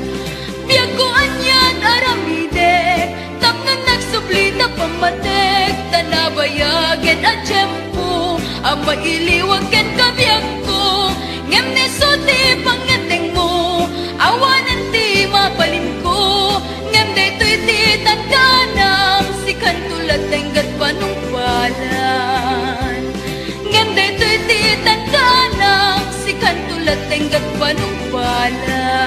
Speaker 2: Biyag ko anyan aramidek, tapnon nagsublita pamatek, tanabayagen at tiyempo, ang mailiwag ken kabiyag ko, ngem nesuti pangyateng mo, awanan ti mabalin ko, ngem daytoy ti tandaan si kantulat tenggat panungpalan. Ngem daytoy ti tandaan si kantulat tenggat panungpalan.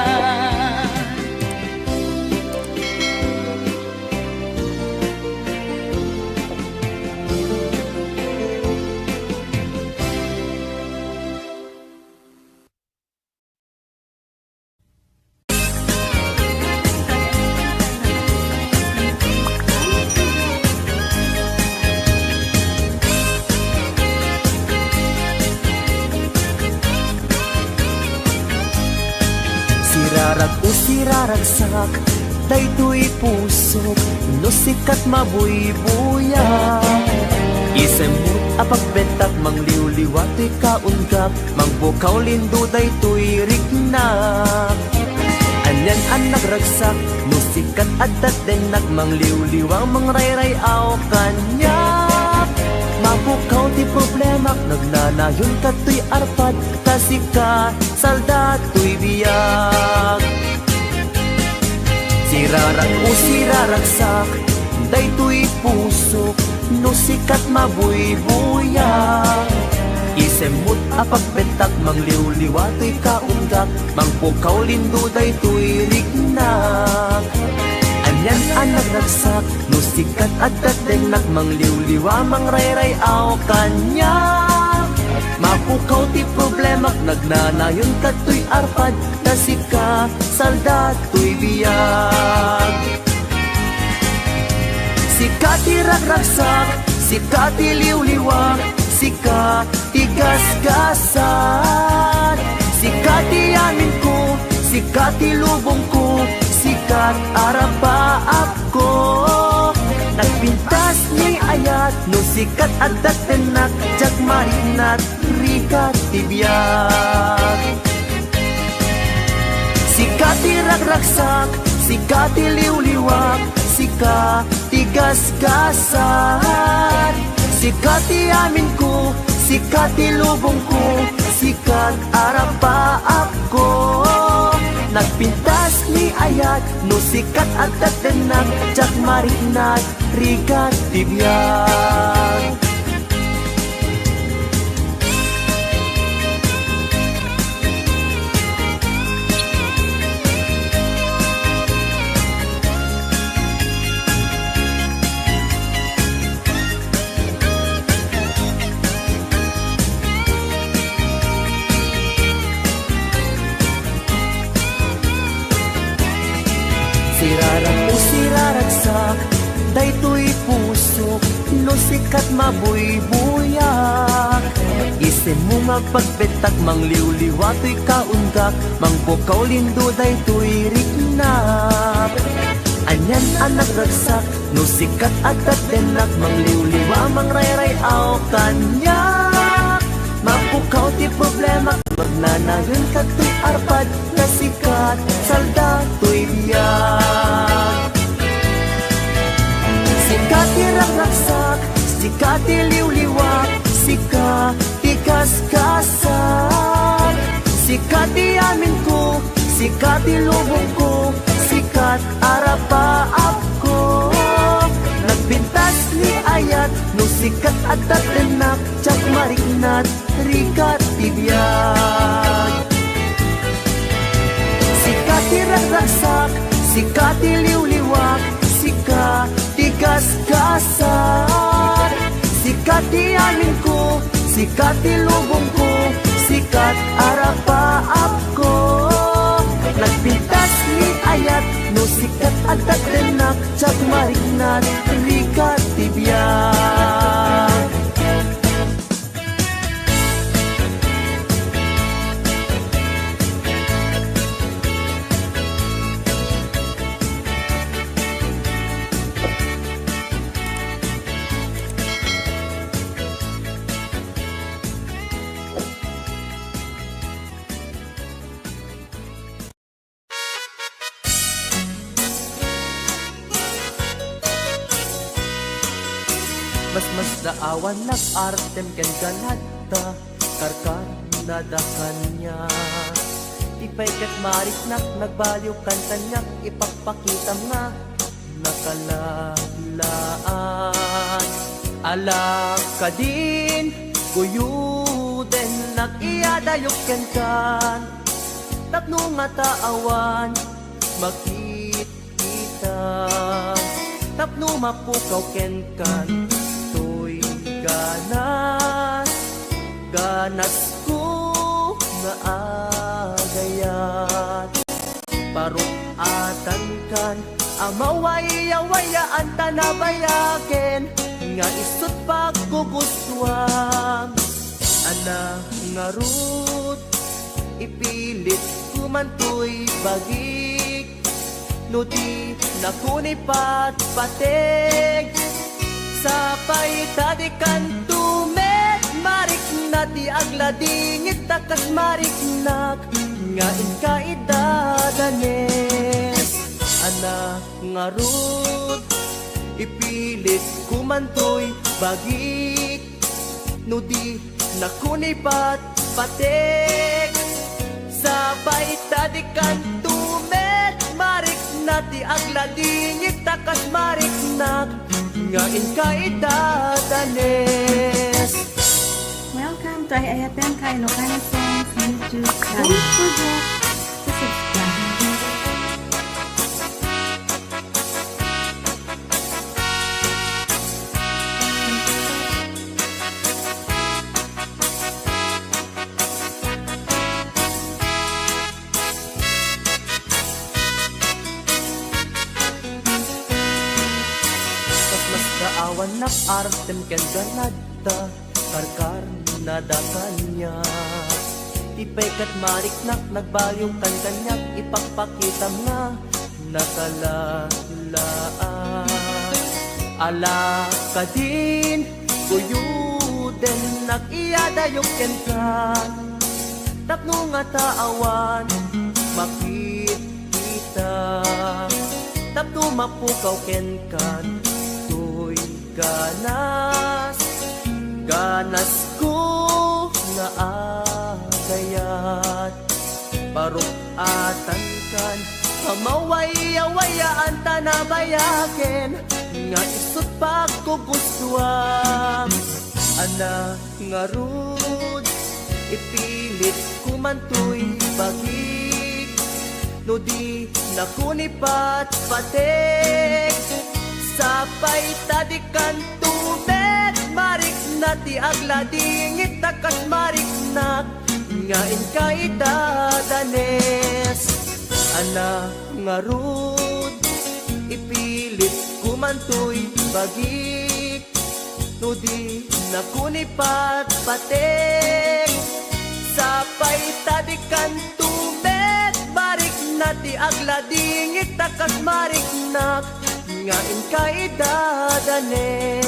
Speaker 3: Sirarag o siraragsak, daytoy pusok, no sikat mabuybuya. Isemut apagbentak, mangliwliwat to'y kaungkap, mangbukaw lindo daytoy rignak. Anyan ang nagragsak, no sikat adat denak, mangliwliwang mangrayrayaw kanyak. Mabukaw ti problema, nagnanayon ka to'y arpad, kasi ka salda to'y biyag. Sirarag o siraragsak, daytoy pusok, no sikat mabuybuya. Isemut apagbentak, mangliwliwa to'y kaunggak, mangpukaw lindo daytoy rignak. Anyan ang nagragsak, no sikat adat denak, mangliwliwa mangrayrayaw kanyak. Mapukaw ti problema, nagnanayon ka to'y arpad, kasi ka salda to'y biyag. Sika ti ragragsak, sika ti liwliwag, sika ti gasgasan. Sika ti amin ko, sika ti lubong ko, sikat arapaap ko. Nagpintas ni ayat, no sikat adat tenak, jak marinat rikat tibiyag. Sikat ti ragragsak, sikat ti liwliwag, sika ti gasgasan. Sikat ti amin ko, sikat ti lubong ko, sikat arapaap ko. Nagpintas ni ayat, no sikat adat tenak, jak marinat rigat tibiyag. Sirarag o siraragsak, daytoy pusok, no sikat mabuybuyak. Isin mo magpagbetak, mangliwliwa to'y kaunggak, mangbukaw lindo daytoy rignak. Anyan ang nagragsak, no sikat adat denak, mangliwliwa mangrayrayaw kanyak. Mapukaw ti problema, magnanayon ka to'y arpad, na sikat salda to'y biyag. Sikat ti ragragsak, sikat ti liwliwag, sikat ti gasgasan. Sikat ti amin ko, sikat ti lubong ko, sikat arapaap ko. Nagbintas ni ayat, no sikat adat denak, jak marinat rigat tibiyag. Sikat ti ragragsak, sikat ti liwliwag, kagasgasan. Sikat di amin ko, sikat di lubong ko, sikat arapaap ko. Nagpintas ni ayat, no sikat adat renak, tsak marignat, rikat tibiyang. Mas daawan nag-artem ken ganadta, karkar nadakan niya. Ipaykat mariknak, nagbaliw kantanyak, ipagpakita nga nakalalaan. Alak ka din, kuyuden, nag-iadayok ken kan. Tapno nga taawan, makikita. Tapno mapukaw ken kan. Ganas ko na agayat. Parukatan kan, amawaya-wayaan tanabayaken. Nga isot pagkugustuhan. Ana nga rut, ipilit kumantoy bagik. No di nakunipat patig. Sapay tadikan tumet, marik na di agladingit takas mariknak, nga inka idadanes. Ana nga rut, ipilit kumantoy bagik. No di nakunipat patik. Sapay tadikan tumet, marik na di agladingit takas mariknak, nga inka idadanes.
Speaker 6: Welcome to Ayaten Kay Ilocano Songs YouTube channel. Don't forget to subscribe.
Speaker 3: Awan nak artem ken ganadta, karkar nadakan niya. Ipaykat mariknak, nagbaliw kan kanyak, ipagpakita nga nakalalaan. Ala ka din, kuyuden, nag-iadayok ken kan. Tapno nga taawan, makikita. Tapno mapukaw ken kan. Ganas ko nga agayat. Parukatan kan, amawaya-wayaan tanabayaken. Nga isot pagkugustuhan. Ana nga rud, ipilit kumantoy bagik. No di nakunipat patik. Sapay tadikan tumet, marik na ti agladingit takas mariknak, nga inka idadanes. Ana nga rud, ipilit kumantoy bagik. No di nakunipat patik. Sapay tadikan tumet, marik na ti agladingit takas mariknak, nga inka idadanes.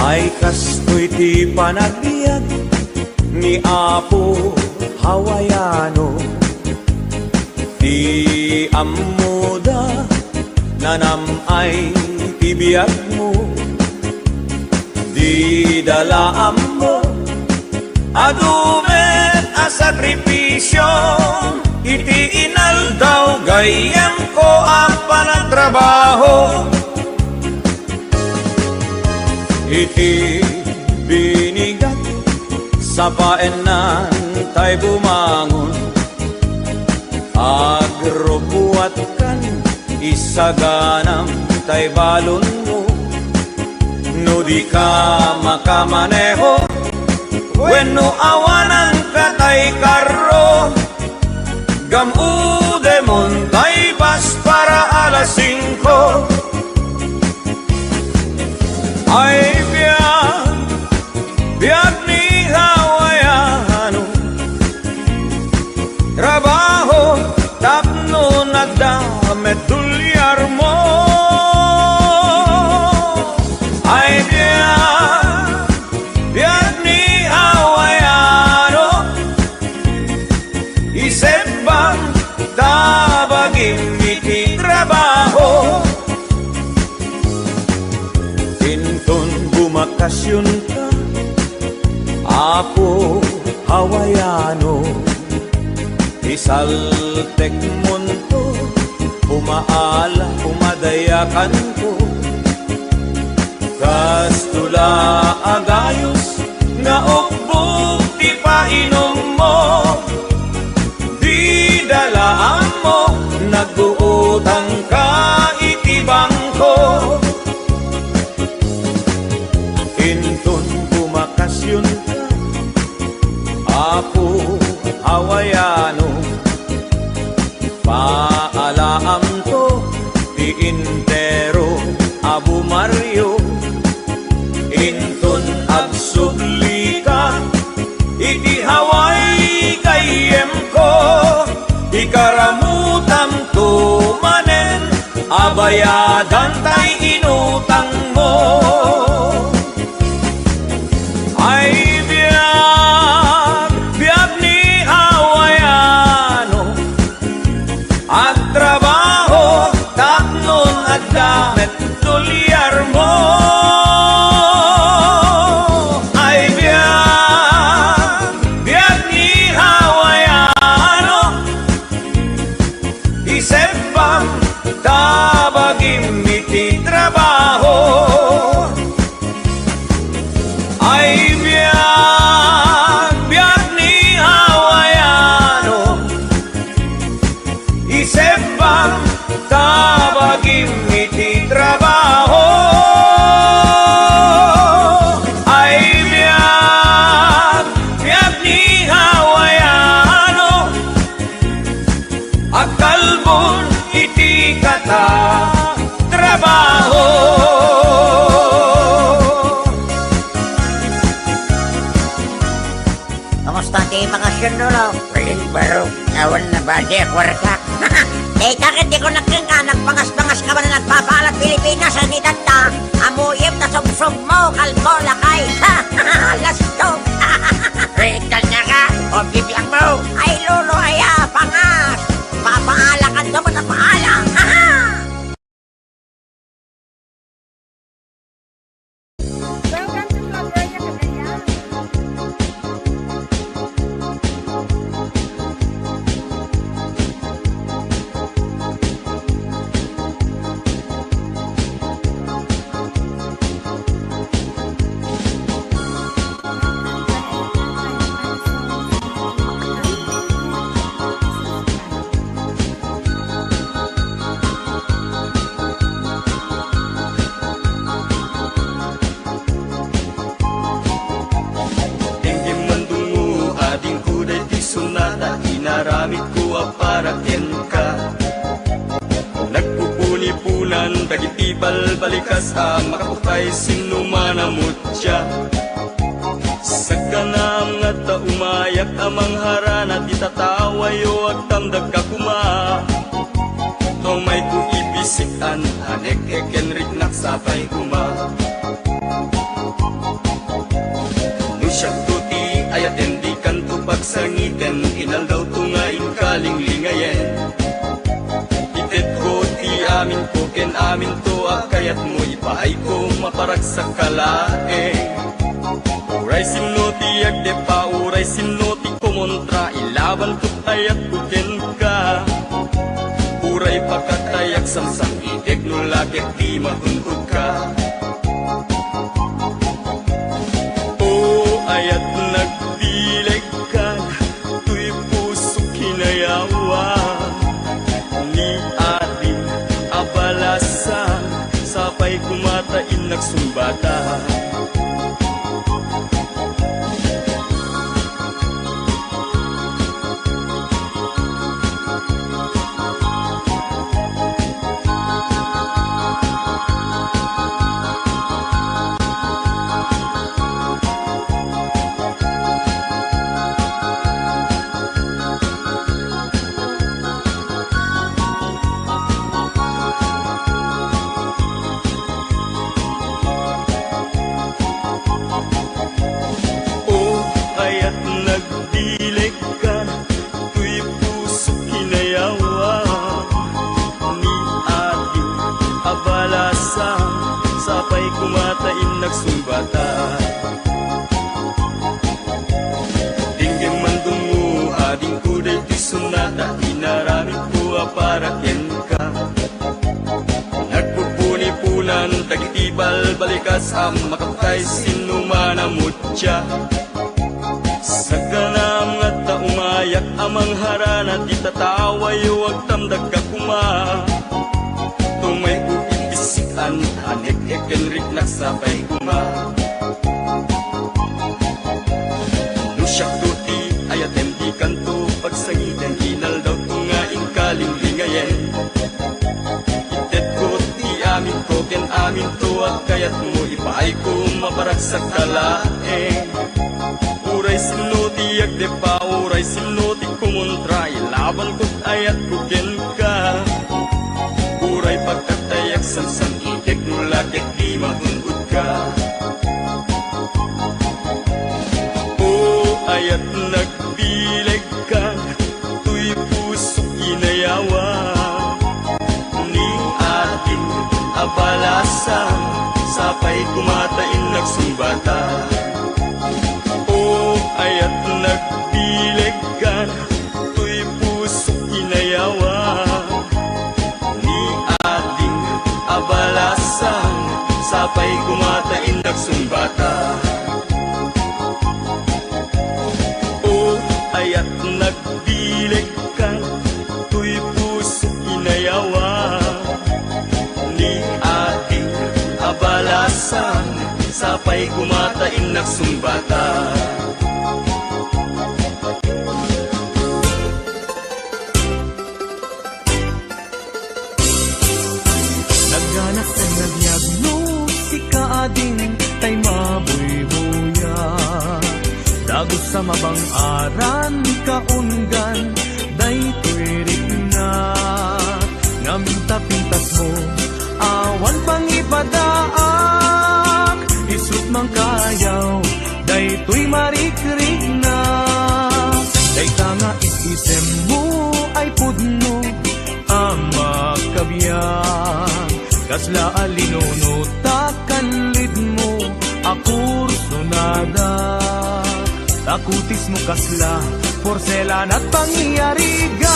Speaker 1: Ay kastoy ti panagbiag ni Apo Hawaiano. Ti ammoda nanam ay ti biag mo. di dalaan mo adumet a sakripisyo iti inaldaw gayem ko ang panagtrabaho iti binigat sa paenan tay bumangon agrubuat kan isaganam tay balon mo no di ka makamaneho wenno awanan ka tay karro gamude mon tay bas para alas 5 ay biag ni hawaiano trabaho tapno nagdamet tulyar mo ay biag ni hawaiano isembang tabagim iti trabaho intun bumakasyon ka apo hawaiano isaltek munto umaala umadayakan ko kastula agayos nga ukbog ti painom mo di dalaan mo nag-uutang ka iti bangko intun bumakasyon ka apo hawaiano paalaam to ti intero Abu Mario intun agsubli ka iti Hawaii kayem ko ikaramutam to manen abayadan tay inutang mo ay biag ni hawaiano at trabaho tapnon at damet tulyar mo ay biag ni hawaiano isepang tabagim iti trabaho ay biag ni hawaiano isepang tabagim iti trabaho ay biag ni hawaiano agkalbon iti kata trabaho
Speaker 9: Kamusta di mga syunulo? Waling baro, awan na ba di kwarka? Eh, kakit di ko nagkingka, nagpangas-pangas ka ba na nagpapaalat Pilipinas sa nitanta? Amuyip na sub-sub mo, kalbo lakay. Lastog. Rekal na ka, o bibiyang mo. Ay, lulo, aya, pangas. Papaala ka doon na paala.
Speaker 6: Welcome to Florida, Cagayan.
Speaker 1: Inaramit ko aparaken ka nagpupuni-punan dagiti balbalikas makapukay sinumanamot siya sa kanam nga ta umayak amang harana di tatawayo agtamdag ka kuma tong may ku ibisikan hanek ekenrik naksapay kuma nusyak tuti ayat endi kanto pagsangiten inaldaw tungain kalinglingayen itet ko ti amin ko ken amin to kayat mo ipaay ko maparag sa kalae. Uray sinoti agde pa, uray sinoti kumontra, ilaban ko tayat kuken ka. Uray pakatayak samsang itik no lagit di mahungkod ka. O ayat nagbileg ka, tuy puso kinayawa. Ni atin abalasan, sapay kumatain nagsumbata. Nagdilig ka, tuy puso kinayawa. Ni ating abalasan, sapay kumatain nagsumbata. Dinggin man dungo, ading kuday ti sunata, inaramid ko para ken ka. Nagpupuni-punan, tagitibal balikas, makaptay sinumanamutya. Sa ganam nga taumayak amang harana, di tataway wag tamdag ka kuma. Tumay uipisikan, anek ekenrik nagsabay kuma. Nusyak tuti ayatem di kanto, pagsangiden hinal daw tungaing kalinglingayen. Itet ko ti amin ko, ken amin to at kayat mo ipaay ko maparag sa kalaeng. Uray sinoti agde pa, uray sinoti kumontra, ilaban ko't ayat kuken ka. Uray pagkatayak sansang itik no lagit di mahungkod ka. O ayat nagbileg ka, tuy puso inayawa. Ni ating abalasan, sapay kumatain nagsumbata. Ayat nagbileg ka, tuy puso inayawa. Ni ating abalasan, sapay kumatain nagsumbata. O ayat nagbileg ka, tuy puso inayawa. Ni ating abalasan, sapay kumatain nagsumbata.
Speaker 3: Nagganak sa nagyagno, si kaading tay mabuy-buya. Dagos sa mabang aran, kaungan, day tuwirik na. Ngaminta-pintas mo, awan pang ipadaak. Isut mang kayaw, day tuy marikrik na. Day tanga isisem mo, ay pudno, ang makabiyan. Kasla alinuno takan lid mo akurso nada. Takutis mo kasla porselan at pangyarigak.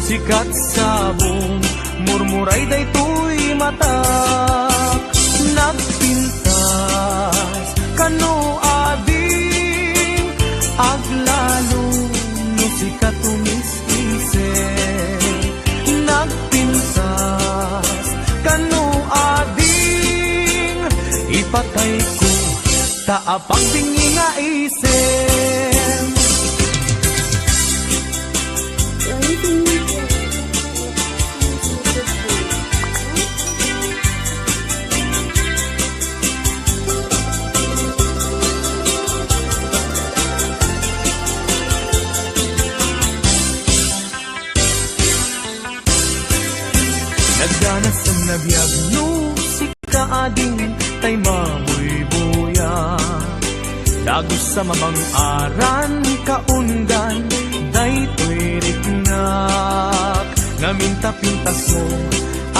Speaker 3: Sikat sabong murmuray day tuy matak. Nagpintas kano ading aglalo no sikat tumis-isip. Nagpintas kano ading ipatay ko taapang bingi nga isip. Nagdanas ang nabiyagno, si kaading tay mabuy-buya. Dagos sa mamang aran, kaungan, day tuwirik nak. Ngaminta-pintas mo,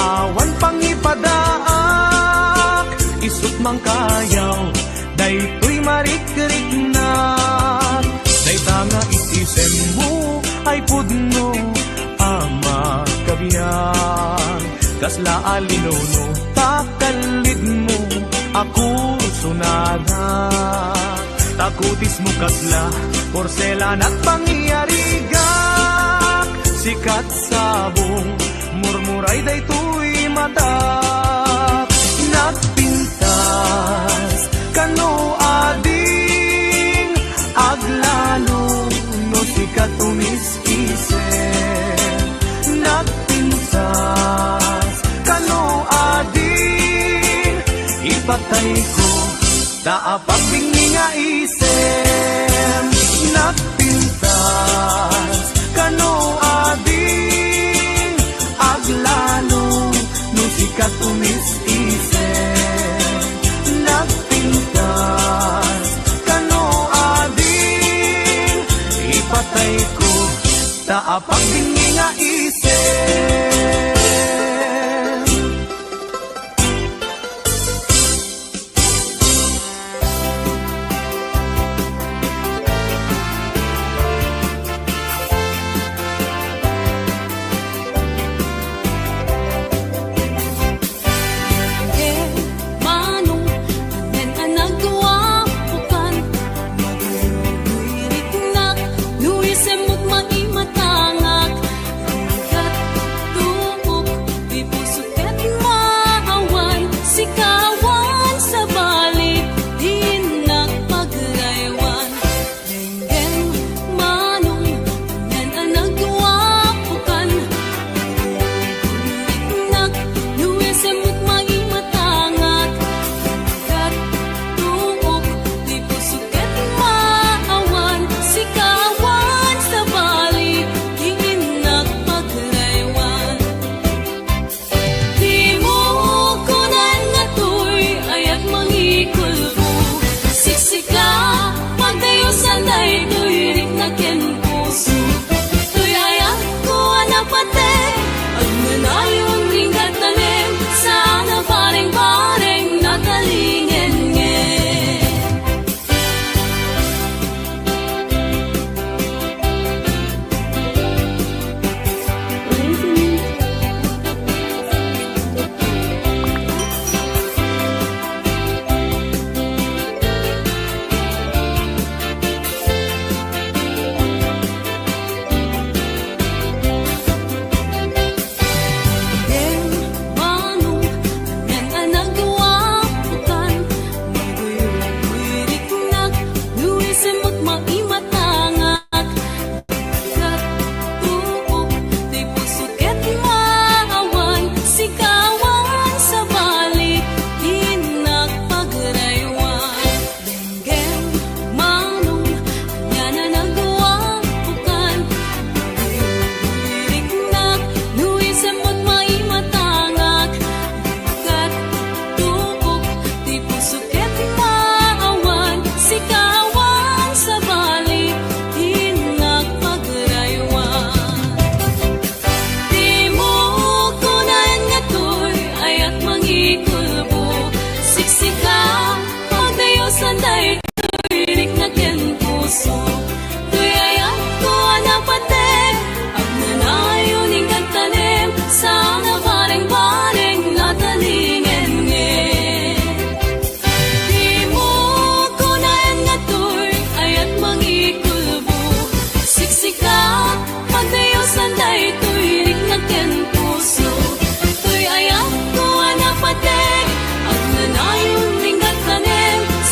Speaker 3: awan pangipadaak, isut mang kayaw, daytoy marikrik na. Day tanga itisem mo, ay pudno, ama kabiyan. Kasla alinuno, takalid mo, ako sunada. Takutis mo kasla, porselan at pangyarigak. Sikat sabong, murmuray daytoy matak. Nagpintas, kano ading, aglalo, no sikat umis-isip. Nagpintas, kano ading, ipatay ko, taapak bingi nga isem. Nagpintas, kano ading, aglalo, no sikat umis-isem. Nagpintas, kano ading, ipatay ko, taapak bingi nga isem.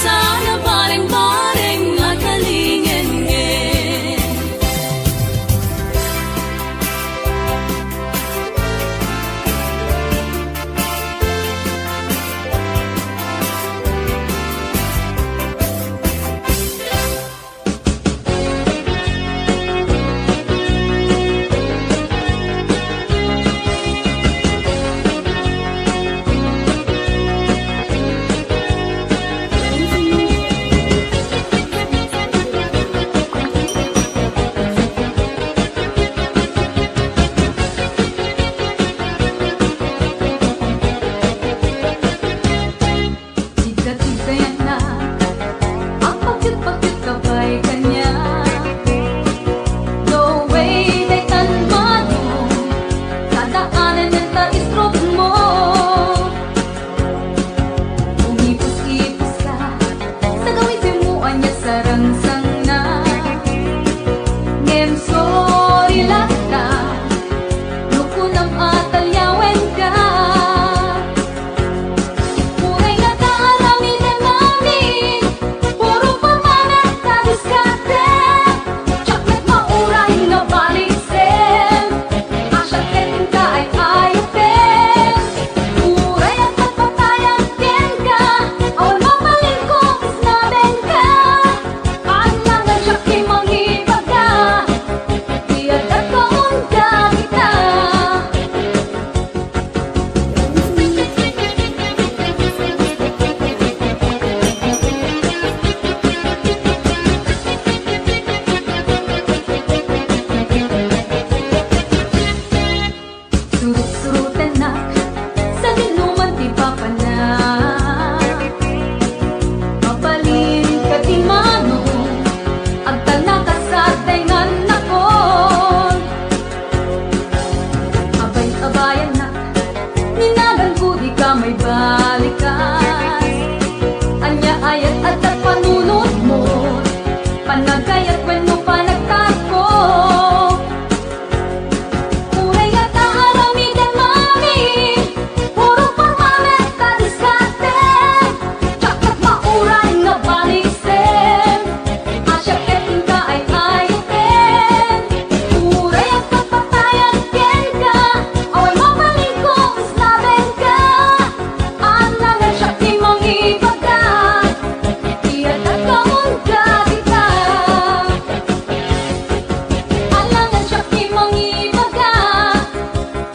Speaker 2: Sana ba
Speaker 7: at ang panunod mo, panagay at kwento panagtago. Uray at aaramigan mami, puro pamamet na diskarte, tsakat mauran nga baliksen, asyaketin ka ay ayatin. Uray at kapatayan ken ka, away mabaling ko islaben ka, anangan siya timang ibaga, iyan at kaon ka kita. Alangan siya timang ibaga,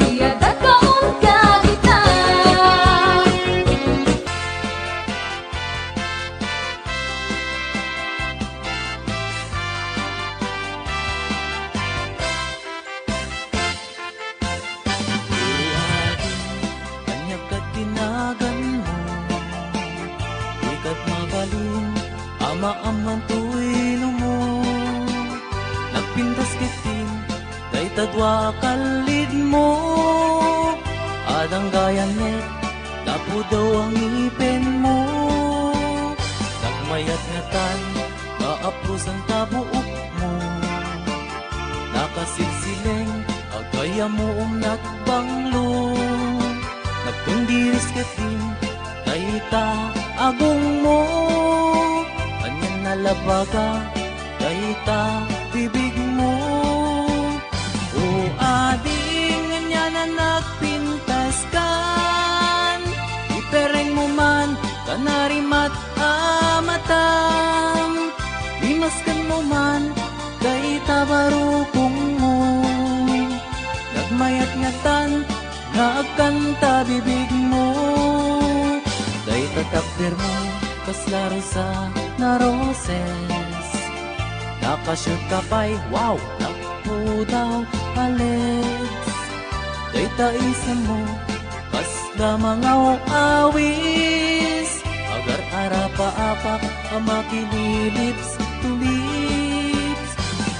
Speaker 7: iyan at kaon ka kita.
Speaker 3: Kanya kat tinagan mo, ikat magaling, ama-aman tuwino mo. Nagpintas kitin, kay tadwa kalid mo. Adang gayan net, tapo daw ang ipin mo. Nagmayat nga tan, kaaprusan tabuok mo. Nakasilsileng, agaya mo nagbanglo. Nagtundiris katin, kay ta agong mo. Kanyan nalabaga, kay ta bibig mo. O ading nga na nagpintas kan, ipereng mo man, kanarimat amatam. Limaskan mo man, kay tabarukong mo. Nagmayat nga tan, nagkanta bibig mo. Kay tatakder mo, kaslaro sa naroses. Nakashoot ka pa'y, wow, nakpo daw Alex. Kay taisan mo, kasla mga awis. Agar arapa-apak, amakililips to lips.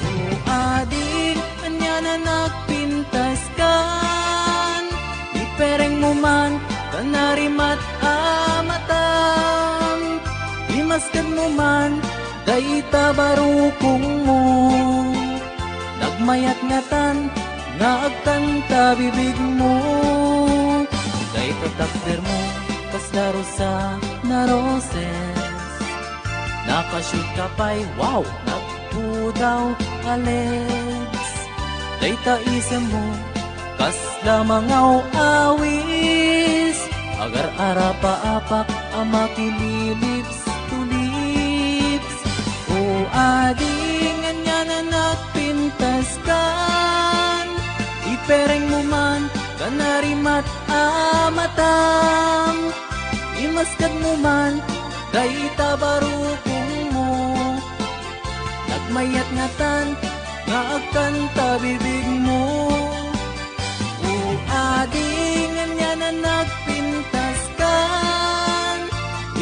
Speaker 3: O ading, kanya na nagpintas kan, ipereng mo man, kanarimat amatam. Imaskan mo man, day tabarukong mo. Nagmayat ngatan, nagkanta bibig mo. Day tatakder mo, kaslaro sa naroses. Nakashoot ka pa'y, wow, nakpo daw Alex. Day taisem mo, kasla mga awis. Agar arapa-apak, amakililips to lips. O ading nga na nagpintas kan, ipereng mo man, kanarimat amatam. Imaskad mo man, kay tabarukong mo. Nagmayat ngatan, nga agkanta bibig mo. O ading nga na nagpintas kan,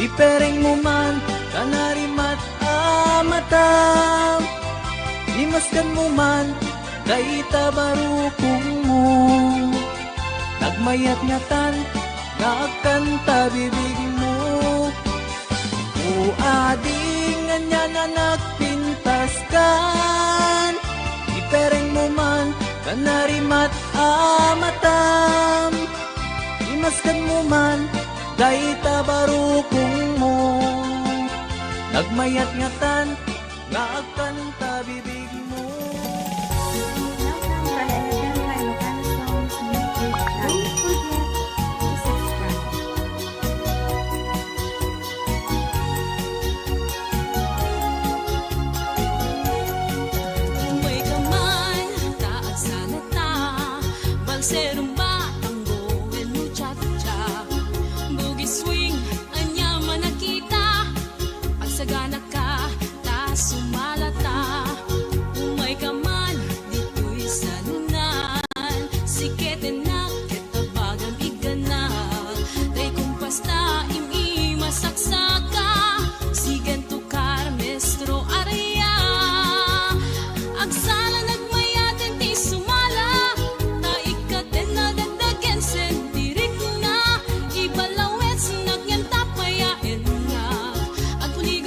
Speaker 3: ipereng mo man, kanarimat amatam. Imaskan mo man, kay tabarukong mo. Nagmayat ngatan, nga agkanta bibig mo. O ading nga na nagpintas kan, ipereng mo man, kanarimat amatam. Imaskan mo man, kay tabarukong mo. Nagmayat ngatan, nga agkanta bibig mo.
Speaker 6: Welcome to Ayapen kay Ilocano Songs YouTube channel. Don't forget to subscribe.
Speaker 7: Umay ka man, taag sana ta, balserong ba, tango, and muchacha. Boogie swing, anya man nakita, pagsagana ka, ta sumalata. Umay ka man, dito'y sanunan, sikete na, ketabagang igana. Day kumpas na, imi-masaksaka, sigen tukar, mestro area. Agsala nagmayatin ti sumala, taikaten na dagdagen sentirik na, ibalawet sinagyan tapayain nga. At puligan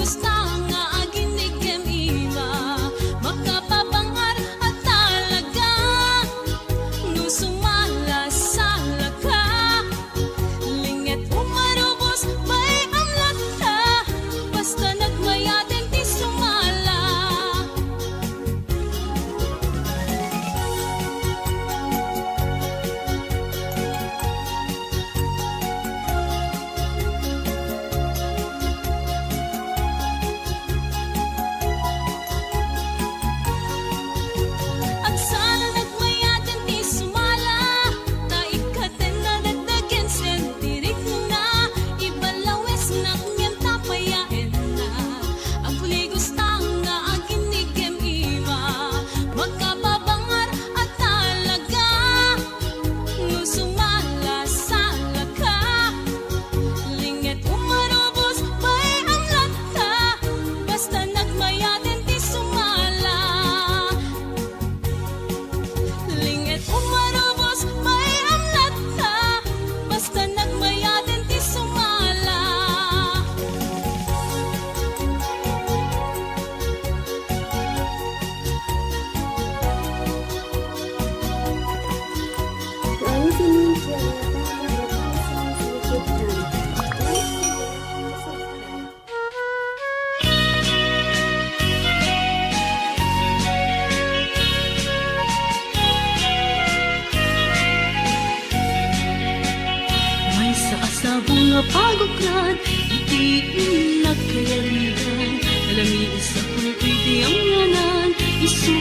Speaker 2: nakayaringan alami isa kung pwede ang nganan isu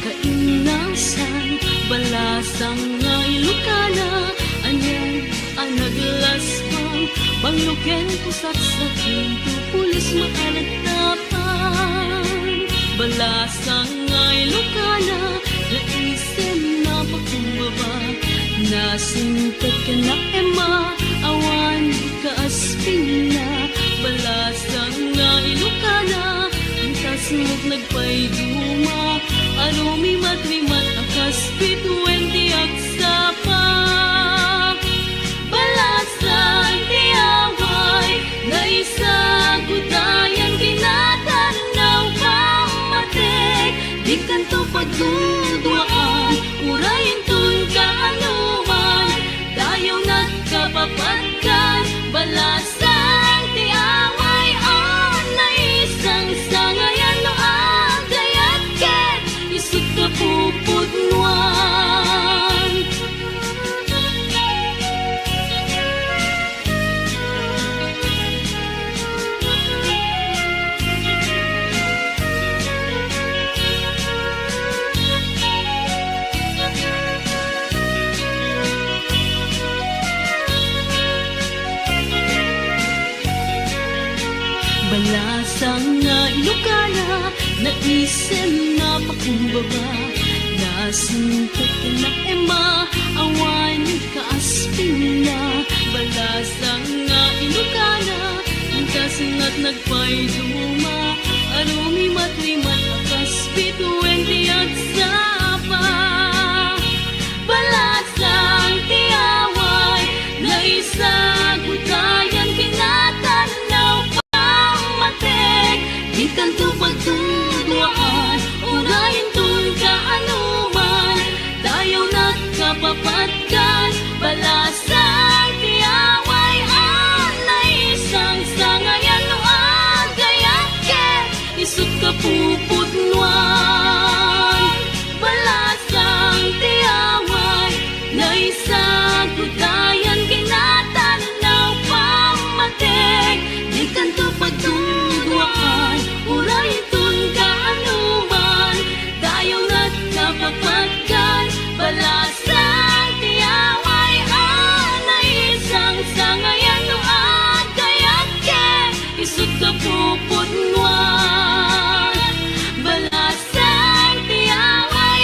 Speaker 2: kainasan balasang nga ilukana anyang ang naglaspang bangluken pusat sa kinto pulis makalagtapan balasang nga ilukana laisen na pakumbaba nasintat ka na ema awan ka asping na balasang nga ilukana ang tasmog nagpayduma arumi matrimat akas pitwenti agsapa balasang tiyaway na isa gutayan kinatanaw pamatek di kanto pagdudwaan urayin tun kaanuman dayaw nagkapapatkan balasang tiyaway na isang sangayan no agayat ket isut ka pupudnuan balasang nga ilukana na isen na pakumbaba nasintat ka na ema awan ka asping na balasang nga ilukana ang kasingat nagpayduma arumi matrimat akas pitwenti at sapa balasang tiyaway na isa gutayan kinatanaw di kanto pagtudwaan urayin tun kaanuman dayaw nagkapapatkan balasang tiyaway na isang sangayan no agayat ket isut ka pupudnuan balasang tiyaway na isa gutayan kinatanaw pamatek di kanto pagtudwaan urayin tun kaanuman dayaw nagkapapatkan balasang tiyaway na isang sangayan no agayat ket isut ka pupudnuan balasang tiyaway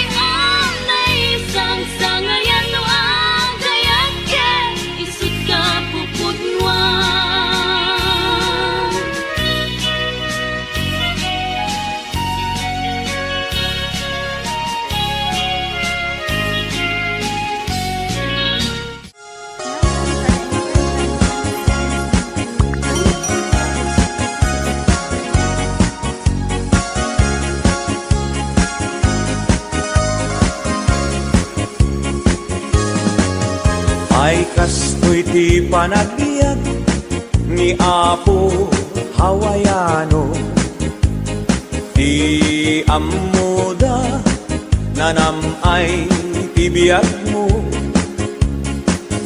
Speaker 2: na isang sangayan no agayat ket isut ka pupudnuan
Speaker 3: Ay kastoy ti panagbiag ni Apo Hawaiano ti amuda nanamay ti biag mo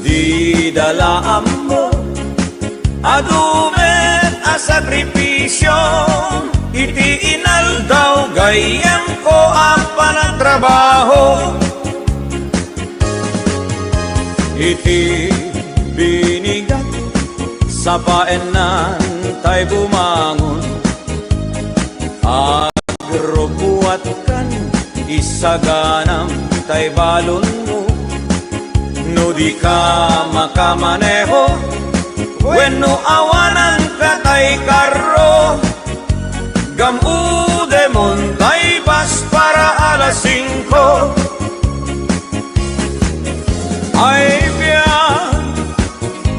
Speaker 3: di dalaam mo adumet a sakripisyo iti inaldaw gayem ko ang panagtrabaho iti binigat sa paenan tay bumangon agrubuat kan isaganam tay balon mo no di ka makamaneho wenno awanan ka tay karro gamude mon tay bas para alas 5 ay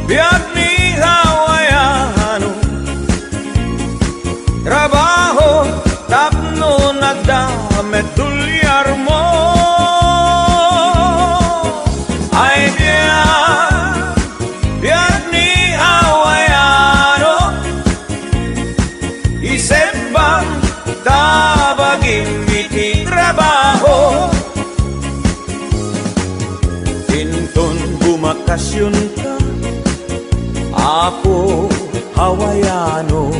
Speaker 3: biag ni Hawaiano trabaho tapno nagdamet tulyar mo ay biag ni Hawaiano isip bang tabagin iti trabaho bumakasyon ka Apo Hawaiano,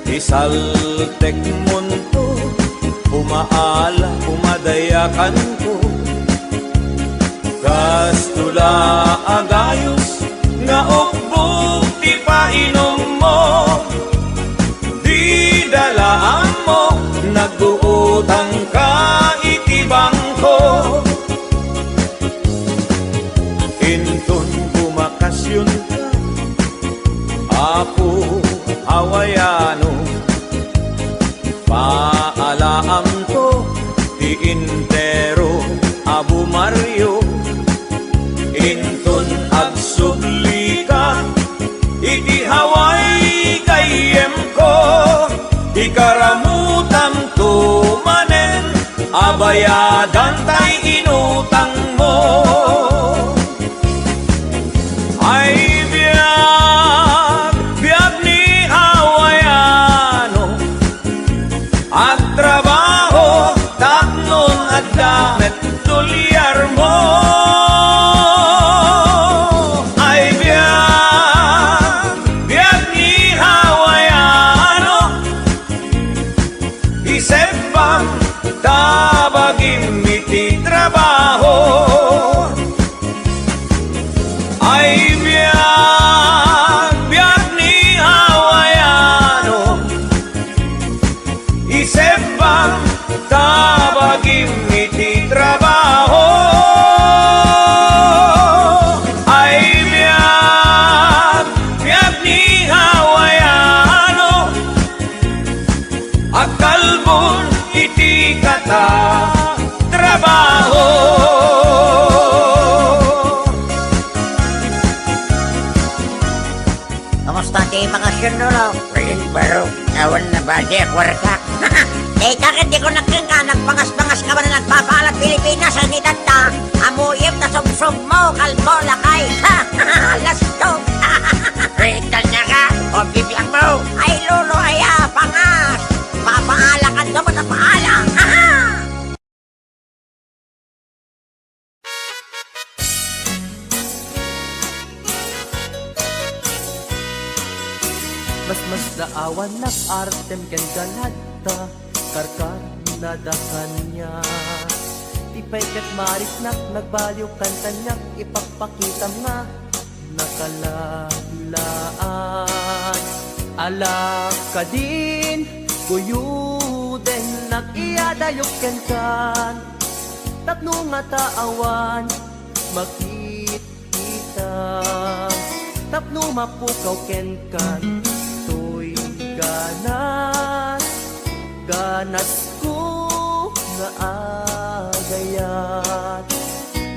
Speaker 3: isaltek munto, umaala, umadayakan ko. Kastula agayos, nga ukbog di painom mo. Di dalaan mo, nag-uutang ka itibang ko. Inton kumakasyon ka, ako Hawaiano. Paalaam to, di intero, Abu Mario. Inton agsubli ka, iti Hawaii kayem ko. Ikaramutan to manen, abayadan tay inutang mo. Ay biyag ni Hawaiano, ang trabaho tapnon at damit tulyar mo. Ay biyag ni Hawaiano, isepam tabagim iti trabaho. Ay biyag ni Hawaiano, isepam tabagim iti trabaho. Ay biyag ni Hawaiano, akalbon iti kata trabaho.
Speaker 9: Kamusta ti mga syunulo? Pero awan na ba di kwarka? Eh, takit di ko nagkingka, nagpangas-pangas ka ba na nagpapaalat Pilipinas sa nitata? Amuyip na sub-sub mo, kalbo lakay. Lastog. Rital na ka, o bibiyang mo. Ay, lulo, aya, pangas. Papaala ka na ba na paala?
Speaker 3: Mas daawan nag-artem ken ganadta, karkar na dakanya. Tipay ket mariknak, nagbaliw kan kanyak, ipagpakita nga nakalalaan. Ala ka din, kuyuden, nag-iadayok ken kan. Tapno nga taawan, makikita. Tapno mapukaw ken kan, to'y ganas ko nga agayat.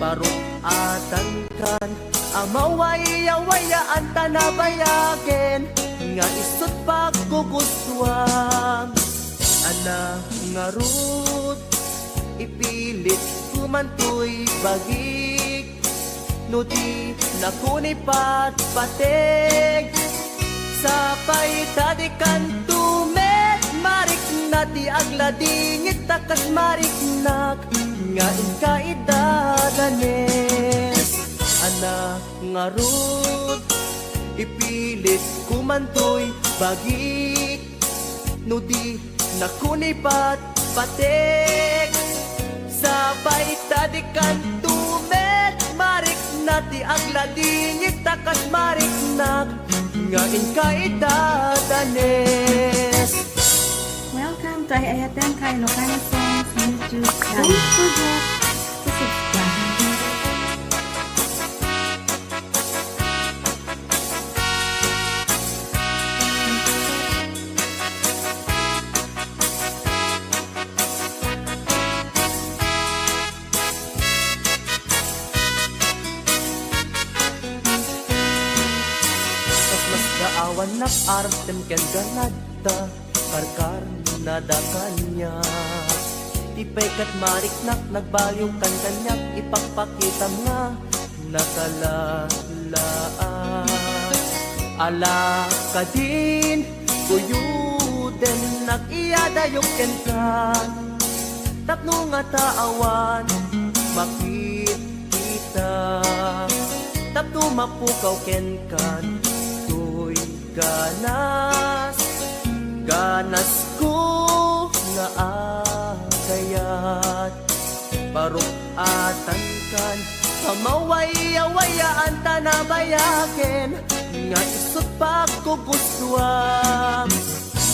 Speaker 3: Parok atan kan, amaway-awayaan tanabayagen, nga isot pagkugustuhan. Ana nga rut, ipilit kumantoy bagik, no di nakunipat patig. Sapay tadikan tumet, marik na di agladingit takas mariknak, nga inkaidadanes. Ana nga rut, ipilit kumantoy bagik, no di nakunipat patig. Sabay tadikan tumet, marik na ti agladingit takas mariknak, nga inkaidadanes.
Speaker 6: Welcome to Ayaten Kay Ilocano Songs YouTube channel. Don't forget to subscribe.
Speaker 3: Daawan nag-artem ken ganadta, karkar na dakanya. Tipay kat mariknak, nagbaliw kan kanyak, ipagpakita nga nakalalaan. Ala ka din, kuyuden, nag-iadayok ken kan. Tapno nga taawan, makikita. Tapno mapukaw ken kan, ganas, ganas ko nga agayat. Parukatan kan, hamawaya-wayaan tanabayaken, nga isot pagkugustuam.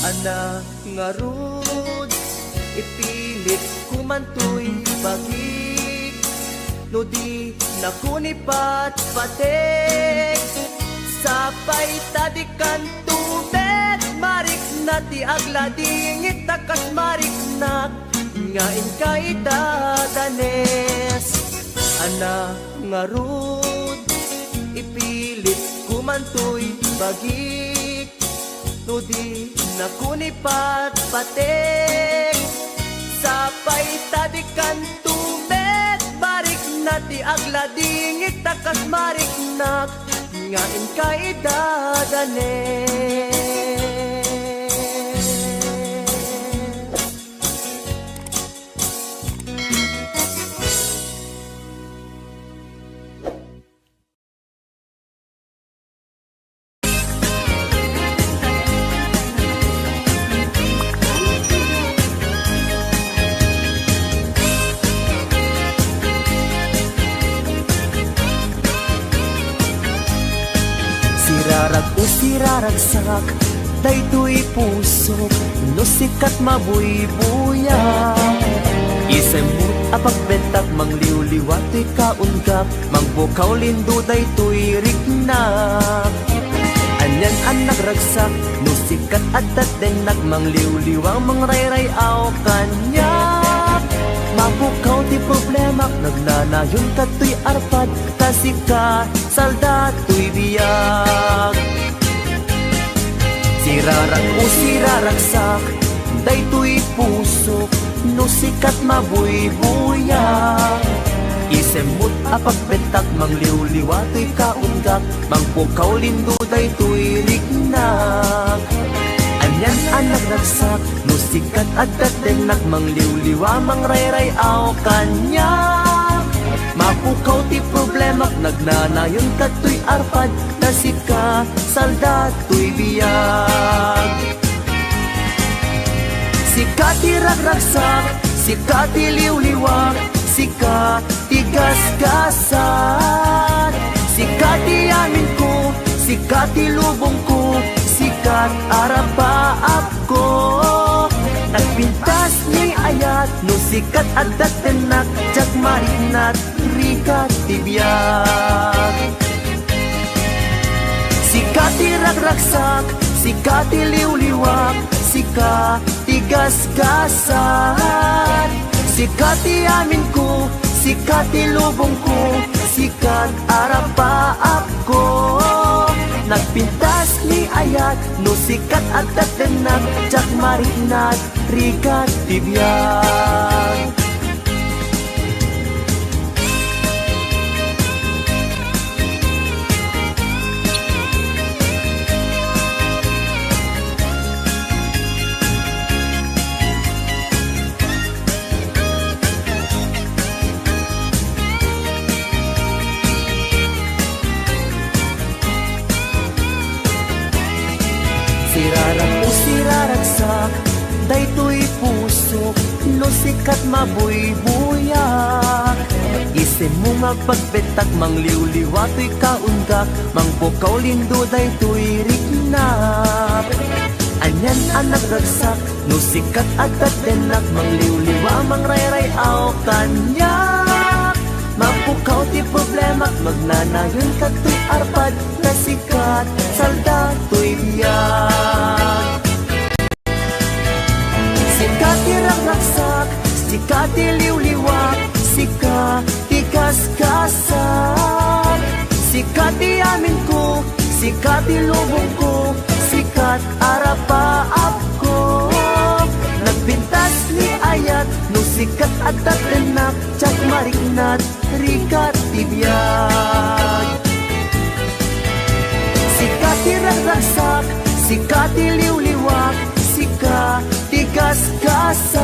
Speaker 3: Ana nga rod, ipilit kumantoy bagik, no di nakunipat patek. Sapay tadikan tubet, marik na ti agladingit takas marik na, ngain ka idadanes. Ana nga rod, ipilit kumantoy bagik, no di nakunipat patek. Sapay tadikan tubet, marik na ti agladingit takas marik na, ngain ka idadanes. Sirarag o siraragsak, daytoy pusok, no sikat mabuybuya. Isemut apagbentak, mangliwliwat to'y kaungkap, mangbukaw lindo daytoy rignak. Anyan ang nagragsak, no sikat at datenak, mangliwliwang mangrayrayaw kanyak. Mabukaw ti problemak, nagnanayon ka to'y arpad, kasi ka salda to'y biyag. Sirarag o siraragsak, daytoy pusok, no sikat mabuybuyak. Isemut apagbentak, mangliwliwa to'y kaunggak, mangpukaw lindo daytoy rignak. Anyan ang nagragsak, no sikat at datenak, mangliwliwa mangrayrayaw kanyak. Mapukaw ti problemak, nagnanayon ka to'y arpad, kasi ka salda to'y biyag. Sika ti ragragsak, sika ti liwliwag, sika ti gasgasan. Sika ti amin ko, sika ti lubong ko, sikat arapaap ko. Nagpintas ni ayat, no sikat at datenak, jak marinat, rikat tibiyag. Sikat ti ragragsak, sikat ti liwliwag, sikat ti gasgasan. Sikat ti amin ko, sikat ti lubong ko, sikat arapaap ko. Nagpintas ni ayat, no sikat at datenak, jak marinat, rikat tibiyag. Sirarag o siraragsak, daytoy pusok, no sikat mabuybuyak. Isin mo magpagbetak, mangliwliwa to'y kaunggak, mangpukaw lindo daytoy rignak. Anyan ang nagragsak, no sikat at datenak, mangliwliwa mangrayrayaw kanyak. Mapukaw ti problemak, magnanayon ka to'y arpad, na sikat salda to'y biyag. Sikat ti ragragsak, sikat ti liwliwag, sikat ti gasgasan. Sikat ti amin ko, sikat ti lubong ko, sikat arapaap ko. Nagpintas ni ayat, no sikat at datenak, jak marinat, rikat tibiyag. Sikat ti ragragsak, sikat ti liwliwag, sikat ti gasgasan.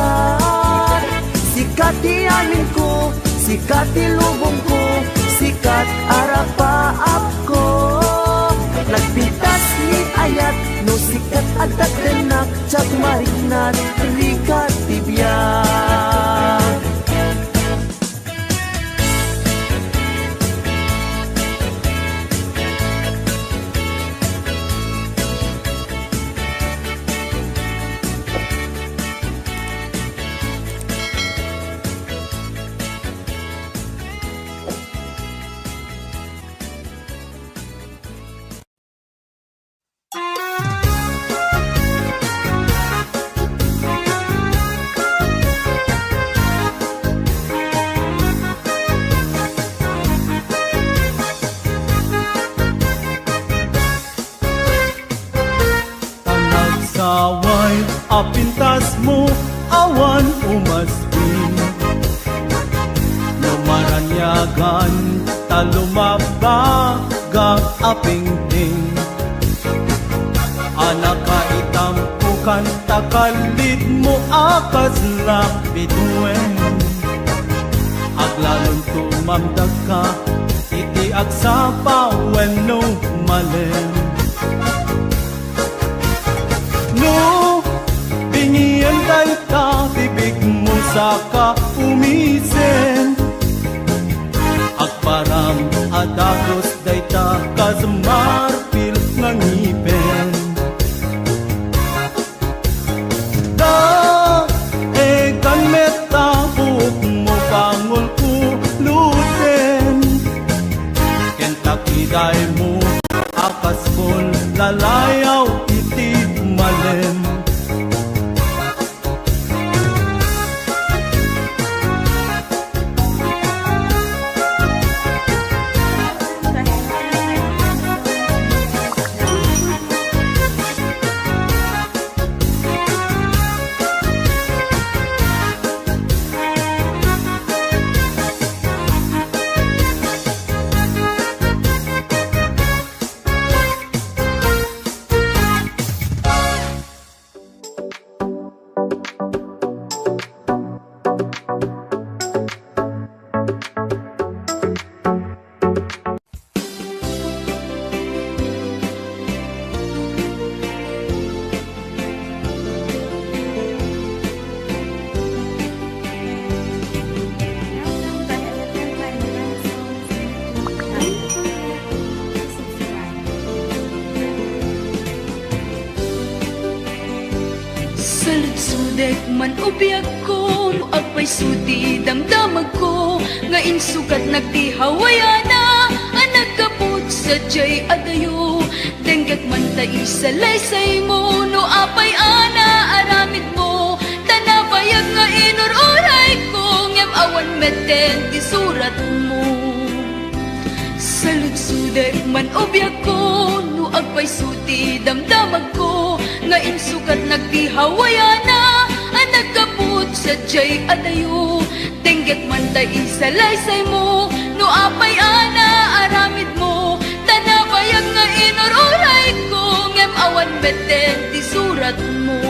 Speaker 3: Sikat ti amin ko, sikat ti lubong ko, sikat arapaap ko. Nagpintas ni ayat, at rikat tibiyag. Saway, apintas mo, awan umasbing. Lumaranyagan, talumabaga apingting. Anak ka itampukan, takalit mo akas lapituen. Aglalon tumamdag ka, iti agsapaw wenno malem. No, bingian day ta, tibig mo sa kaumisen. Agparam adagos day ta, kazamarpil ng ngipin. Da, kan meta, buok mo pangol kuluten. Kentucky day mo, akas kol, lalayaw iti malem.
Speaker 2: Saludsudek man ubiyag ko, no agpay sudi damdamag ko, nga insukat nagtihawayana, ang nagkapot sa jay adayo. Dengget man tayo sa laysay mo, no apay ana aramid mo, tanabayag nga inururay ko, ngem awan meten di surat mo. Saludsudek man ubiyag ko, no agpay sudi damdamag ko, nga insukat nagtihawayana, ang nagkaput sa jay adayo. Dengget man tayo sa laysay mo, no apay ana aramid mo, tanabayag nga inururay ko, ngem awan beten ti surat mo.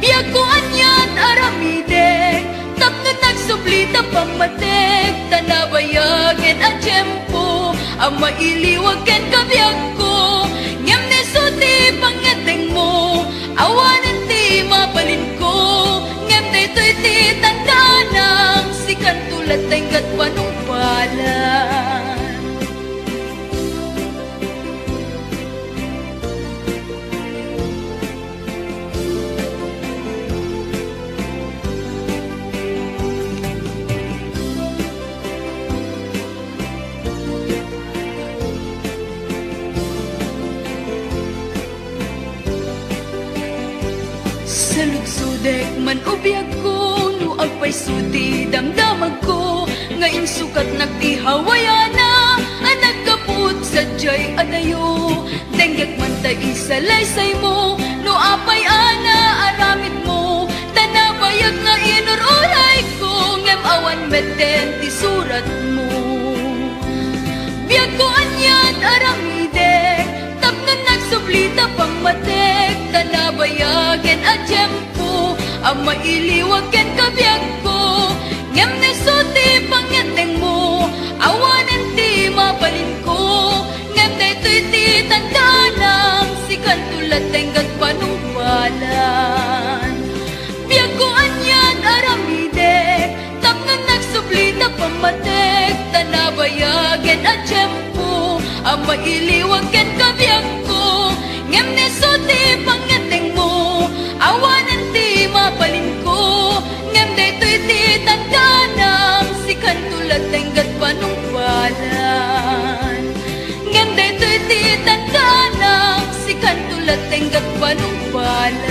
Speaker 2: Biyag ko anyan aramidek, tapno nagsublita pamatek, tanabayagin ang tiyempo, ang mailiwag ken kabiyag ko, ngem nesuti pangateng mo, awanan ti mabalin ko, ngem daytoy ti tandanang, sikan tulad tenggat panumpalan. Saludsudek man ubiyag ko, no agpay sudi damdamag ko, nga insukat nagtihawayana, ang nagkaput sa jay adayo. Denggek man tayo sa laysay mo, no apay ana aramid mo, tanabayag nga inururay ko, ngem awan meten ti surat mo. Biyag ko anyan aramidek, tapno nagsublita pangmatek, tanabayagin a tiyempo, ang mailiwag ken kabiyag ko, ngem nesuti pangyateng mo, awanan ti mabalin ko, ngem daytoy ti tandanang, sikan tulad tenggat panumpala. pailiwag ken kabiyak ko. Ngem ni suti pangeteng mo, awanan ti mabalin ko. Ngem daytoy ti tagdanang, sikan tulad tenggat panungpalan. Ngem daytoy ti tagdanang, sikan tulad tenggat panungpalan.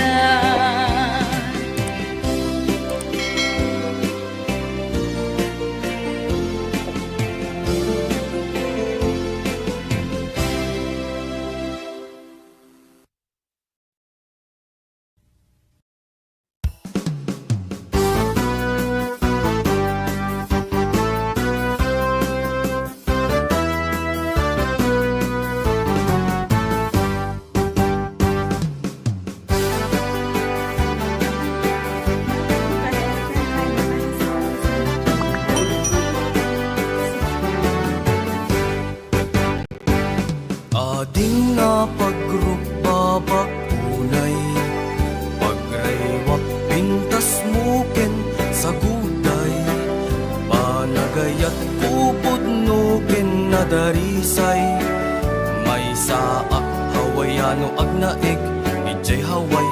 Speaker 3: Ading nga pagrupabak unay, pagraywak pintas muken sa guday, panagayat kupod nuken na darisay, may saak hawayano agnaig, ijay haway,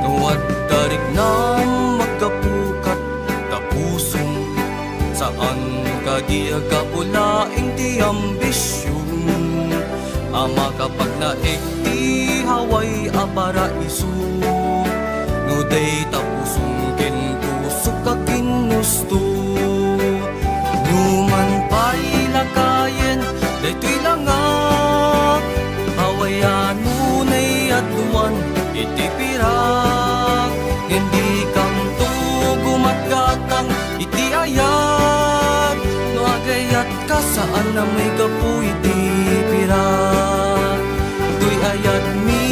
Speaker 3: nuwad darig na magkapukat tapusong, saan kadiaga pulaing ti ambisyon. Ama kapag naik ti haway a paraiso, nuday tapusong ken tusok ka ginusto. Numan pa'y lakayen, daytoy langak, hawayan nunay adwan iti pirak. Hindi kam to gumatgatang iti ayat, no agayat ka saan na may gapu iti pirak. Tuy ayat mi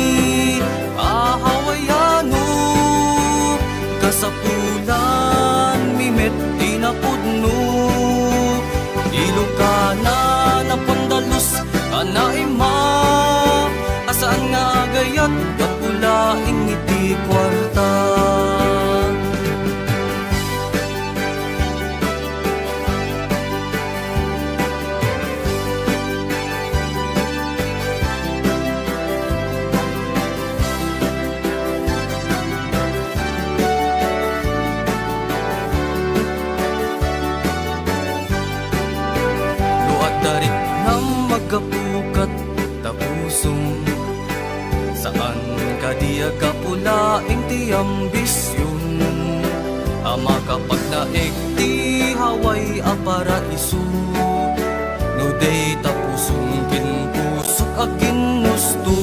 Speaker 3: ahawayano, kasapulan mi met tinapudno. Ilokana na pandalus anaima, asaan nga agayat kapulaing iti kwarta. Darik na magapukat tapusong, saan kadiaga pulaing ti ambisyon. Ama kapag naig ti haway a paraiso, nuday tapusong kinpusok a ginusto.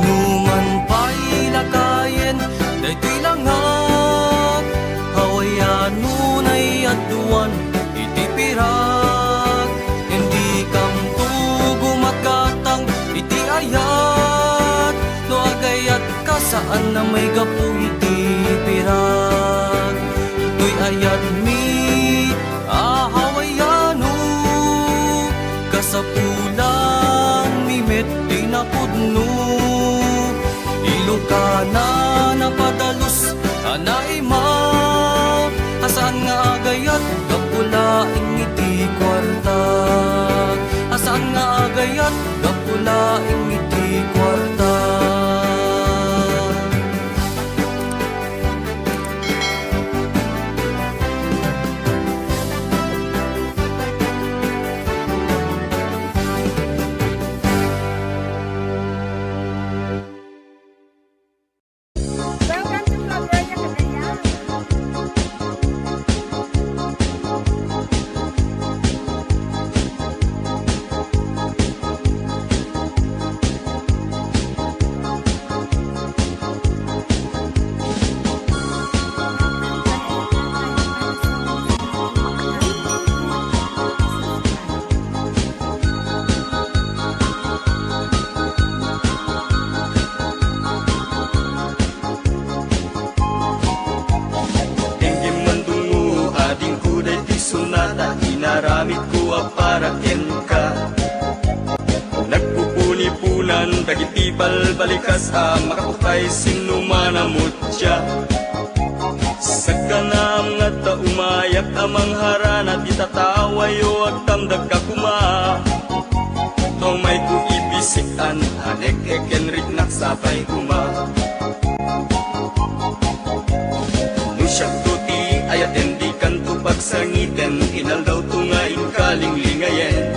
Speaker 3: Numan pa'y lakayen, daytoy langak, hawayan nunay adwan iti pirak. Ayat, no agayat ka saan na may gapu iti pirak. Tuy ayat mi ahawayano, kasapulan mi met tinapudno. Ilokana na padalus anaima, asaan nga agayat kapulaing iti kwarta. Asaan nga agayat kapulaing iti kwarta.
Speaker 6: Welcome to Florida, Cagayan.
Speaker 1: Inaramid ko aparaken ka. Nagpupuni-punan dagiti balbalikas makapukay sinumanamot siya. Sakanam nga ta umayak amang harana di tatawayo ag tamdag ka kuma. Tumay ko ibisikan, anek ekenrik naksapay kuma. Nusyak tuti ayaten di kanto pagsangiten, inaldaw tungain kaling lingayen.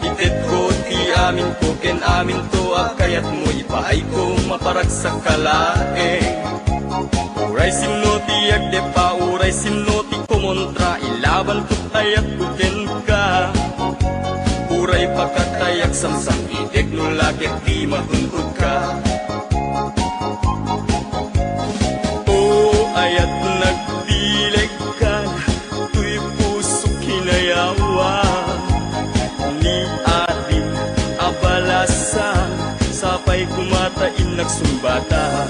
Speaker 1: Itet ko ti amin ko ken amin to akayat mo ipaay ko maparag sa kalaeng. Uray simno ti agdepa, uray simno ti kumontra, ilaban ko ayat ko ken ka. Uray pagkatayak samsam ideg no lagit di matungkod ka. O ayat nagdileg ka, tuy puso kinayawa. Ni ating abalasa, sapay kumatain nagsumbata.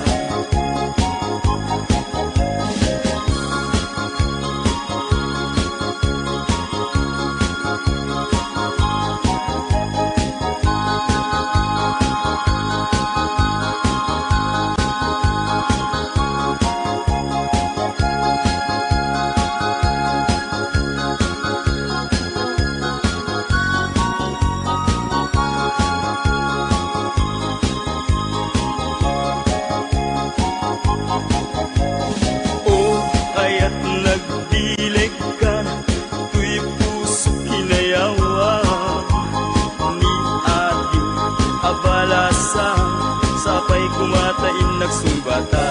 Speaker 1: Sapay kumatain nagsumbata.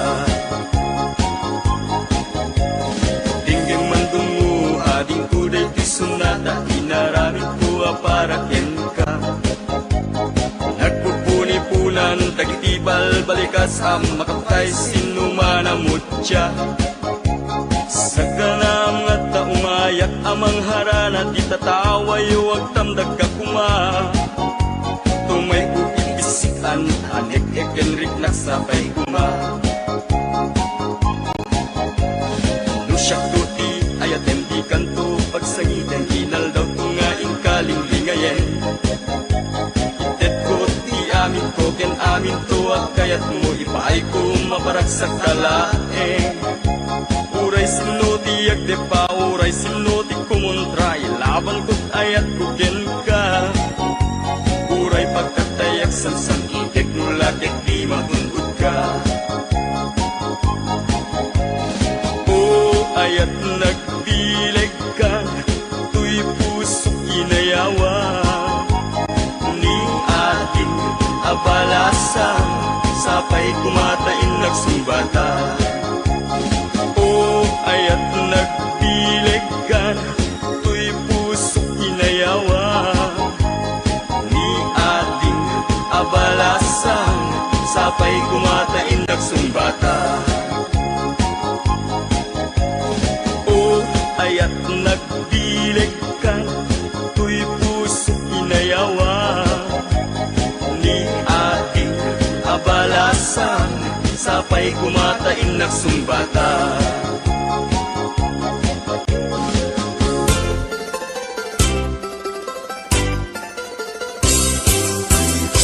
Speaker 1: Dinggeng mandong mo, ading kuday ti sunata, inaramit ko aparaken ka. Nagpupuni-punan, tagitibal balikas, ang makaptay sinumanamot siya. Sa kanam nga ta umayak, amang harana, di tataway, huwag tamdag ka kuma. Tumay ko ibisikan, anek ekenrik naksapay kuma. Nusyak tuti ayatem di kanto pagsangiten, inaldaw tungain kaling lingayen. Itet ko ti amin ko ken amin to akayat mo ipaay ko maparag sa kalaeng. Uray simno ti agdepa, uray simno ti kumontra, ilaban ko't ayat ko ken ka. Uray pagkatayak samsam ideg no lagit di matungkod ka. O ayat nagdileg ka, tuy puso kinayawa. Ni ating abalasa, sapay kumatain nagsumbata. O ayat nagdileg ka, tuy puso kinayawa. Ni ating abalasa, sapay kumatain nagsumbata. O ayat nagdileg ka, tuy puso kinayawa. Ni ating abalasa, sapay kumatain nagsumbata.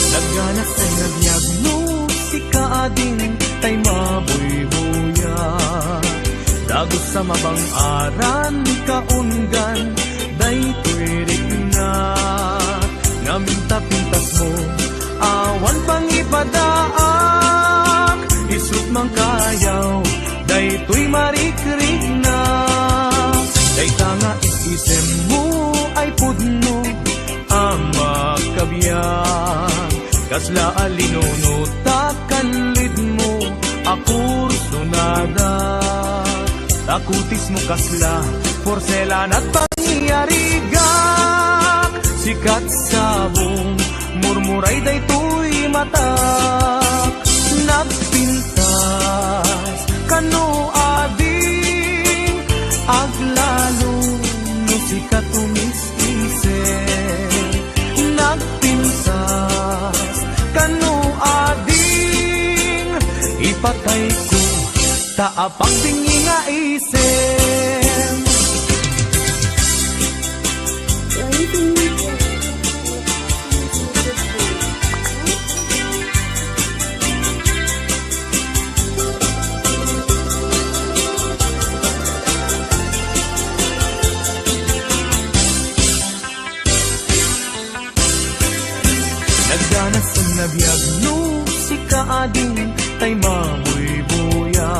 Speaker 3: Nagganak ay nagyagno, si kaading tay mabuy-buya. Dagos sa mabang aran, kaungan, day tuwirik na. Ngaminta-pintas mo, awan pang ipadaak. Isut mang kayaw, day tuy marikrik na. Day tanga isisem mo, ay pudno, ang makabiyang. Kasla alinuno, takanlid mo, akur sunada. Takutis mo kasla, porselan at pangyarigak. Sikat sabong, murmuray day tuy matak. Nagpintas, kano ading, aglalo, no sikat umis-isip. Nagpintas, kano ading, ipatay ko, taapang tingi nga isip. day mamoy buya.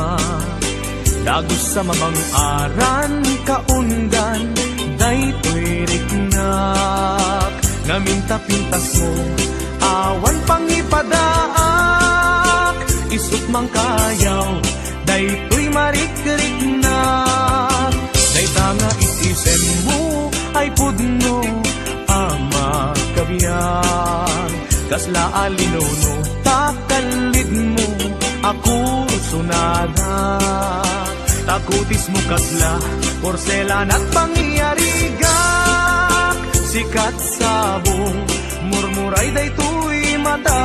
Speaker 3: Dagos sa mamang aran kaundan, day tuiriknak. Ngaminta-pintas mo, awan pangipadaak. Isut mang kayaw, day tuy marikiriknak. Day tanga itisem mo, ay pudno, ama kabiyan. Kasla alinono, takalid mo, ako sunada. Takutis mo kasla, porselan at pangyarigak. Sikat sabong, murmuray day tuy mata.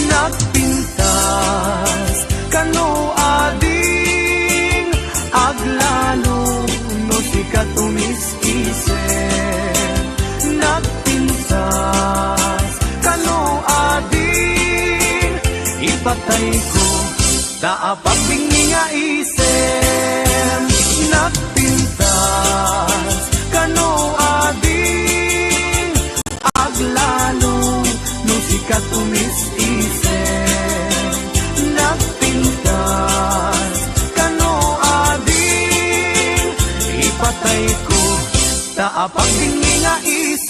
Speaker 3: Nagpintas, kano ading, aglalo, no sikat umiskisen. Nagpintas, kano ading, ipatay ko, taapag bingi nga isem. Nagpintas, kano ading, aglalo, no sikat umisisen. Nagpintas, kano ading, ipatay ko, taapag bingi nga isem.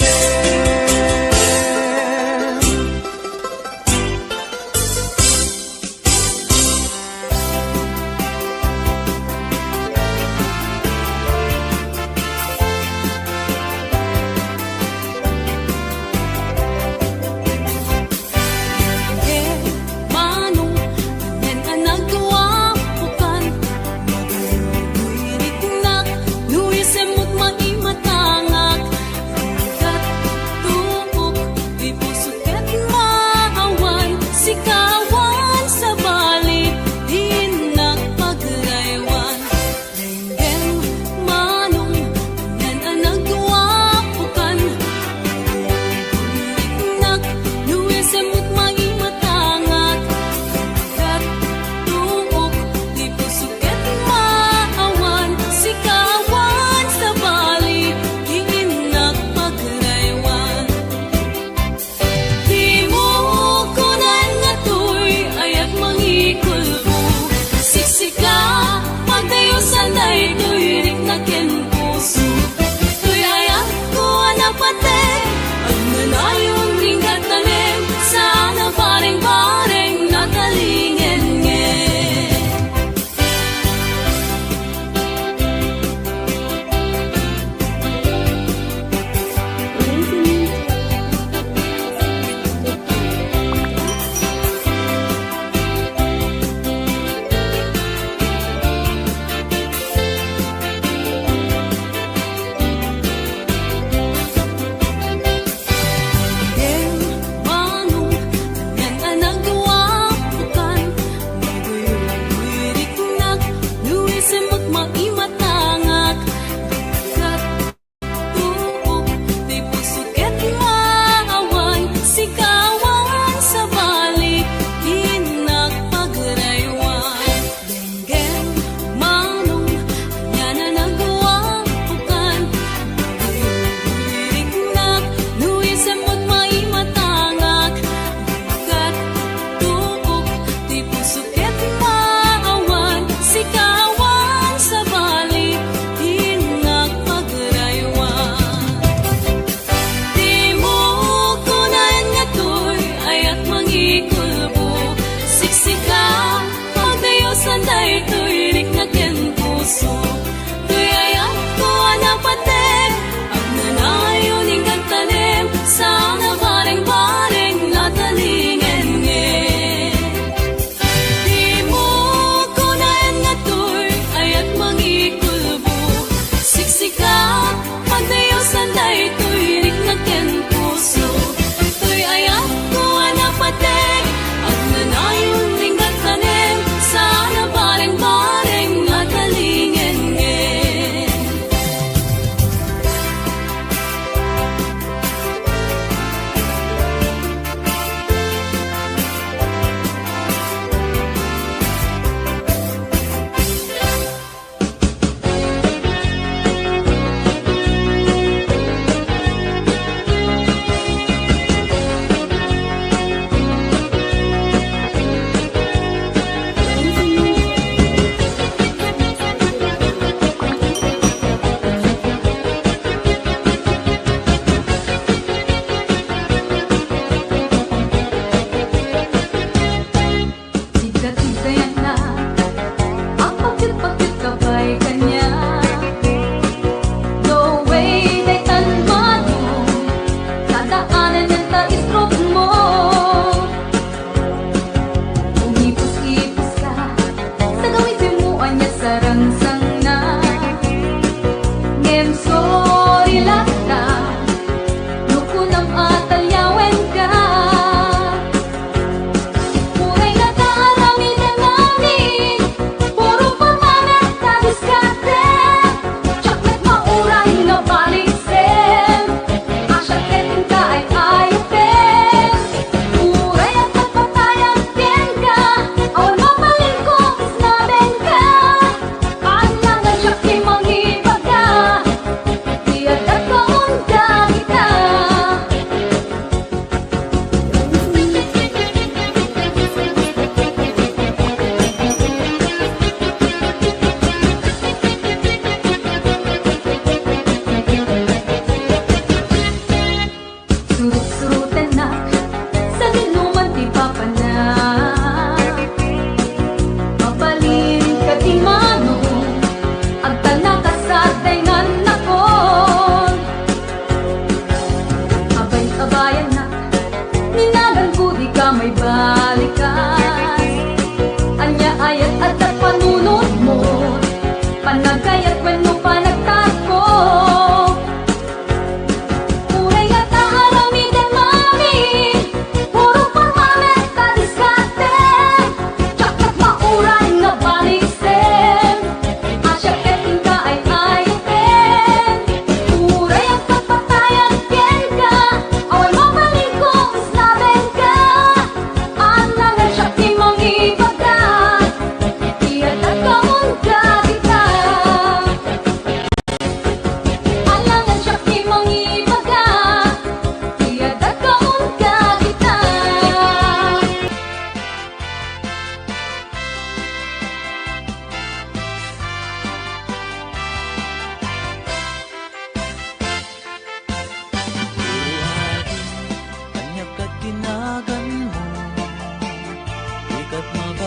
Speaker 2: Nanayon ning gatanem, sana bareng-bareng natalingen.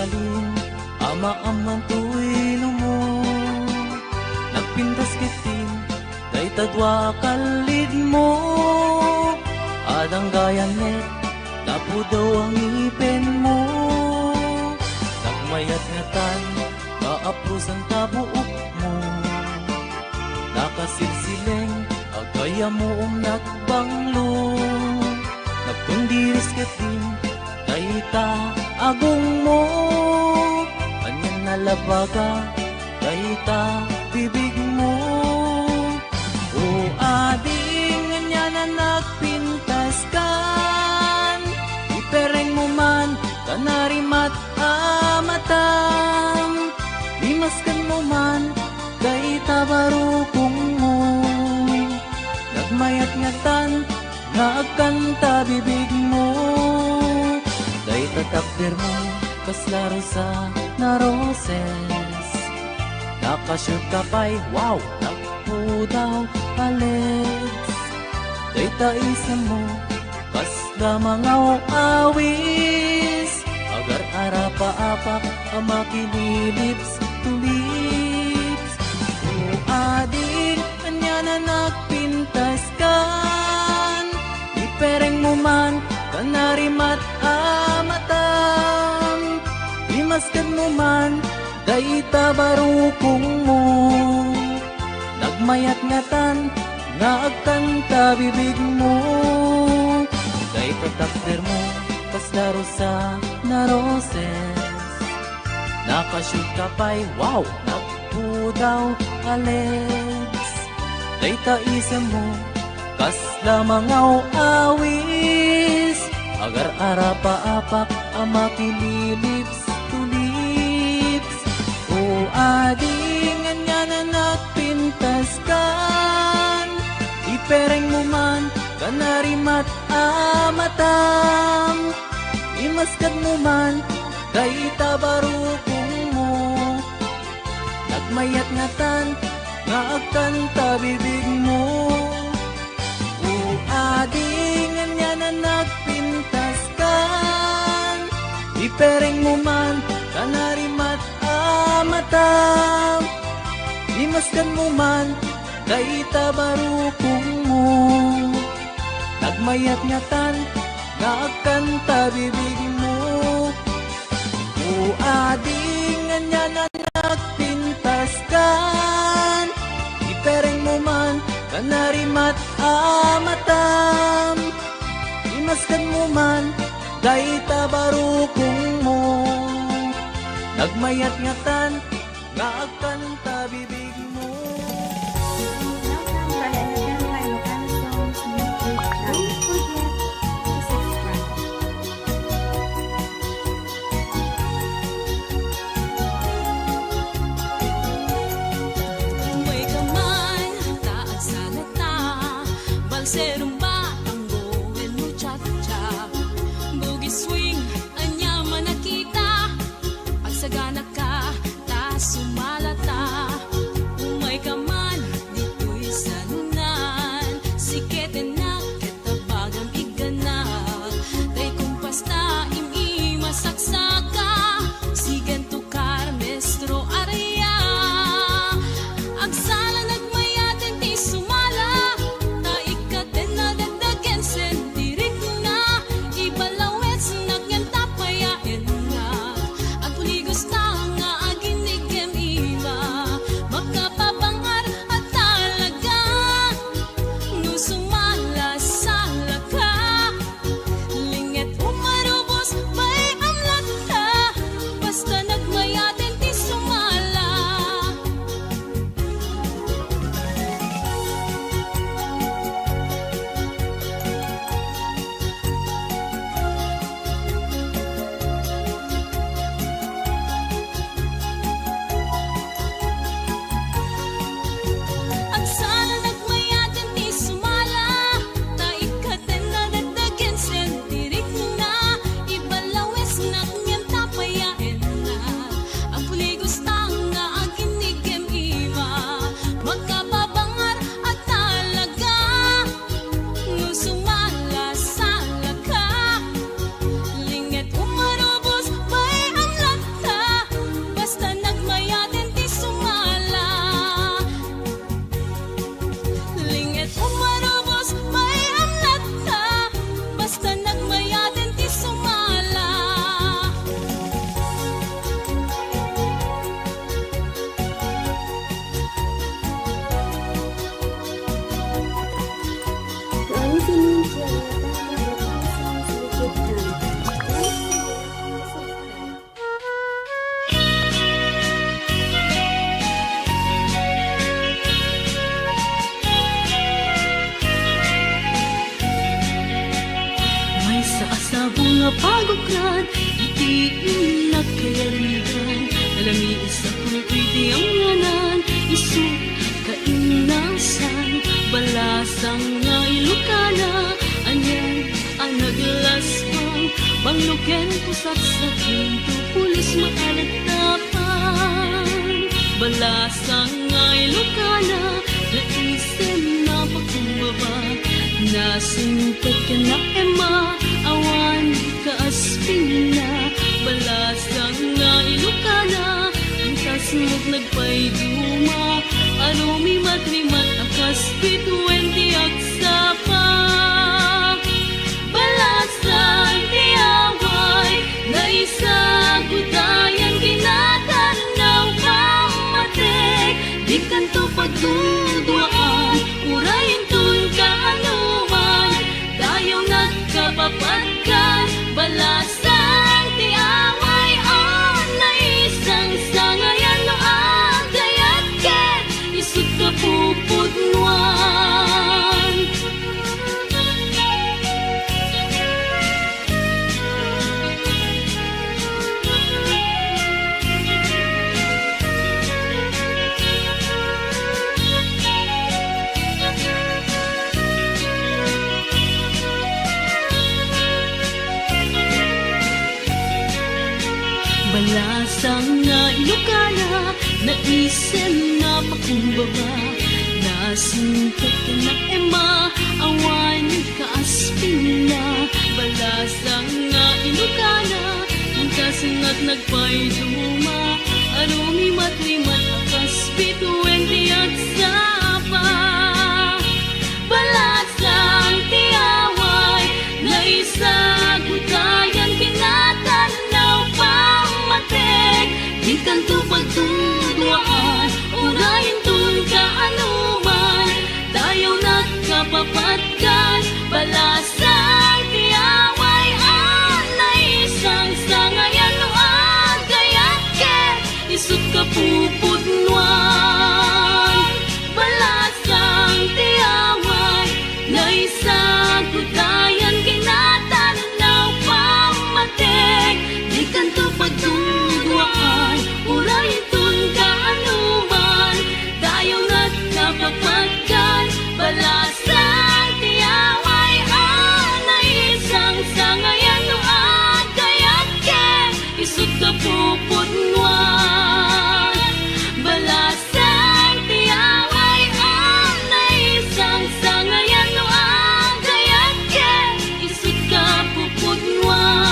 Speaker 3: balin ama-amang tuwilo mo nagpintas kitin day tadwa kalid mo adang gayanet tapo daw ang ipin mo nagmayat nga tan kaapusan tabuok mo nakasilsileng agaya mo nagbanglo nagkundiris kitin dayta agong mo anyan nalabaga dayta bibig mo o ading anya na nagpintas kan ipereng mo man kanarimat amatam limaskan mo man dayta barukong mo nagmayat ngatan nagkanta bibig mo dayta takder mo kaslaro sa naroses nakashoot ka pa'y wow nakpo daw alex dayta isa mo kasla mga awis agar arapa-apak ang makinilips to lips o ading anya na nagpintas kan ipereng mo man kanarimat amatam limaskan mo man dayta barukong mo nagmayat ngatan nagkanta bibig mo dayta takder mo kaslaro sa naroses nakashoot ka pa'y wow nakpo daw alex dayta isa mo kasla mga awis agar arapa-apak ang makililips to lips o ading anya na nagpintas kan ipereng mo man kanarimat amatam imaskad mo man dayta barukong mo nagmayat ngatan nga agkanta bibig mo o ading anya na nagpintas kan ipereng mo man kanarimat amatam limaskan mo man dayta barukong mo nagmayat ngatan nga agkanta bibig mo o ading anya na nagpintas kan ipereng mo man kanarimat amatam limaskan mo man dayta barukong mo nagmayat ngatan nga agkanta bibig mo.
Speaker 6: Welcome to Ayapen Kay Lokana Songs YouTube channel. Don't forget to subscribe.
Speaker 7: May kamay, taat sa nata, balserong batango, el muchacha, boogie swing, anya manakita, pagsagana ka, ta sumalata.
Speaker 2: Diin nakayaringan Alami isa kong pwede ang nganan Isu kainasan Balasang nga ilukana Anyan ang naglaspang Bangluken pusat sa pinto Pulis maalagtapan Balasang nga ilukana Naisem na pagkumbaba Nasintet ka na ema Awan ka aspina Balasang nga ilukana Ang tasmog nagpayduma Arumi matrimat Akas pituwenti agsapa Balasang tiyaway Naisagutayan Kinatanaw pamatik Di kanto pagdudwaan Urayin tun kaanuman Dayaw nagkapapatkan Balasang tiyaway On na isang sangayan No agayat ket Isut ka pupudnuan Balasang nga ilukana Naisem na pakumbaba Nasintet ka na ema Awan ka aspina Balasang nga ilukana Ang kasangat nagpayduma Arumi matrimat Akas pituwenti at sapa Balasang tiyaway Naisagutayan Kinatanaw pamatik Di kanto pagtudwaan Urayin tun kaanuman Dayaw nagkapapatkan Balasang tiyaway Na isang sangayan No agayat ket Isut ka pupudnuan Balasang tiyaway Na isagutayan Kinatanaw pamatik Di kanto pagtudwaan Urayin tun kaanuman Dayaw nagkapapatkan Balasang tiyaway Na isang sangayan No agayat ket Isut ka pupudnuan Balasang tiyaway Na isang sangayan No agayat ket Isut ka pupudnuan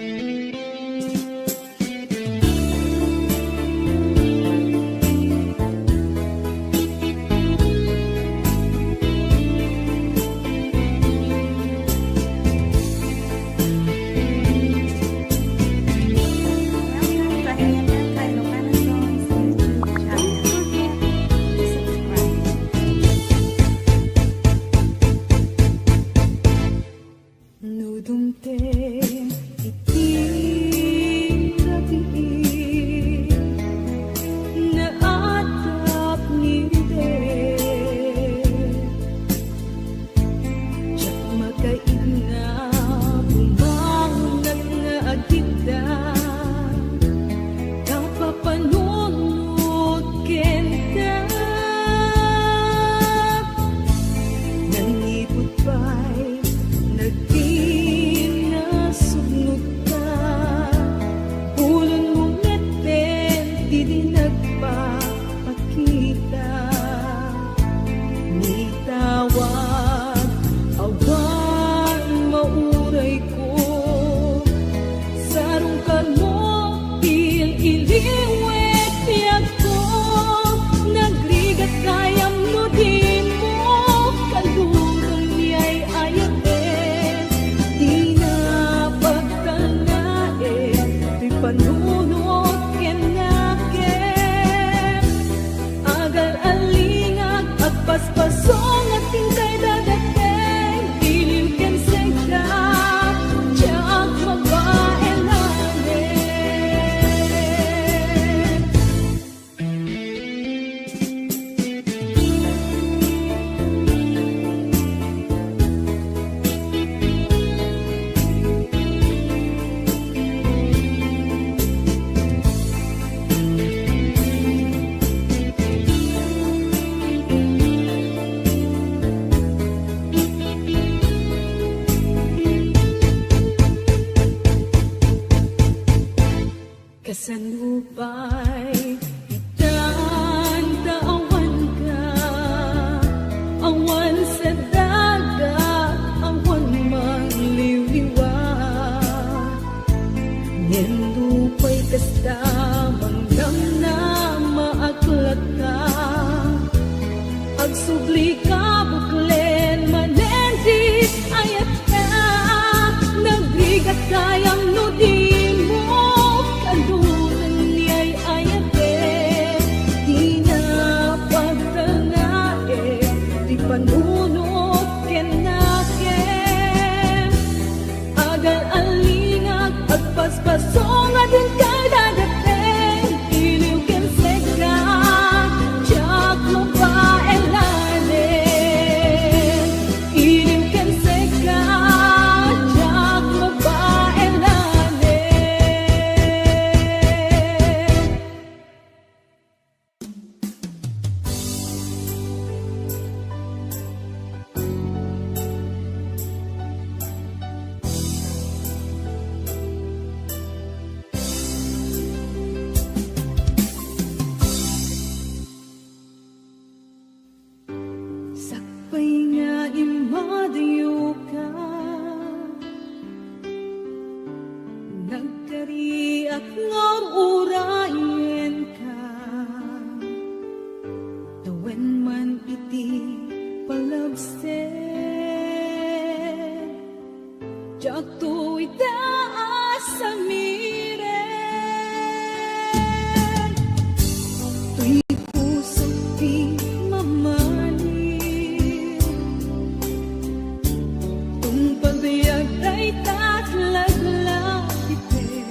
Speaker 6: Welcome to Ayatan kay Ilocana Songs YouTube channel. Don't forget to subscribe. Nudumte iti gabi na atap nide Diyak makain na bumangat nga agita kapapanunod kenta nangipot pa'y nagtinasugnod ka pulon mo ngeten di nagpapakita ni tawag awan mauray ko sarong ka mo iliwet tiyak ko nagrigat kayam no din mo kalurang niya'y ayaten di na pagtanae di panunod kenaken agal alingag at paspasong at tingkay dadateng iliw ken sengka tiyak mabae namin kasanupay itan taawan ka awan sa dagat awan mangliwliwa nindupay kasta mangdam na maaklat ka agsubli ka buklen manendit ayat ka nagrigat kayang nudin mo kalunan niya'y ayaten di na pagtanae di panunod kenaken agal alingag at paspasong adun kay dadateng iliw ken seka tiyak mo pa elanen iliw ken seka tiyak mo pa elanen sakpay nga imadayo ka nagkariak nga urayen ka tawen man iti palabsen jak to'y taas sa miren to'y puso di mamanin tung pagbiag tay tatlaglag iten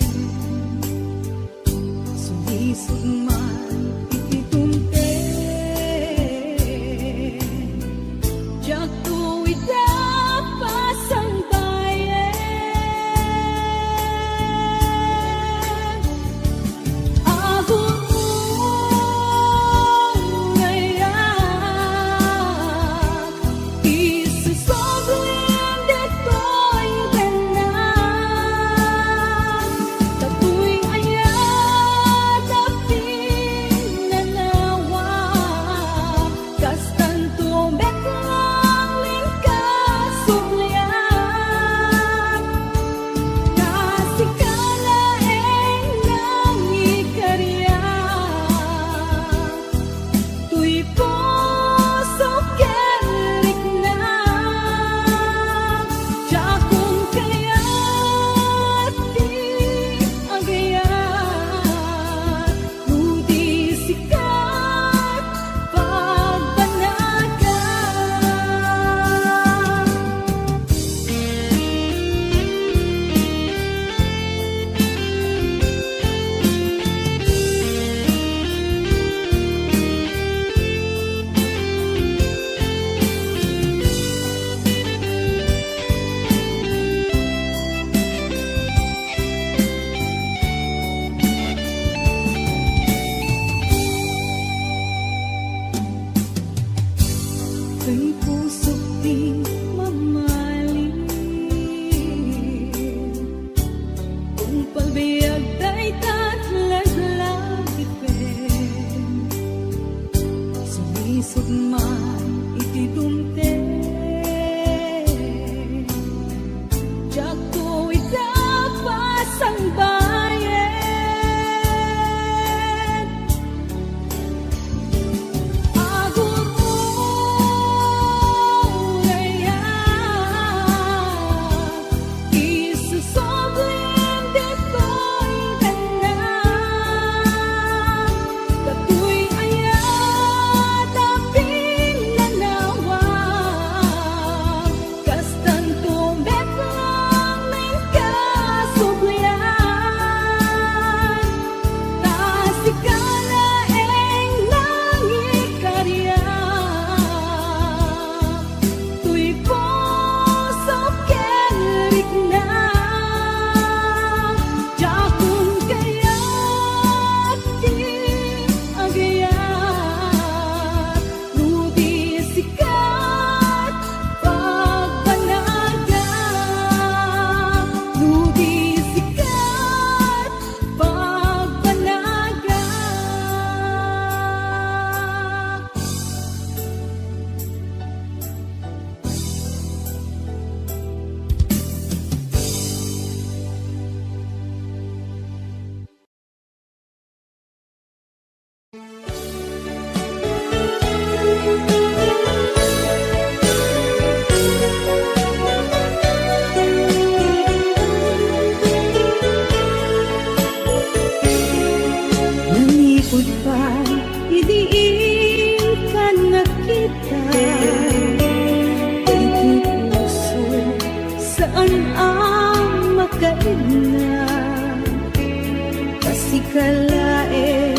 Speaker 2: kalain,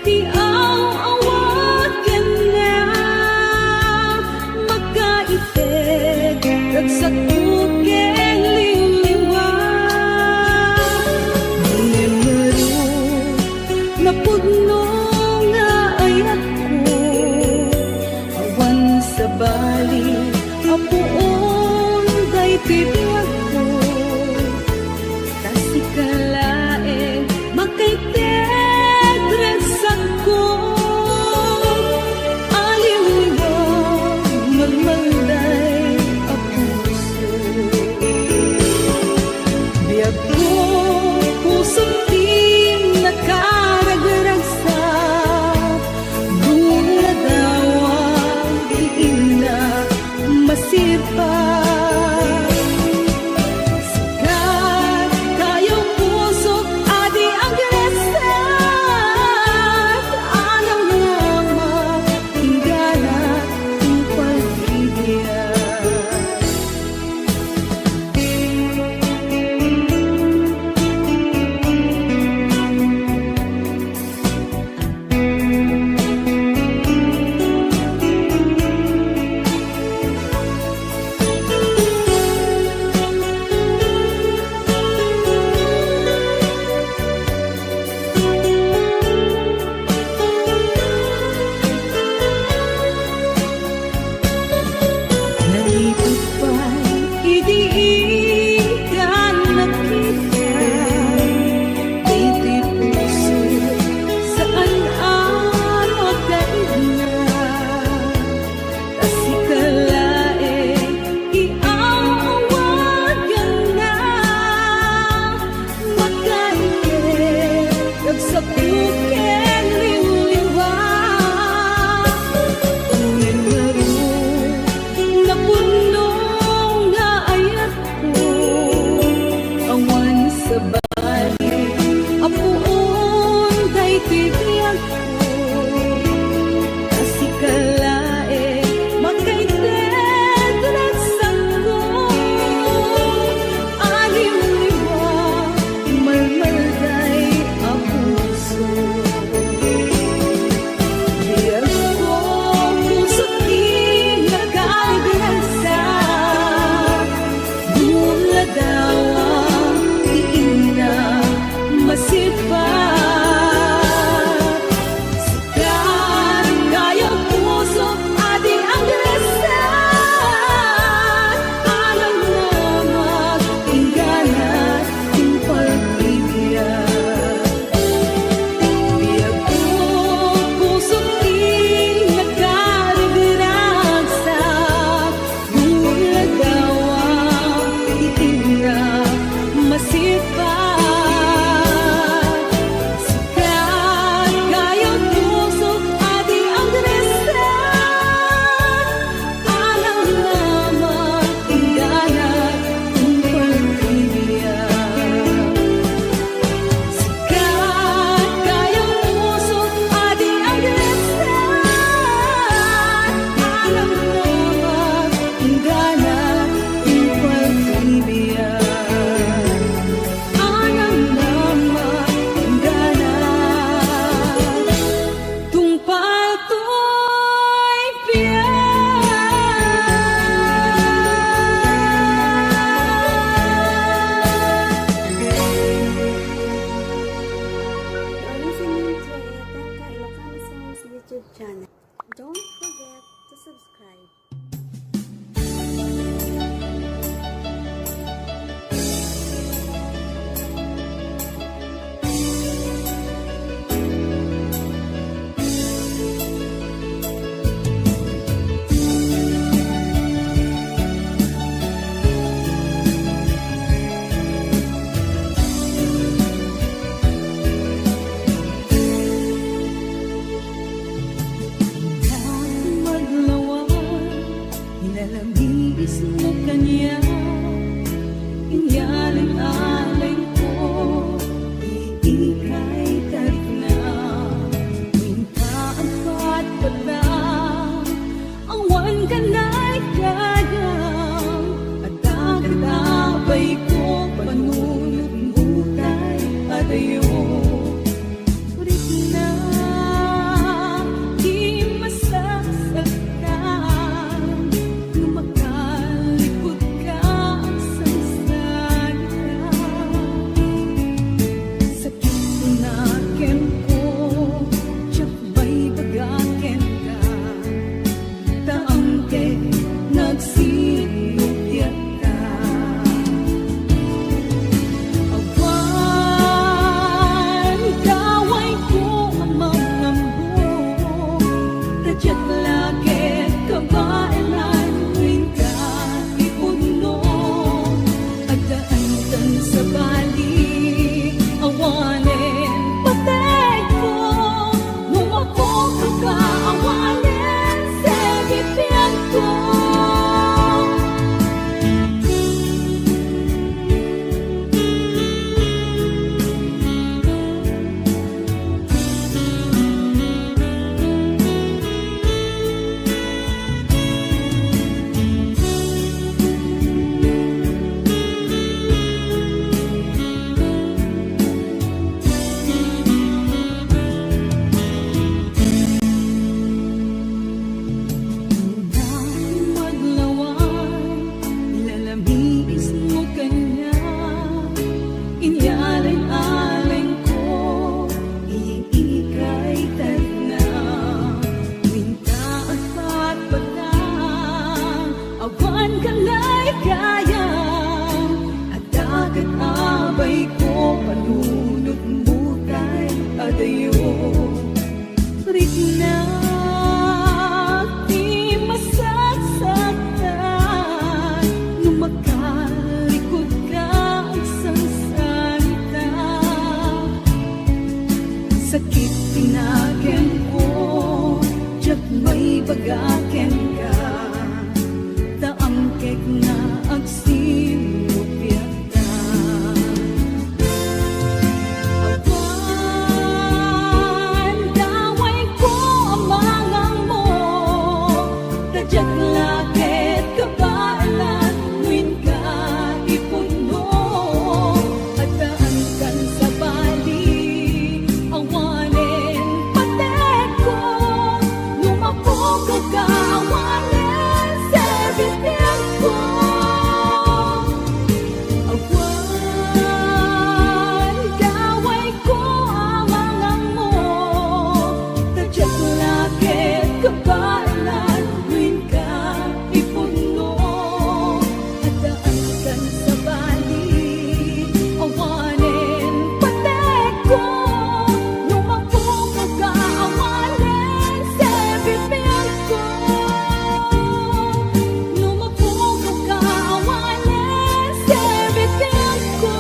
Speaker 2: di ang awagan na magkaitig, nagsakukeng liliwa. Ngunit na pudno nga ayat ko, awan sa bali, apuon day bibiyag ko. Kasi kalain, makaitig resan ko. Aliw-liwag, magmalday ang puso. Biyag ko, pusong di nakaragagsak. Mula daw ang iina masipag. Sikat kayong puso, adi ang gresat. Alam naman, tingala ang pag-ibig. Nalipot pa'y idiigan nakita. Dito'y puso, saan ang magkaina. Kasi kalain, iaawagan na. Magkaitig, nagsakukeng liliwa. Uwin maroon, napuno nga ayat ko, awan sa bali, apuon day bibiyag ko. Kasi kalain, magkaitig resan ko. Aliw-liwag, malmalday ang puso. Biyag ko, puso't di nagkagalasak. Mula daw ang iina masipag. Sikat kayang puso, adi ang gresat. Alam naman, tingala ang pag-ibig. Biyag ko, puso't di nagkaragagsak. Mula daw ang iina masipag. Sikat kayang puso, adi ang gresat. Alam naman, tingala ang pag-ibig. Sikat kayang puso, adi ang gresat. Alam naman, tingala ang pag-ibig. Alam
Speaker 6: pagaken ka taangkek na agsilupyat ka awan daway ko amangang mo tadyak lakit kabaalan nuin ka ipuno at daangkan sa bali awanin patek ko lumapok ka kawanin sa bibig ko awan daway ko amangang mo tadyak lakit kabaalan nuin ka ipuno at daangkan sa bali awanin patek ko lumapok ka kawanin sa bibig ko lumapok ka kawanin sa bibig ko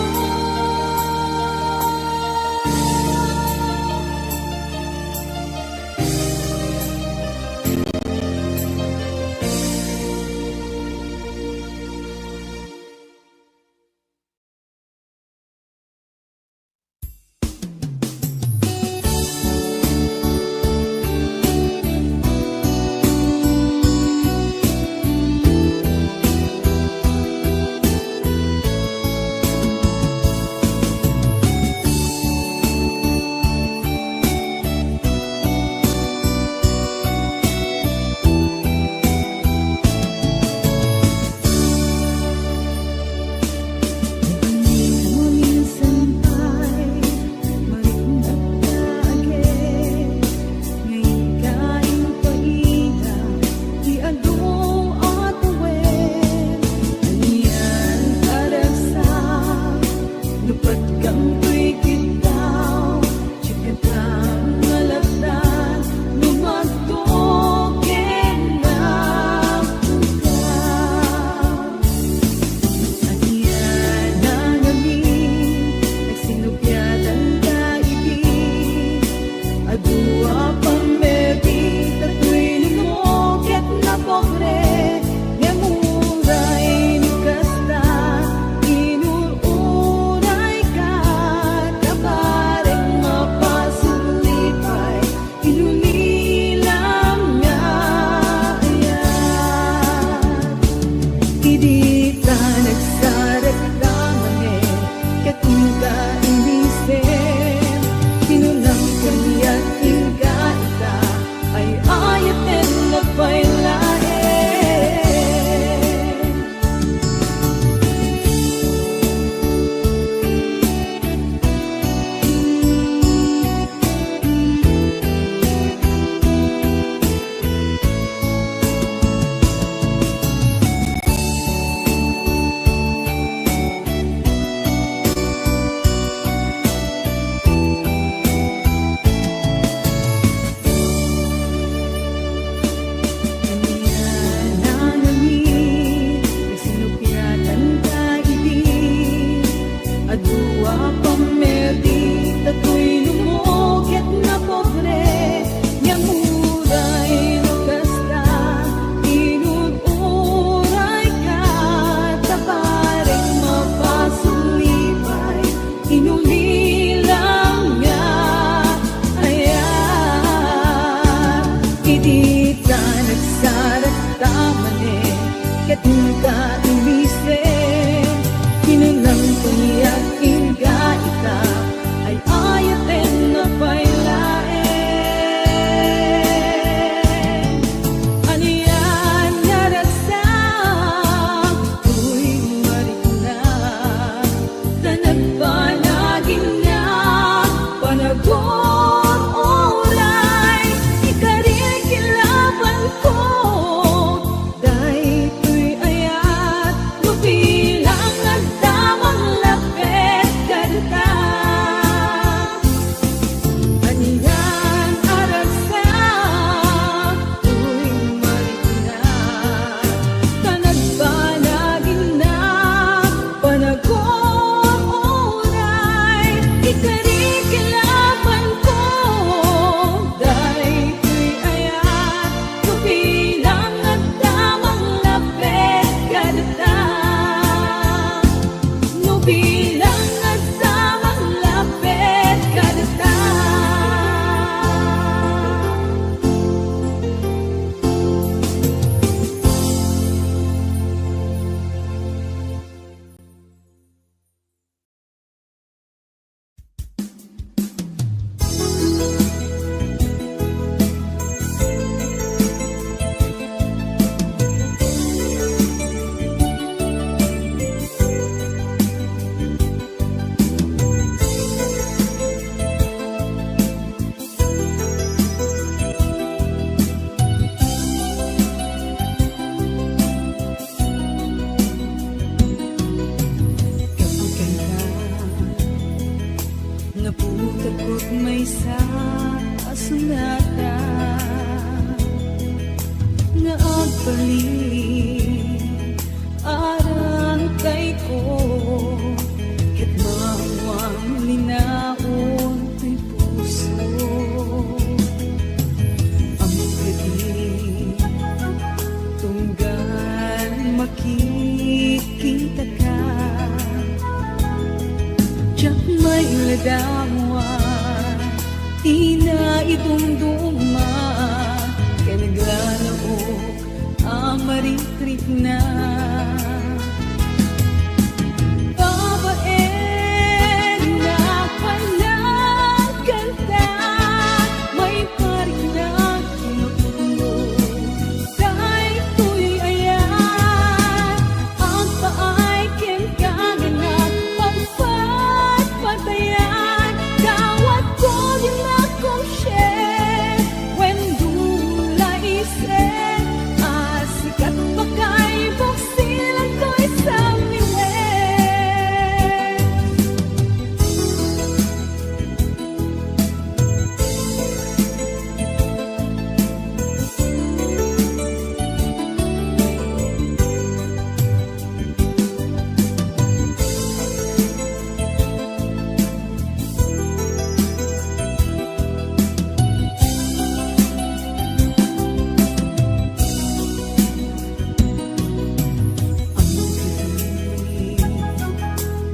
Speaker 6: minsan ay marindak lagi ngayon kain paida di adong atuwen anian karasa lupat kang tuy kitaw chikatang malapdan lumagtoken na anian na namin nagsinupyatan ka ibig adua pamedi tatuy lumokit na pobre ngamuray nukasta inuuray ka kabareng mapasulipay inulilang nga ayan Hindi ka nagsaragdaman kating ka inisip Tinunang kaniyat inga ita ay ayatin na pailain ay ayatin na pailain
Speaker 2: maysa asunata nga agpalit arang kay ko ket mawang linaon ti puso ang kadi tunggal makikita ka tiyak may ladawa ina idumduma kay naglalaok amaritrik na babae na palang kanta may paring na kinukulo dahil tuy ayan ang paay kinkaganat pagpatpatayan dawat ko din akong share when dula isen asikat pa kay buksilan ko isang niwen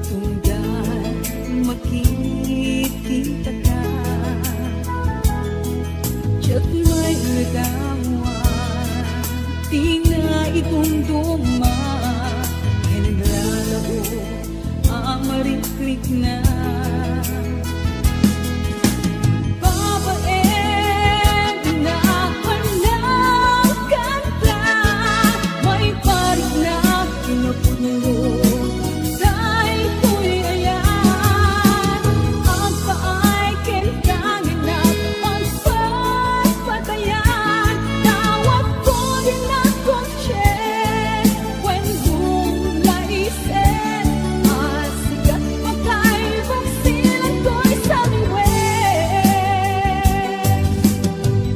Speaker 2: tunggal makikita ka tiyak may lagawa di na idumduma kay naglalaro ang marikrik na babae na palang kanta may parig na kinukulo dahil tuy ayan ang paay kinkaganat pagpatpatayan tawag ko din akong share when dula isen asikat pa kay buksilan ko isang niwen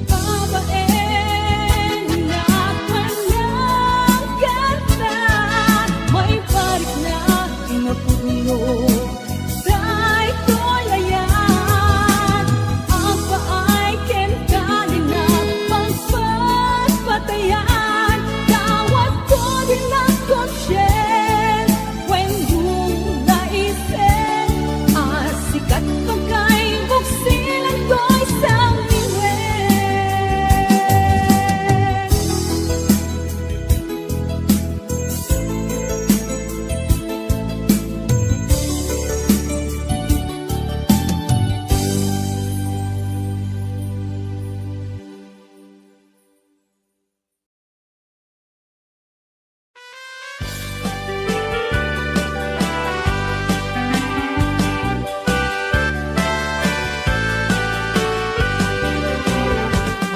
Speaker 2: babae na palang kanta may parik na inapulo dahil ko'y ayan ang paay kinkaganat pagpatpatayan tawag ko din akong share when dula isen asikat pa kay buksilan ko isang niwen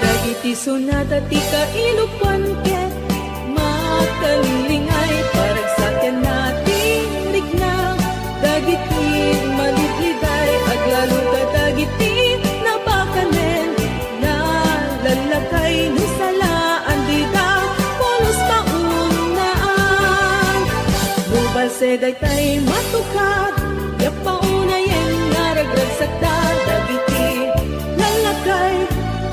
Speaker 2: dagiti sonata ti kailupan ket makalingay parag sa natin rigna dagiti malibliday aglalo ka dagiti napakanen na lalakay no salaan di da polos paunaan Lubal seday tay matukad yapaunayen naragragsak da dagiti lalakay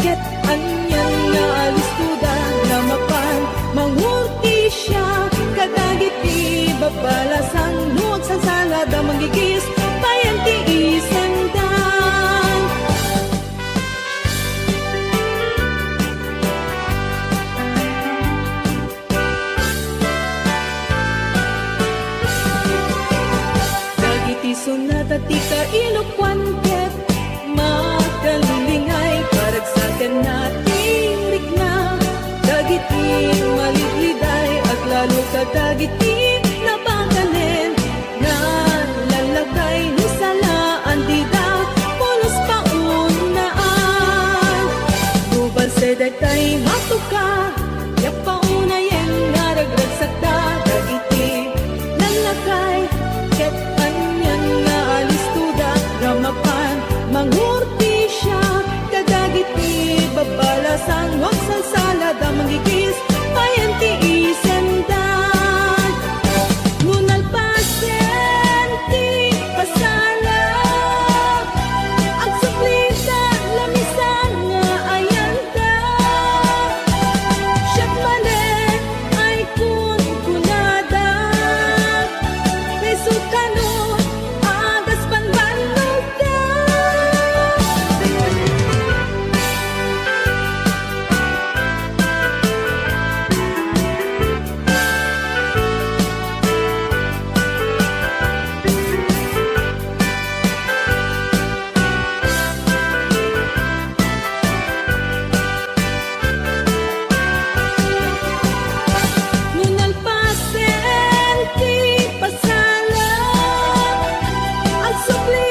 Speaker 2: ket anyan na alistuda na mapan mangurti siya kadagiti babalasan nuag sa salada manggigis bayan ti isendan dagiti sonata ti kailupan ket makalingay parag sa natin rigna dagiti malibliday aglalo ka dagiti napakanen na lalagay no salaan di da polos paunaan Lubal seday tay matuka yapaunayen naragragsak da dagiti lalakay ket anyan nga alistuda ramapan mangurti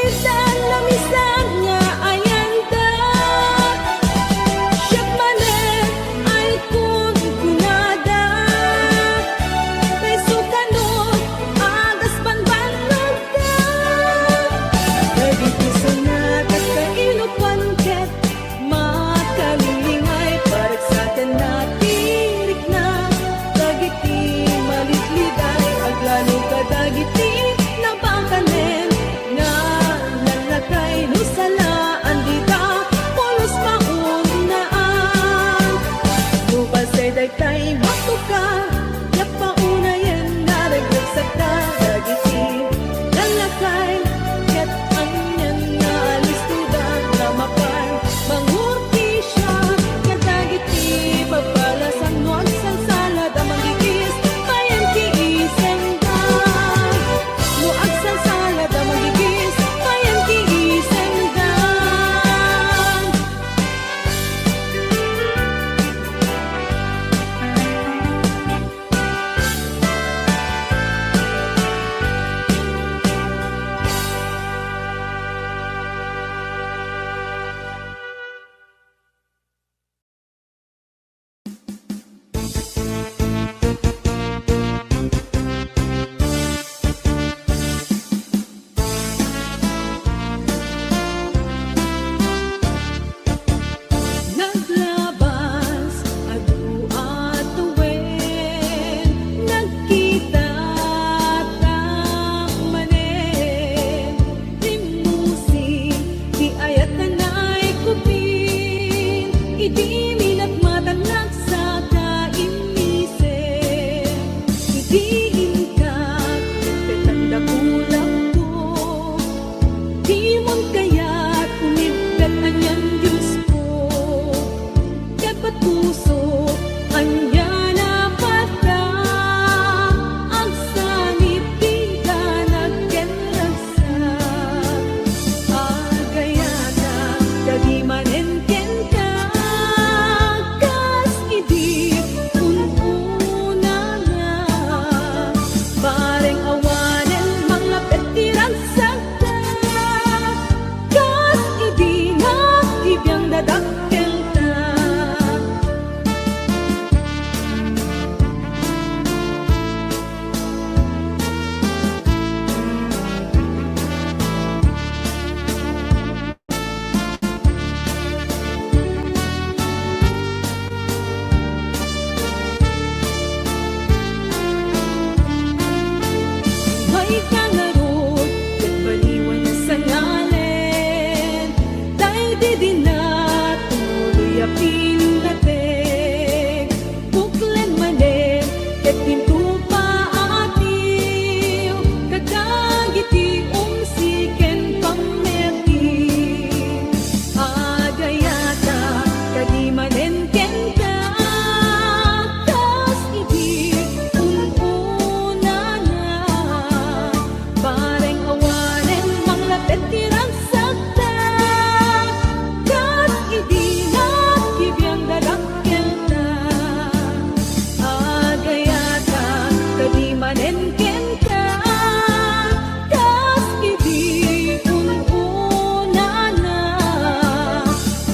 Speaker 2: dan lamisan nga ayanda. Siyak manen ay kunada. Kay sukanot agas panbanag ka. Nagitisan na kainupan ket makalingay parag sa kanatirik na. Dagiti malitliday aglalo ka dagiti na bakanen nga lalakay no salaan dita polos maunaan. Lupasay dagtay matuka yak paunayan nga naglagsakta dagiti lalakay ket anyan nga listudan na mapan mangurti siya ket dagiti papalasan mo ang salsalad ang magigis mayan tiisen da. Mo ang salsalad ang magigis mayan tiisen da. Naglabas adu at tuwen nagkita manen rimusi di ayat nanay kupin idi minat matanag sa kaimisen idi ingkat petanda kulang ko di mon kayat umibet anyan Diyos ko. Dapat puso anya na pata ang sanip di ka nagkenrasa. Agayata dagi manenten ka kas idi ununa na bareng awanen manglapet tirang sakta kas idi nakibiyang dadakkel ta. May kangarot ket baliwan sa ngalen tay di na tuloy apin latek buklen manen ket pinto pa atil kadagiti umsiken pameti. Agayata kadi manen ken ka kas idi ununa na bareng awanen manglapet tirang sakta kas idi nakibiyang dadakkel ta. Agayata kadi manen ken ka kas idi ununa na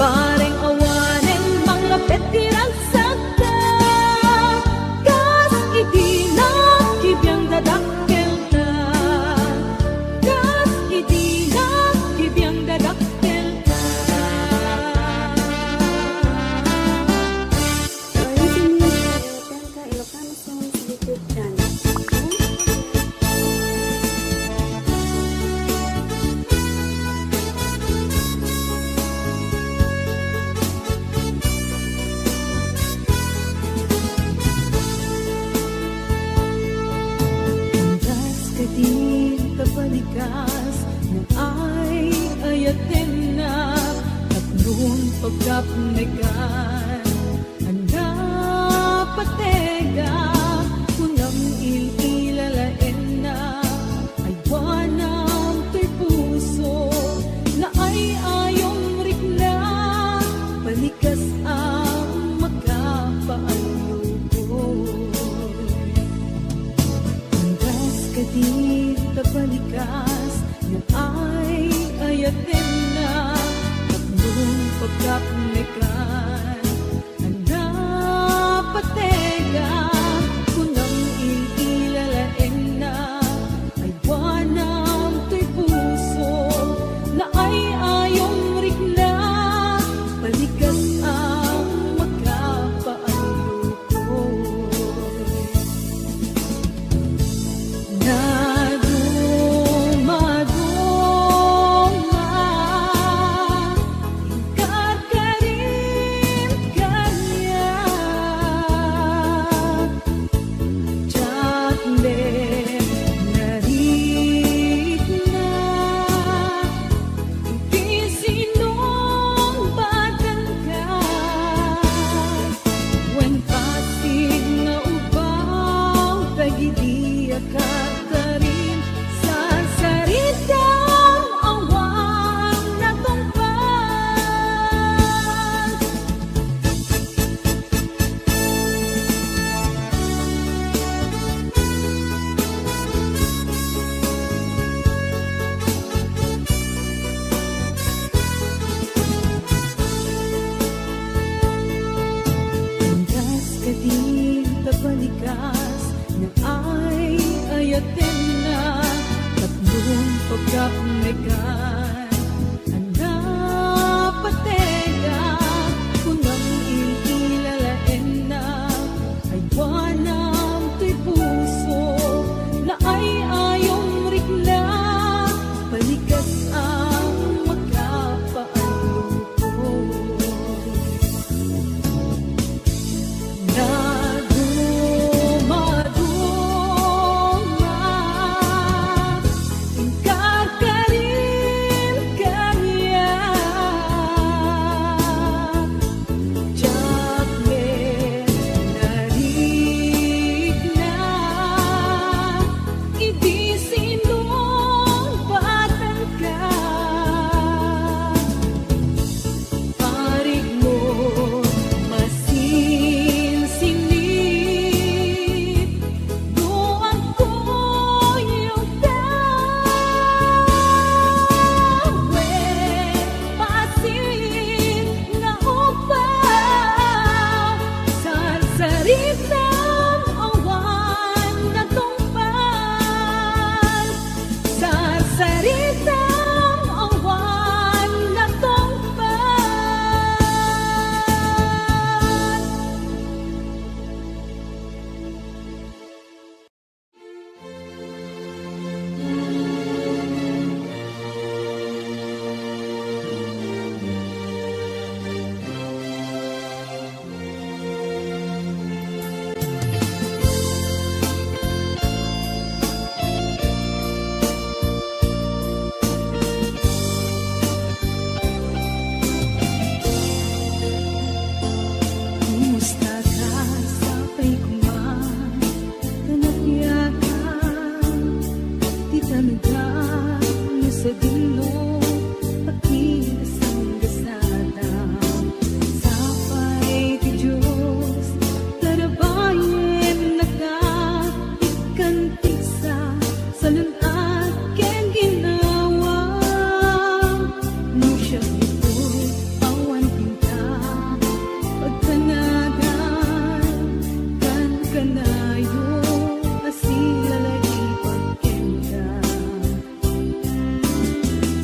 Speaker 2: bareng awanen manglapet tirang sakta kas idi nakibiyang dadakkel ta. Kas idi nakibiyang dadakkel ta.
Speaker 6: Ilocano Songs YouTube channel.
Speaker 2: Landas ka din kapalikas na ay ayatin na at noon pagkapnegan ang napatega kunang ililalain na ay wanang to'y puso na ay ayong rikna palikas ang makapaalugod. Landas ka din kapalikas na ay
Speaker 7: kalingan Hanap patega Kunang inilalain na Ay wanang to'y puso Na ay ayong rikna Balikas ang magkapaalupon Na dumaduma Ingkar ka rin kanya Chocolate na rig na Hindi sinumpatan ka Parig mo masinsinip Doon ko yung tawe Pasin na upaw Sarsaritang awan na tungpal Sarsaritang awan na tungpal Kumusta ka sa paikuman Tanagyakan Di tanagan mo sa dilo Pakinasang gasada Sapay ti Diyos Tarabayan na ka Ikantisa Sa lunat ken ginawa Nung siya ito'y awan pinta Pagkanagan, kan kanayo, asila lagi pagkenda.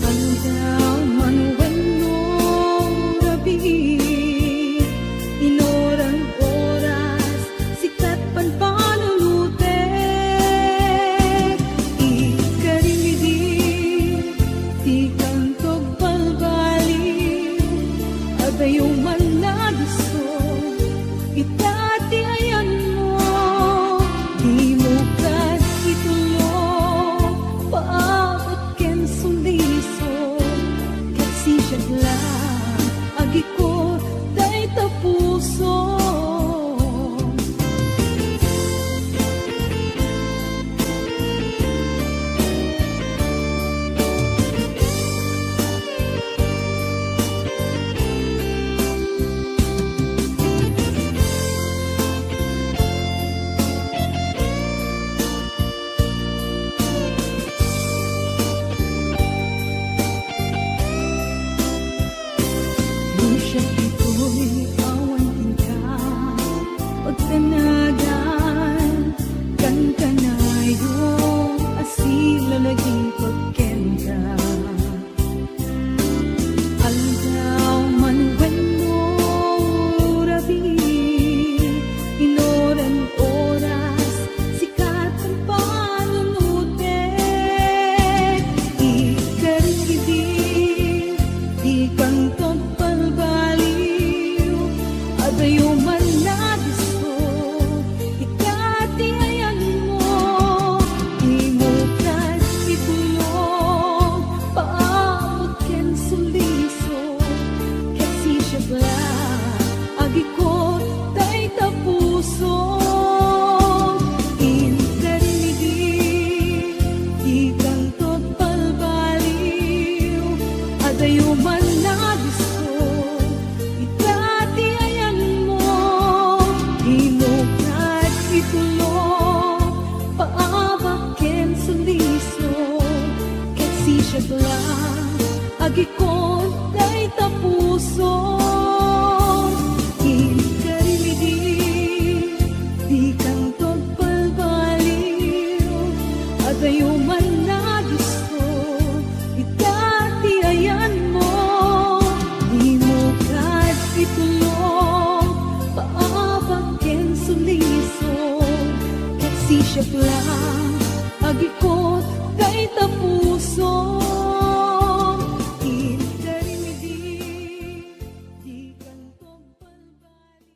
Speaker 7: Andaw manuwenong gabi, inorang oras, sikat pan panulute. Ikarimidi, di kantog balbaliw, abayong man na gusto Itati ayan mo Di mo kad itulong Paabot ken suliso Kasi siya lang Agi ko day tapuso Nung siya ito'y awan pinta Pagtanagan, kan kanayo Asila laging pagkenda Aldaw manuwenno rabi Inoran oras, sikat ang panunute Ikarikidi, di kantog palbaliw Adayo man na gusto, ikati ayan mo Di mo kad itulong, paabot ken suliso Kasi siya lang, agi ko tay tapuso Inkarimidi, di kantog palbaliw Adayo man na gusto, itati ayan mo Di mo kad itulong, paabot ken suliso Kasi siya lang, agi ko tay tapuso Inkarimidi, di kantog palbaliw Adayo man na gusto, itati lang agikot kay tapuso. Ikarimidi di kantong palbali.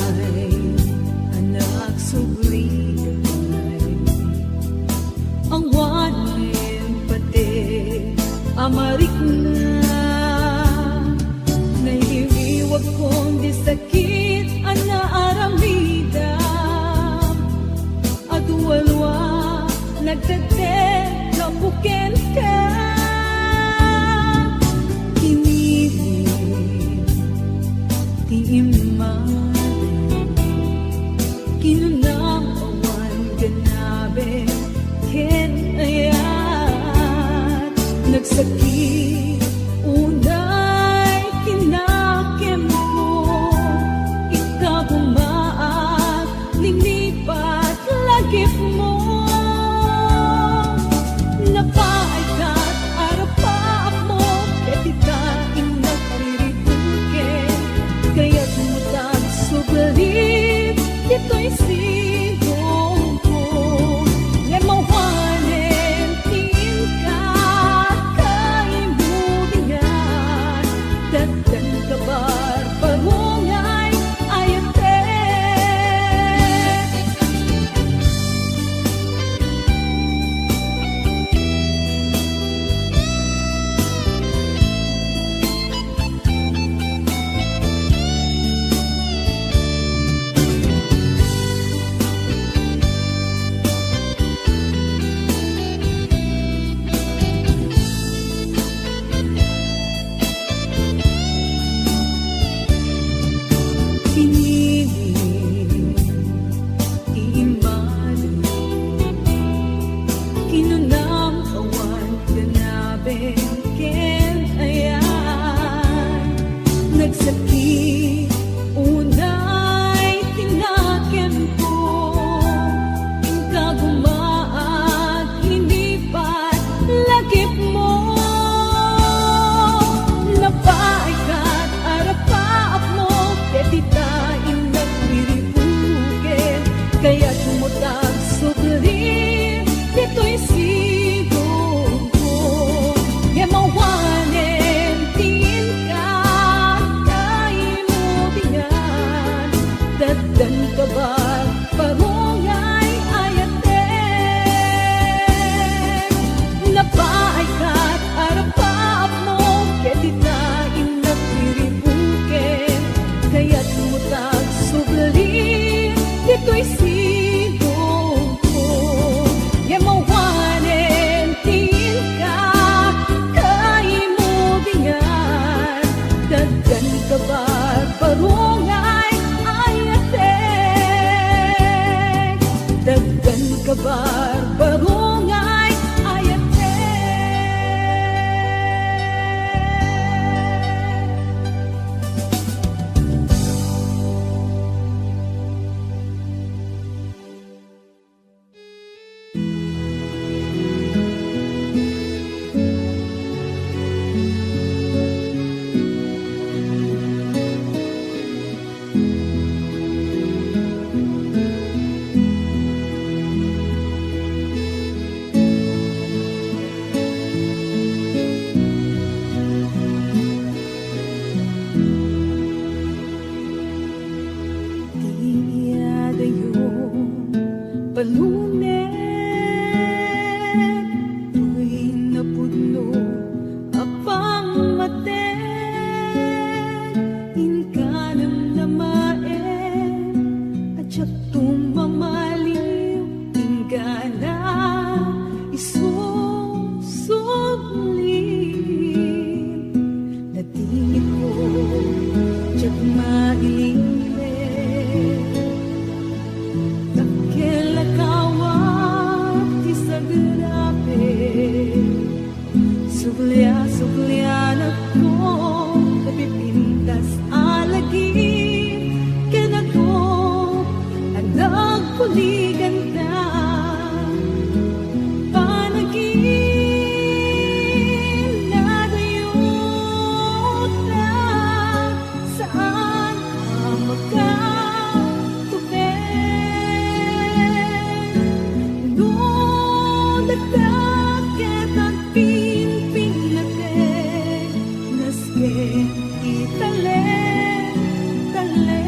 Speaker 7: Abay, anak subli kamay, ang wanin pati amarik na, nahiriwag kong di sakit ana aramida, aduwalwa nagtate kapuken ka, kinilig ti iman, kinunang awan ganabe ken ayat, nagsakit unay kinakem ko, ikabumaak linipat lagip mo, napaay ka't arapaap mo, ketita inagpiribuken, kaya't mutag sugalit, ito'y sigong ko, ngemawanen tiin ka, kaimudingan, dagdan kabar parungay ayate. Kinilig, iiman, kinunang awan ganabe ken ayan, nagsakit unay tinakem ko, ikagumaag linipat lagip mo, napaay ka't arapaap mo, ketita inagpiribuken, kaya't mutag sugalit, ito'y sigong ko, ngemawanen tiin ka, kaimudingan, dagdan kabar parungay ayate, napaay ka't arapaap mo, ketita inagpiribuken, kaya't mutag sugalit, ito'y sigong ko, ngemawanen tiin ka, kaimudingan, dagdan kabar parungay ayate, dagdan kabar parungay ayate. Palunet, tuwing napudno apang maten, inkanam na maen, at siyak tumamaliw, ingana isusuglim, natingin ko, siyak mailing. Kakelakawa
Speaker 6: das alagi ken ako ang nagpuligan ta panagin na dayot na saan ka magkatubig no nagdaket ang pinpinate naske itale tale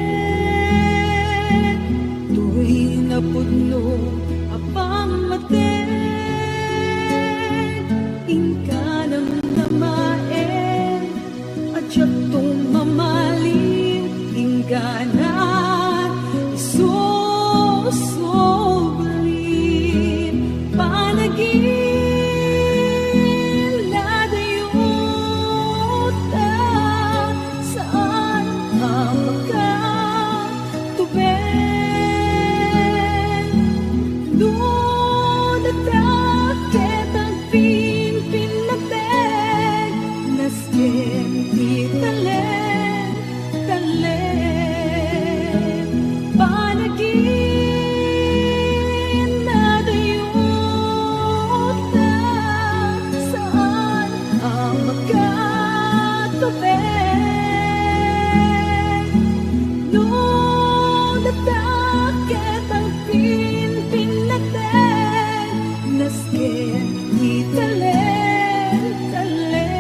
Speaker 6: palunet tuwing napudno apang maten ingka ng namaen at siya mamalim ingka na isusobrin panagin na dayot saan makatubig doon nagdaket ang pinpinateg nasken italen talen panagin na dayot saan ang makatubig noon nagdaket ang pinpinateg nasken italen talen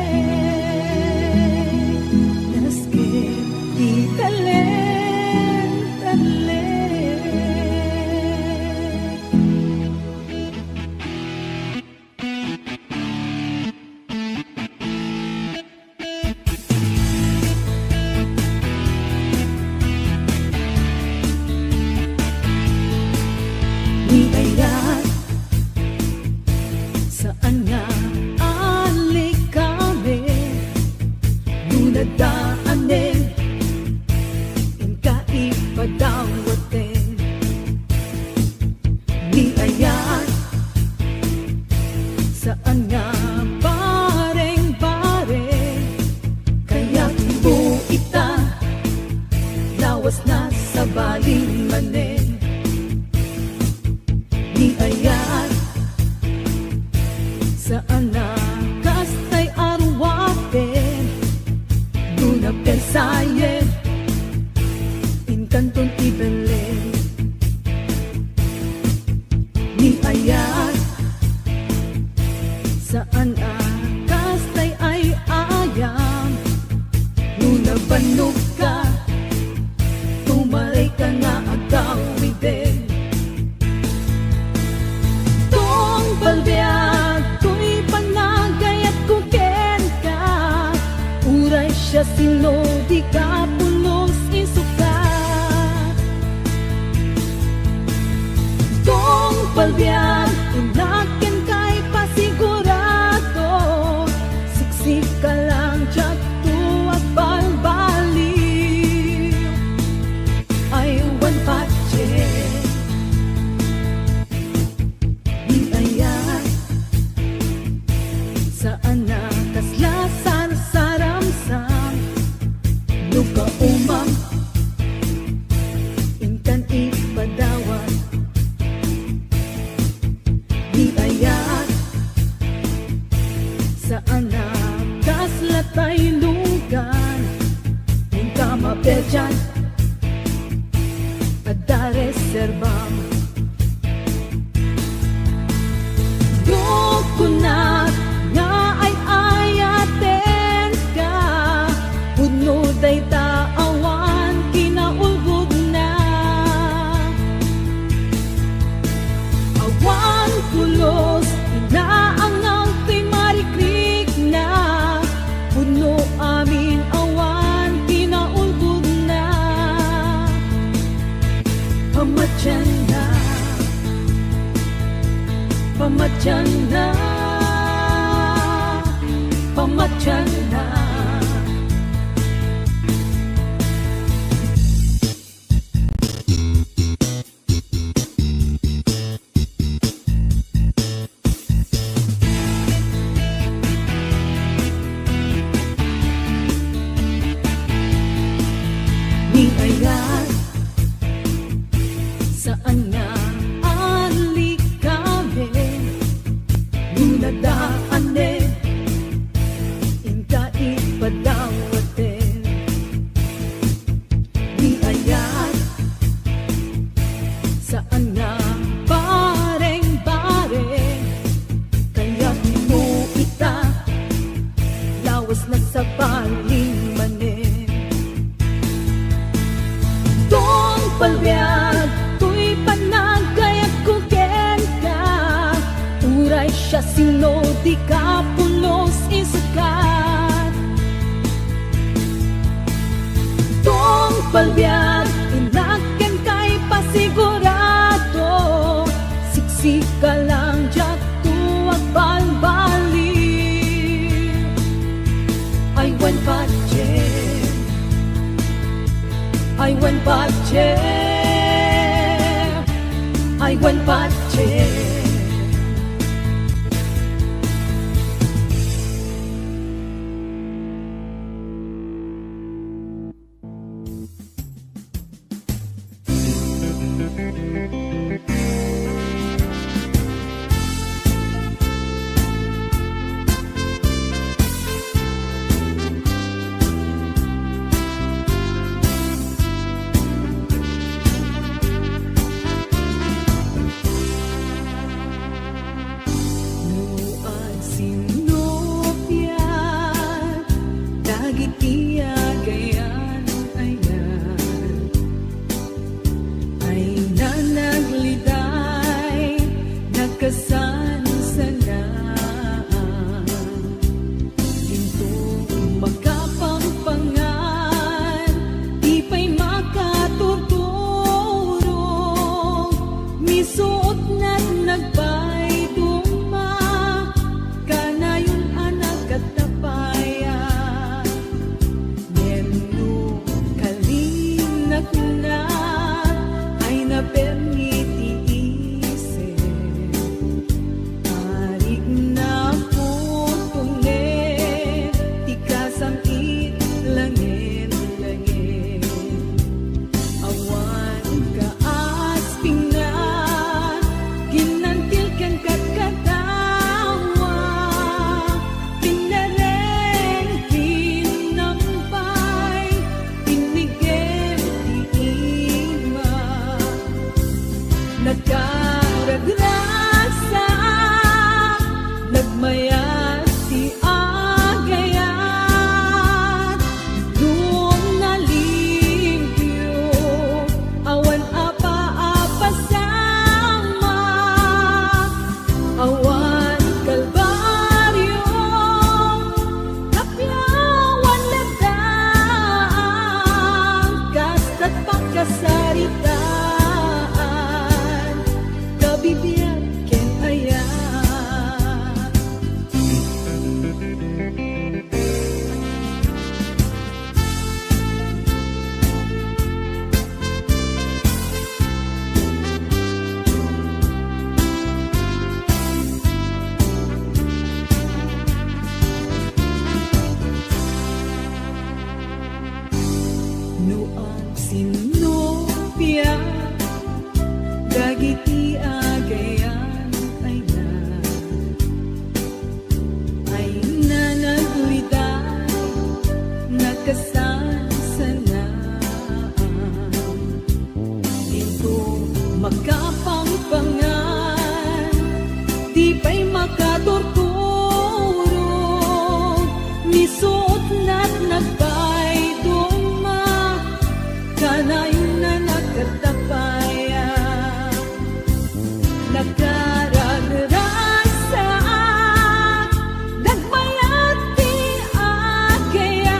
Speaker 6: nasken italen talen Di ayan saan nga alik kami dunadaanin ingka ipadawatin di ayan saan nga bareng-bareng kaya buita lawas na sa baling manen di ayan saan na kastay arwaten duna pensayen inkanton ibelen di ayan saan na kastay ay ayam duna banog ka tumaray ka nga agawiden tong balbiag to'y panagay at kuken ka uray siya sino di ka pulos isukat tong balbiag inaken kay pasigurado siksik ka lang tiyak tuwag balbaliw ay wan patche di ayan saan na kaslasan saramsam luka umam ingkan ipadawan di ayan saan na kaslatay lugan ingka mapedyan ada reservam kunat nga ay ayaten ka puno day taawan kinaulgod na awan kulos inaangaw kay marikrik na
Speaker 7: sa baling manen. Tong palbiag, tuy panagay ako ken ka, uray siya sino di ka pulos isukat. Tong palbiag, inaken kay pasigurado, siksika lang dyak tuwag balbali. I went budget, I went budget, I went budget. Nuan sinopyan, dagiti agayan ayan, ay nanagliday, nagkasansanaan. Ginto magkapangpangan, di pa'y makatuturo, misuot na't nagpay duma, kanayon anak katapaya. Nendo kalinak na, ay napermiti isip, arik na putunin, tikasang ilangin-langin. Awan ka asping na, ginantil kan kakatawa, pinareng pinampay, pinigem di ima, nagkaragrasa, nagmayat ti agayan, doon nalimpyo, awan apa-apa sama, awan kalbaryo, kapyawan ladang, kasta't pagkasaritaan, kabibiyag ken ayan. Nuang sinopya, dagiti agayan ay nanagliday, nagkasansanaan. Ito magkapangpangan, di pa'y makatorturo, misuot na't nagpay duma, kanayon na nagkatapaya. Nagkaragrasa, nagmayat ti agayan,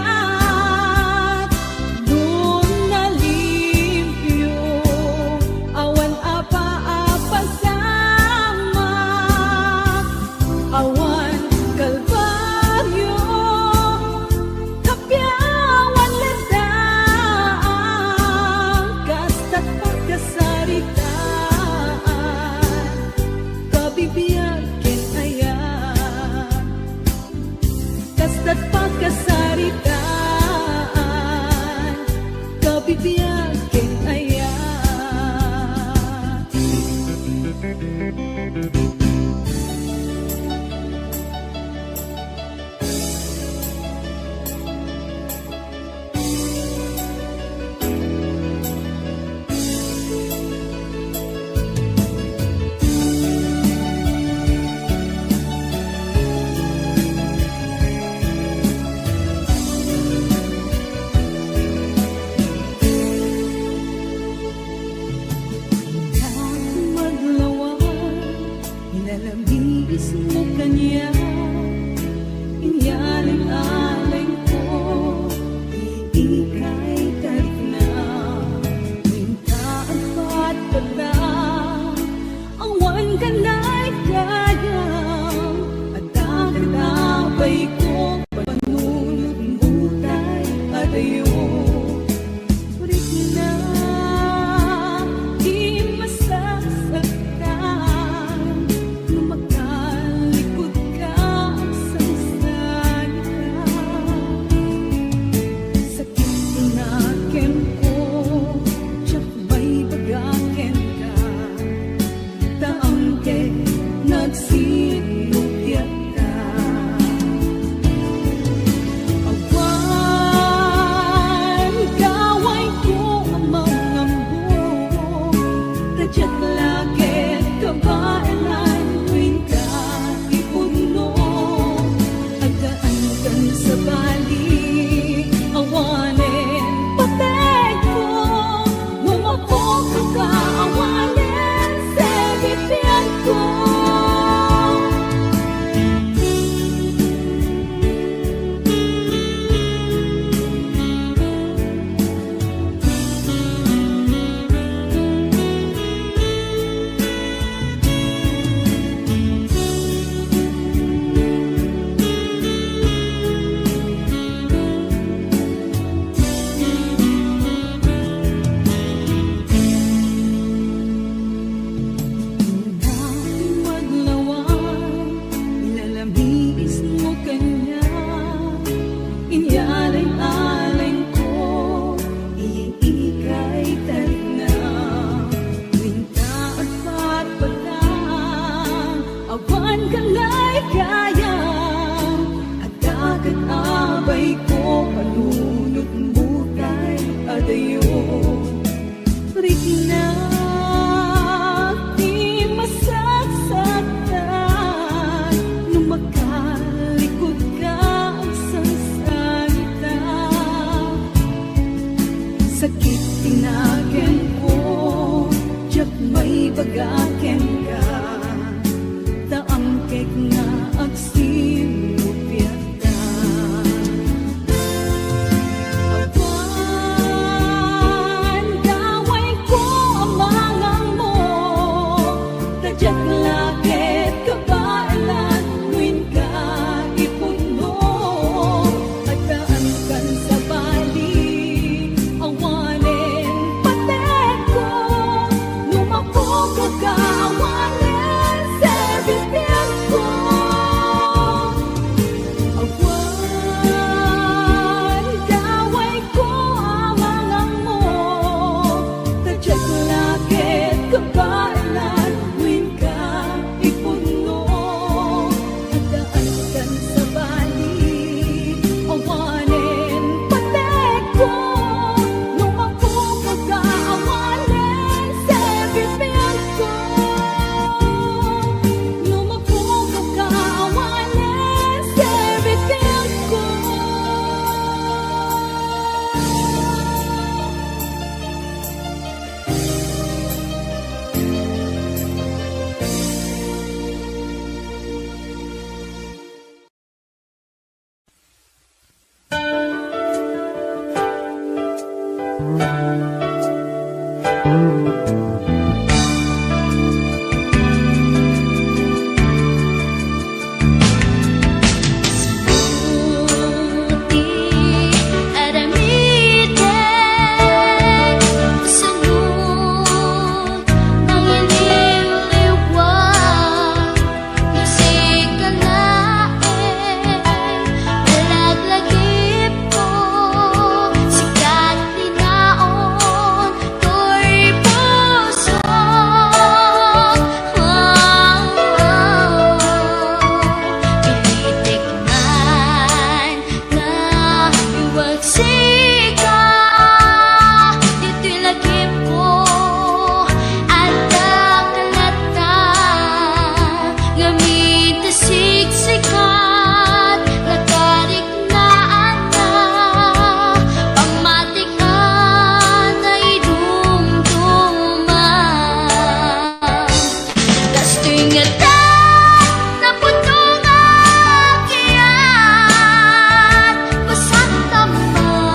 Speaker 2: adayo. Ulit na di masasaktan, lumakalikod ka sa salita. Sakit tinakin ko, tiyak may bagakin ka. Taang ke nagsinupyat ka. Awan, gaway ko ang mga mo. Tadya't lakit kabailan tuwing ka ipuno. Agaan kan sa balik, awanin patay ko. Lumapok ka, awanin sa bibig ko. Maglawan, ilalamiis mo kanya. Inyaling-aling ko, iikay tarik na. Winta at patpatang, awan kang kaya. Agad abay ko, panunod mo kay adayo. Rik na di masasaktan, lumakalikod ka sa salita. Sakit tinakin ko, tiyak may bagakin ka. Taang kek nga agsinupyat ka. Awan, gaway ko ang mga mo. Tadya't lakit kabailan tuwing ka ipuno. Agaan kan sa balik, awanin patay ko. Lumapok ka, awanin sa bibig ko. Awan, gaway ko ang mga mo. Tadya't lakit kabailan tuwing ka ipuno. Agaan kan sa balik, awanin patay ko. Lumapok ka, awanin sa bibig ko. Lumapok ka, awanin sa bibig ko. Buti aramitin sunod ng iliw-liwag. Nasikalain, nalaglagip ko, sikat tinaon, to'y puso. Pinitikman na iwagsika, dito'y lagip ko at nakalata. Ngamit na siksikat, nakariknaan na, pamatikan ay dumduman. Gasto'y ngata na punong akyat, basang tamang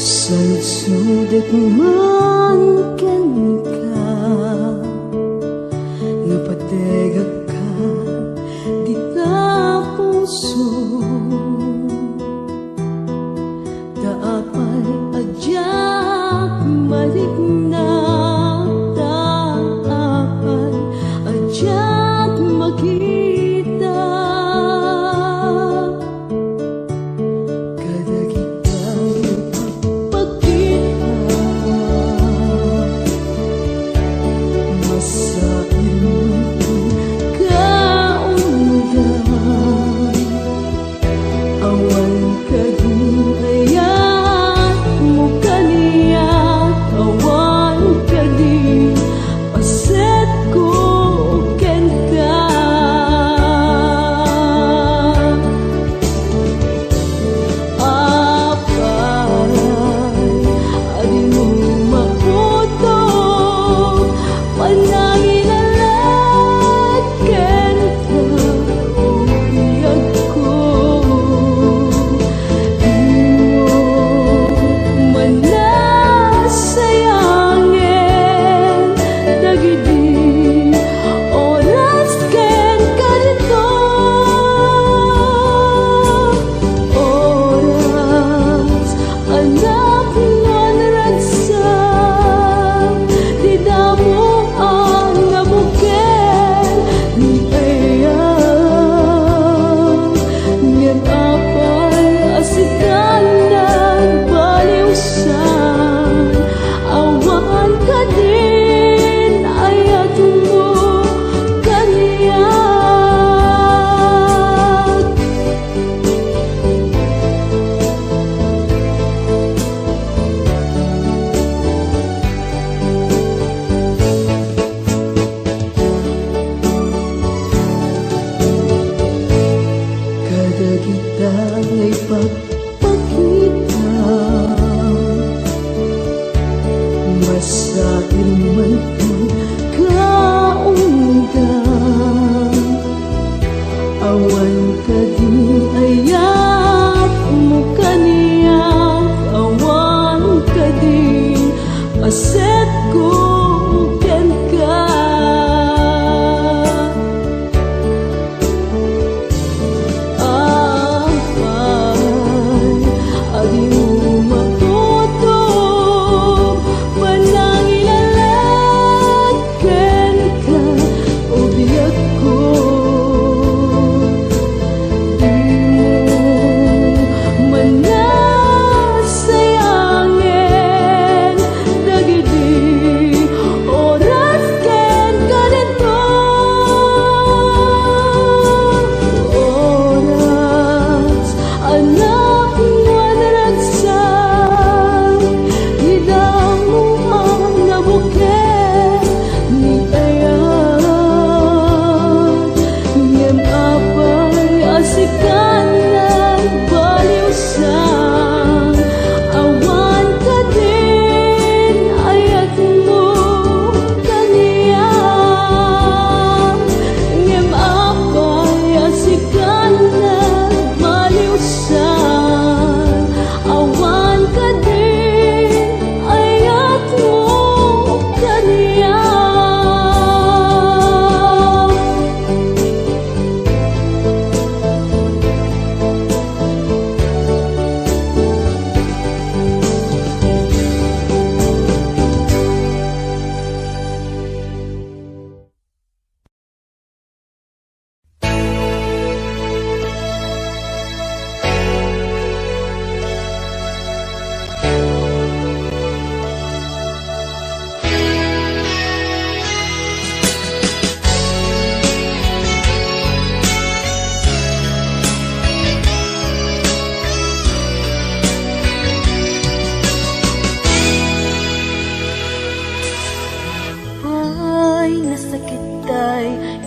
Speaker 10: Sulit man ken ka, napadegag ka, di ka puso. Daapay adyak maligna, daapay adyak makita.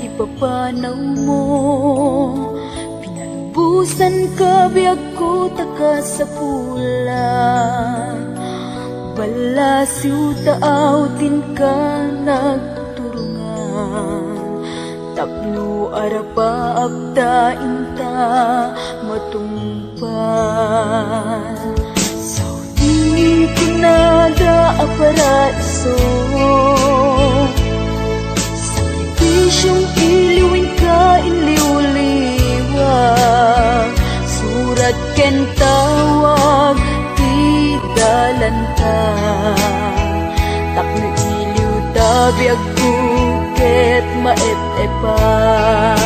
Speaker 2: Ipapanaw mo, pinalubusan ka, biyag ko taka sa pula. Balasiw taaw din ka nagturungan, tapno arapa abda inta matumpan. Saudi
Speaker 10: paraiso. Sakripisyong iliwin ka inliw-liwag, surat ken tawag ti dalanta. Tapno iliw tabiag ko ket maet-epan.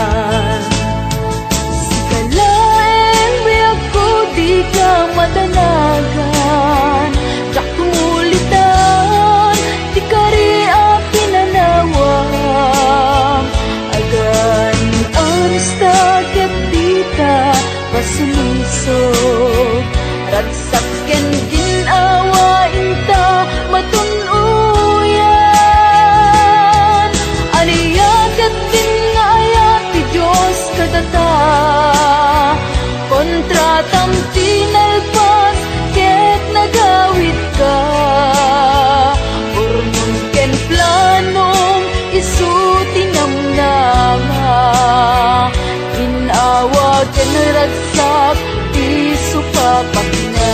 Speaker 10: Sikalaeng biag ko di ka madanagan, tsak tumulitan di kari a pinanawang. Agan ansta ket dita pasulisog, ragsak ken ginawain ta matunuyan. Aniyagat din nga ayat ti Diyos kadata, kontratam tinalpas ket nagawid ka. Urnon ken planong isu tinamnama, inawa ken ragsak ti supapak na.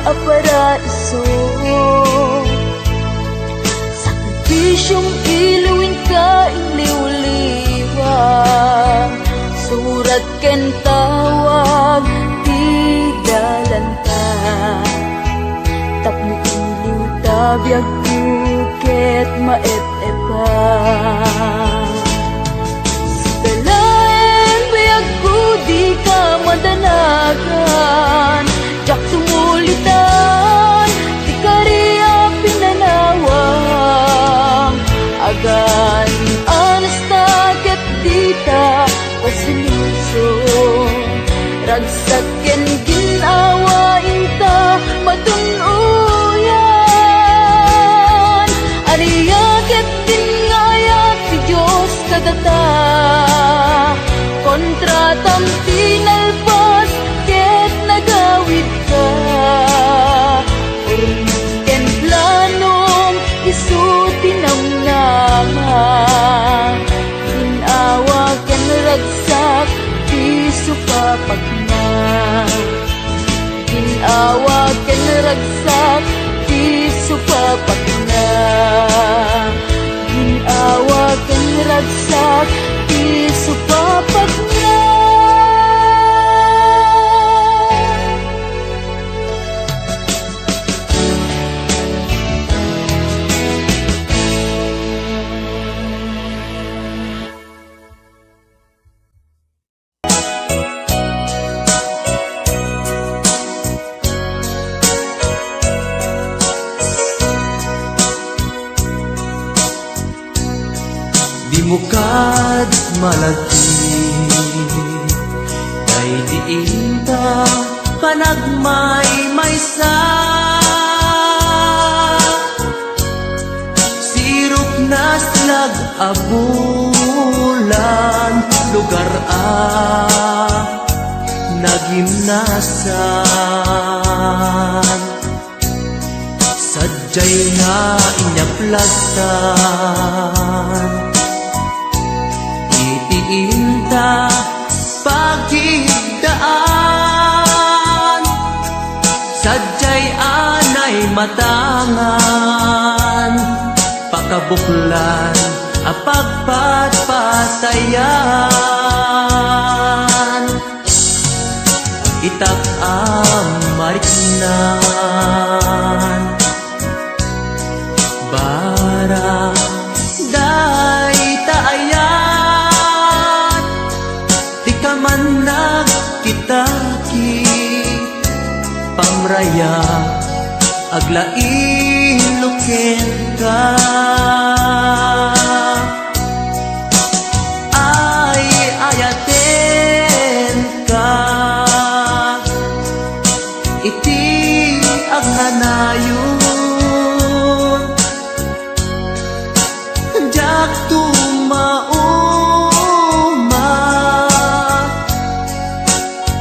Speaker 10: A paraiso, sakripisyong iluwin ka inliw-liwag, surat ken tawag ti dalanta. Tapno iliw tabiag ko ket maet-epan. Sikalaeng biag ko di ka madanagan, jak tumulitan di kari a pinanawang. Agan anasta ket dita pasilusong, ragsak ken ginawain ta matunuyan. Aniyaget din nga ayat ti Diyos kadata, kontratam tinalpas ket nagawid ka. Ken planong isu tinamnama, inawa ken ragsak ti supapak na. Inawa ken ragsak ti supapak na. Inawa ken ragsak ti supapak na.
Speaker 3: Di mo kad malati, kay diin ta panagmay-maysa. Sirop na slag abulan, lugar nagimnasan. Sadyay nga inyaplagtan, itiinta pagigdaan. Sadyay anay matangan, pakabuklan apagpatpatayan. Itak amariknan, bara day taayan. Di ka man nagkitaki, pamraya aglain luken ka. Ay ayaten ka, iti agnanayon. jak tumauma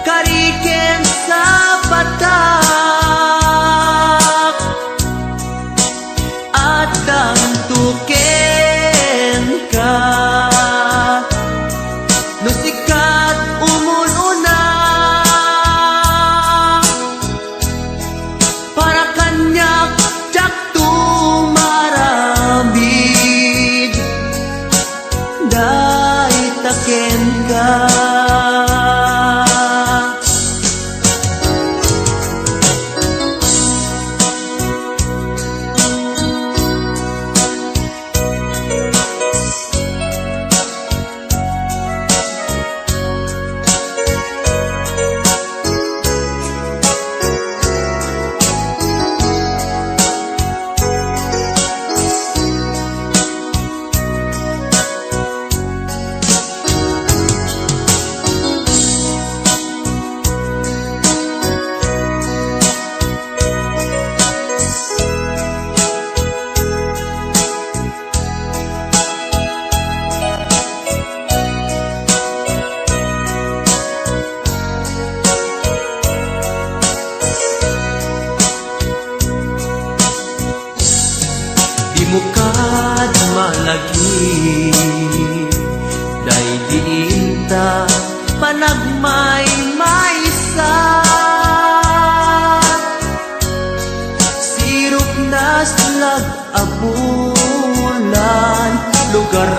Speaker 3: kariken sa patak at damtuken ka no sikat umununa para kanyak jak tumarambid dai taken ka. Mukad malagi day diinta panagmay maysa sirup nas lag abulan lugar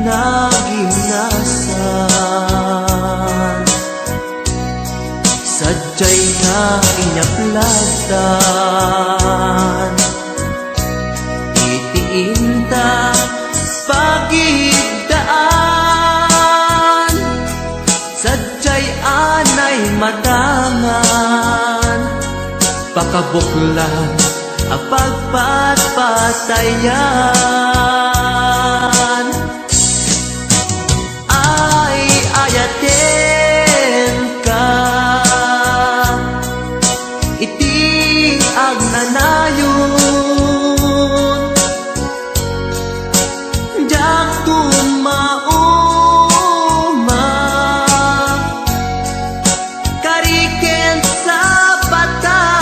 Speaker 3: naginasan sadyay na inyaplatan itiinta pagidaan sadyay anay matangan pakabuklan ang pagpatpatayan ay ayaten ka iti agnanayon jak tumauma kariken sa patak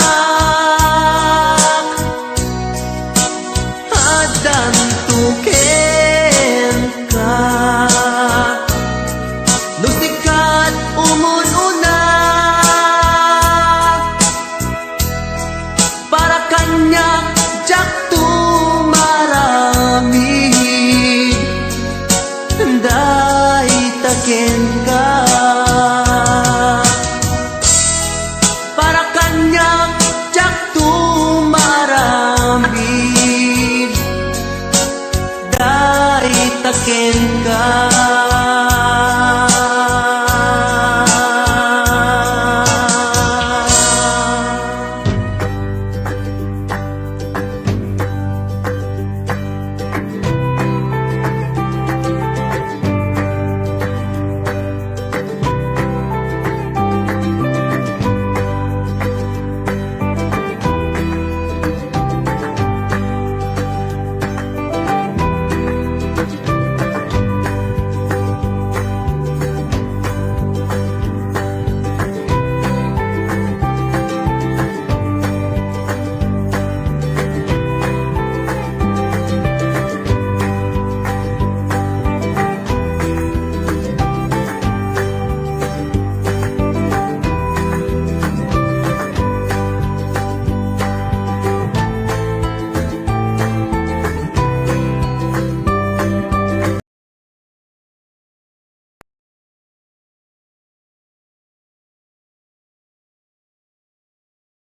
Speaker 3: adan tuken ka no sikat umununa para kanyak jak tumaramid dai taken ka para kanyak jak tumarambid dai taken ka.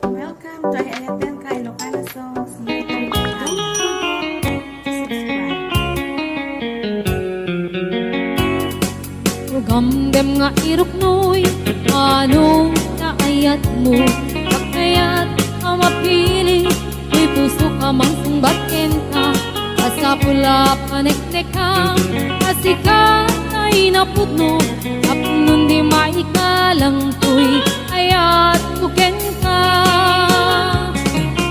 Speaker 6: Welcome to Ayaten ka Ilocana Songs. Don't forget to subscribe.
Speaker 7: Gamdem nga iruknoy, anong naayat mo? Kakayat ang mapili, may puso ka mang sumbatin ka. Asa pula panek-nek ka, asikat ay napudno. Apnon di maikalang tuy, ayat buken ka.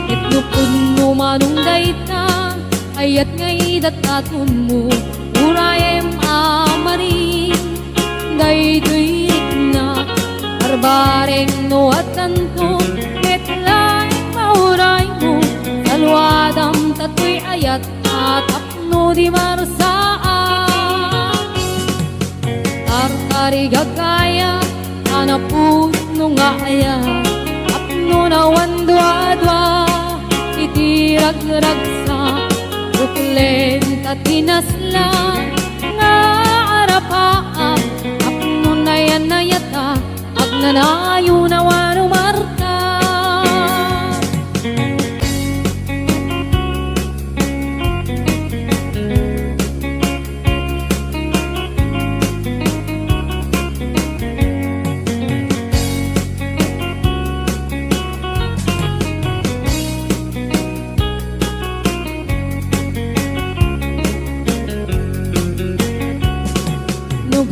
Speaker 7: Itlupod mo manong dayta, ayat ngay datatun mo urayem amarin daytoy na barbareng no at tanto metlay mauray mo salwadam tatoy ayat at apno di marsaan tartari gagaya anaput no nga ayat apno na wandwa-dwa itirag-ragsa uklen tatinaslan nga arapaan apno na yan na yata agnanayo na wano marka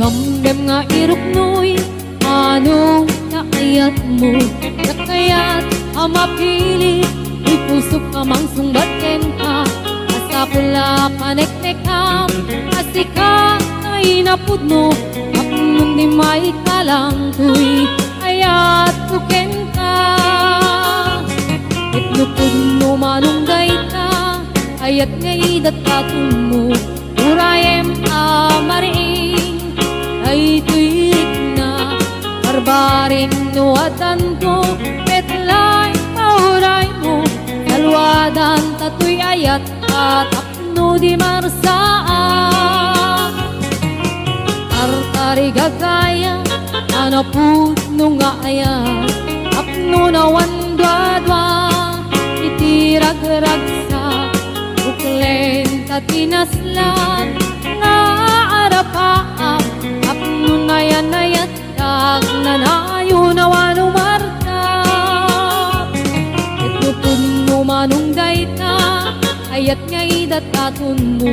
Speaker 7: Gamgam nga iruknoy ano na ayat mo nakayat amapili uy pusok ka mang sungbaten ka asa pula paneknekam asika ay napudno apnong di may kalang tuy ayat puken ka itnupudno manunggay ka ayat ngay datatun mo urayem amariing ay tuwid na barbaring nuwatan ko metlay mauray mo salwadan tatoy ayat at apno di marsaan artari gagaya anapudno nga ayat apno na wandwa-dwa itirag-ragsa uklen tatinaslan nga arapaan apno na yan na yatag nanayo na wano marka itupun mo manunggay ta ayat ngay datatun mo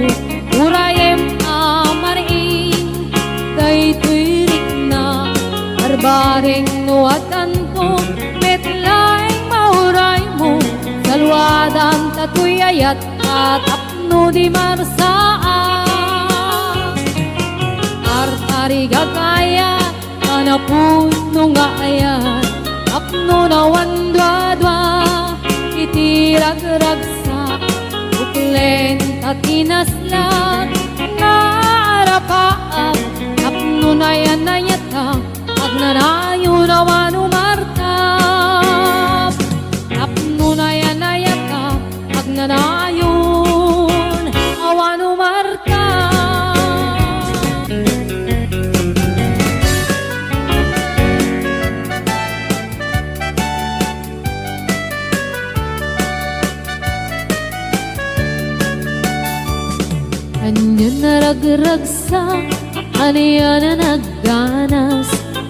Speaker 7: urayem amaring daytoy rik na barbareng nuwatan ko metlay mauray mo salwadan tatoy ayat at apno di marsaan artari gagaya anapuno nga ayat apno na wandwa-dwa itirag-ragsa uklen tatinaslan nga arapaan apno na yan na yata agnanayo na wano martab apno na yan na yata agnanayon awano martab Anya na ragragsa, anya na nagganas,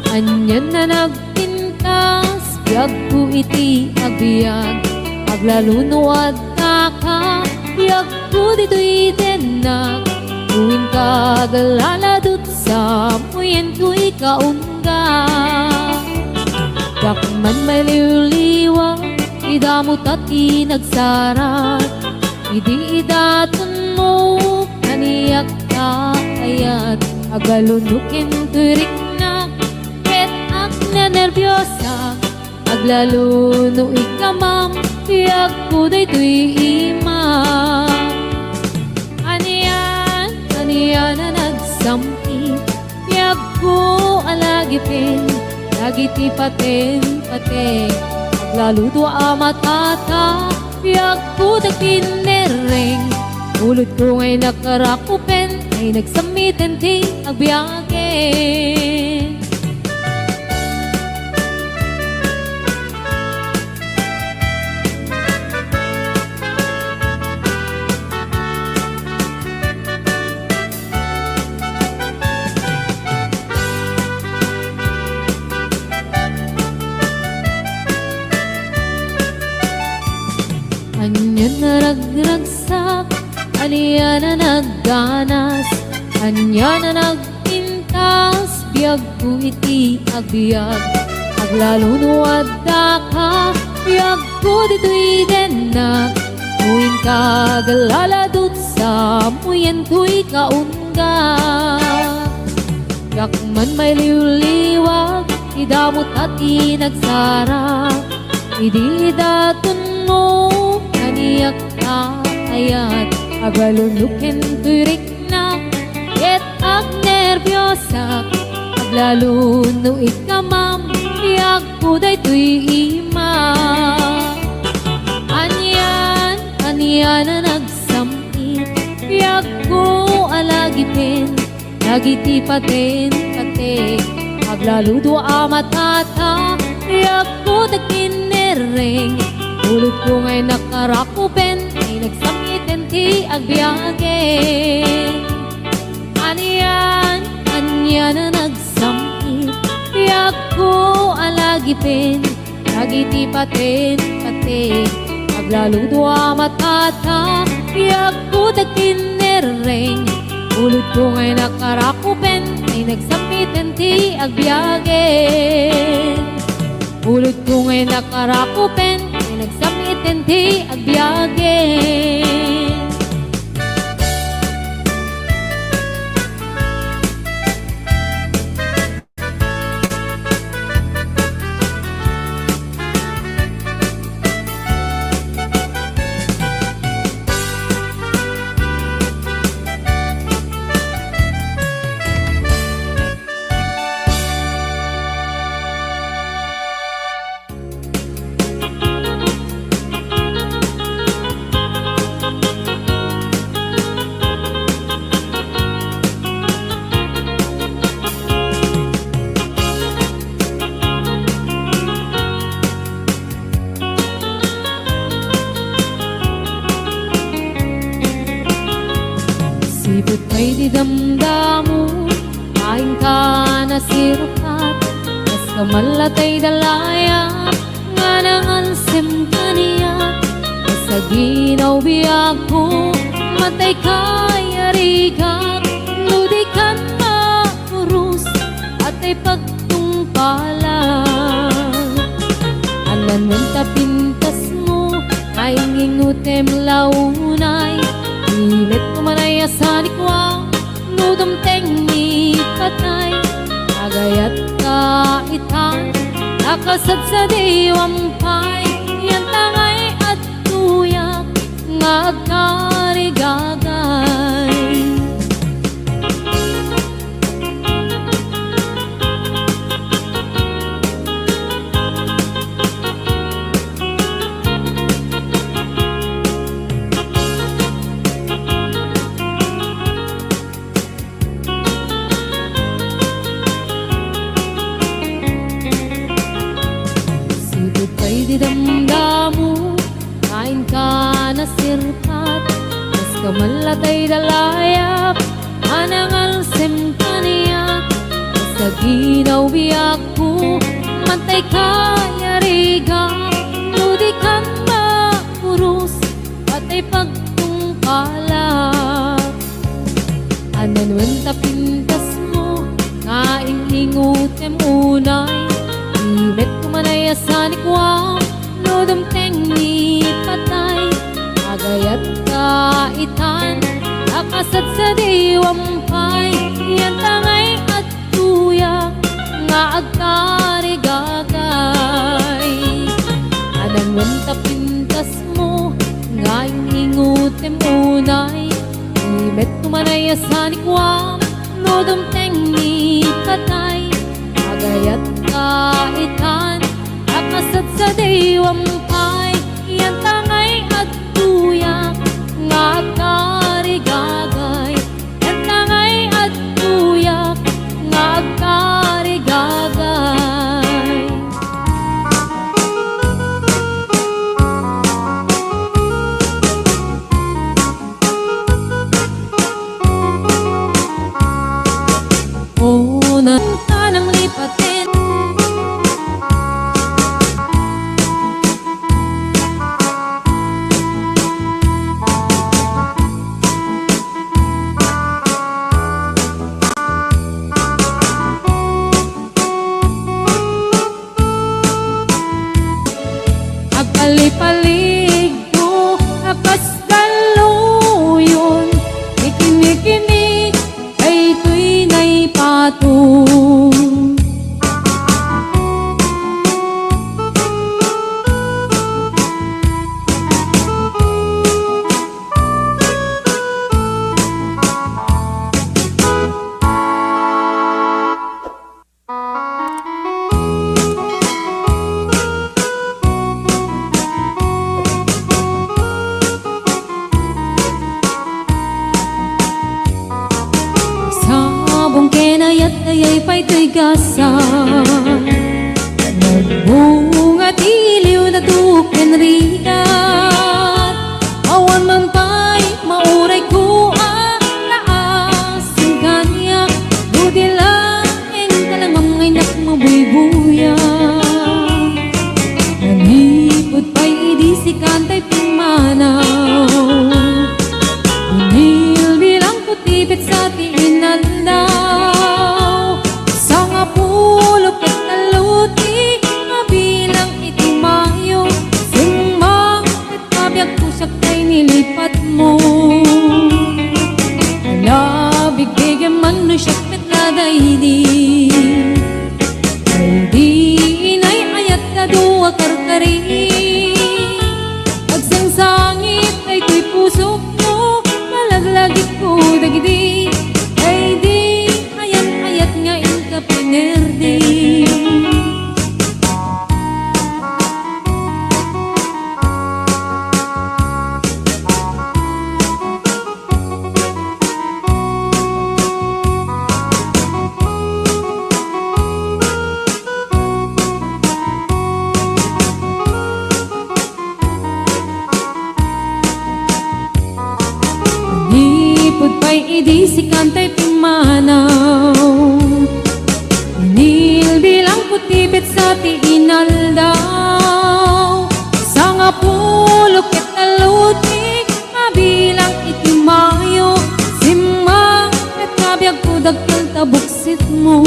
Speaker 7: anya na nagpintas, biyag ko iti agbyag, aglalunuad na ka, biyag ko dito'y denag, tuwing kagaladot sa muyen ko'y kaungga. Dakman may liwliwa, idamot at inagsarat, idi idatun mo, kaniyak ka ayat agalunukin turik na ket ak na nervyosa aglaluno ikamam tiyak ko daytoy imam aniyan na nagsampi tiyak ko alagipin lagi ti paten aglaluto amatata tiyak ko dakinereng ulod ko ngay nakarakupen ay nagsamitin ti agbiyakin. Anya na ragragsak, anya na nagganas, anya na nagpintas, biyag ko iti agbyag. Aglalunuad da ka, biyag ko dito'y denag, muin ka galaladot mo yan tuy kaunga. Yak man may liwliwag, idamot at inagsara. Idi daton mo, kaniyak ka ayat. Agalulukin turik na, ket ag nervyosa. Aglalo no ikamam, yak kuday tuy ima. Anyan na nagsamit, yak ko alagipin. Nagiti paten kate, aglaludo amatata. Yak ko takinereng, ulot ko ngay nakarakupen. Ay nagsamitin ti agbiage. Anyan na nagsamit, yak ko alagipin. Nagiti paten kate, aglaludo amatata. Yak ko takinereng, ulot ko ngay nakarakupen. Ay nagsamitin ti agbiage. Ulot ko ngay nakarakupen. Ay nagsamitin ti agbiage. Sipot kay di damdamo, kain ka na sirupat. Mas kamalatay dalaya, nga nangalsim kaniya. Sa ginaw biyag ko, matay kay arigak. Nudikan makurus, at ay pagtungpalan. Anan mo tapintas mo, ay ngingutem launay. Imet kumanaya sa likwa, nudumteng ni patay. Agayat ka itan, nakasad sa diwampay. Yan tangay at tuyak, nga agkarigagay. Di damdamo, kain ka na sirpat. Mas kamalatay dalayap, anangalsim kaniyak. Sa ginaw biyak ko, mantay kaya riga. Nudikan makurus, at ay pagtungkalak. Ananwan tapintas mo, kaing ingutem unay. Imet kumanaya sa likwam, nudumteng ni patay. Agayat ka itan, nakasad sa diwampay. Yan tangay at tuyak, nga agkarigagay. Ananwan tapintas mo, nga ingutem unay. Imet kumanaya sa likwam, nudumteng ni patay. Agayat kaitan, nakasad sa diwampay. Yan tangay at tuyak, nga agkarigagay. Yan tangay at tuyak, nga agkarigagay. O nanta ng lipatin, agpalipalig ko, akas daluyon. to'y gasa. Nagbunga tiliw na tuken rigat, awan man pa'y mauray ko ang laasing kanya. Buti lang ang kalamang ay nakmabuybuya. Nanipod pa'y idisi kantay pimanaw, binilbilang kutipit sa tiinandaw. Sa nga pulok at naluti, mabilang itimayo, singmang at kabiyag pusak tay nilipat mo. Alabig bigyan man no siyak met na daydi, ay di inay ayat na duwa karkari. Sangit ay to'y pusok mo, malaglagit ko dagidi, ay di ayat-ayat nga inka pinerdi. Ipod pa'y idisi kantay pimanaw, nilbilang kutibit sa tiinaldaw. Sa nga pulok at naluti, mabilang itimayo, simang at kabiyag ko dagkal tabuksit mo.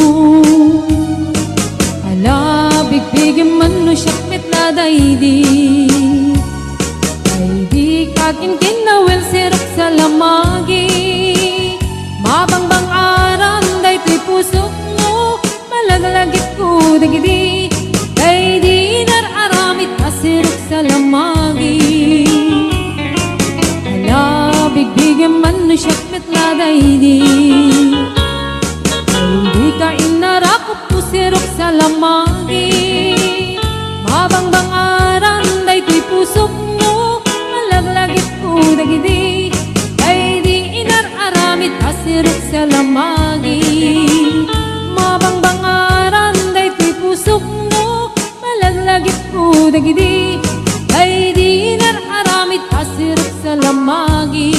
Speaker 7: Alabig bigyan man no siyak met na daydi, ay di kakin kinawel sirap sa lamagi. Mabangbang aram day to'y pusok mo, malaglagit ko dagidi, ay di nararamit asirap sa lamagi. Alabig bigyan man no siyak met na daydi, ay di ka inarakot po sirap sa lamagi. Mabangbang aram day to'y pusok mo, malaglagit ko dagidi, ay di inararamit asirok sa lamagi. Mabangbang aran day to'y pusok mo, malaglagit ko dagidi, ay di inararamit asirok sa lamagi.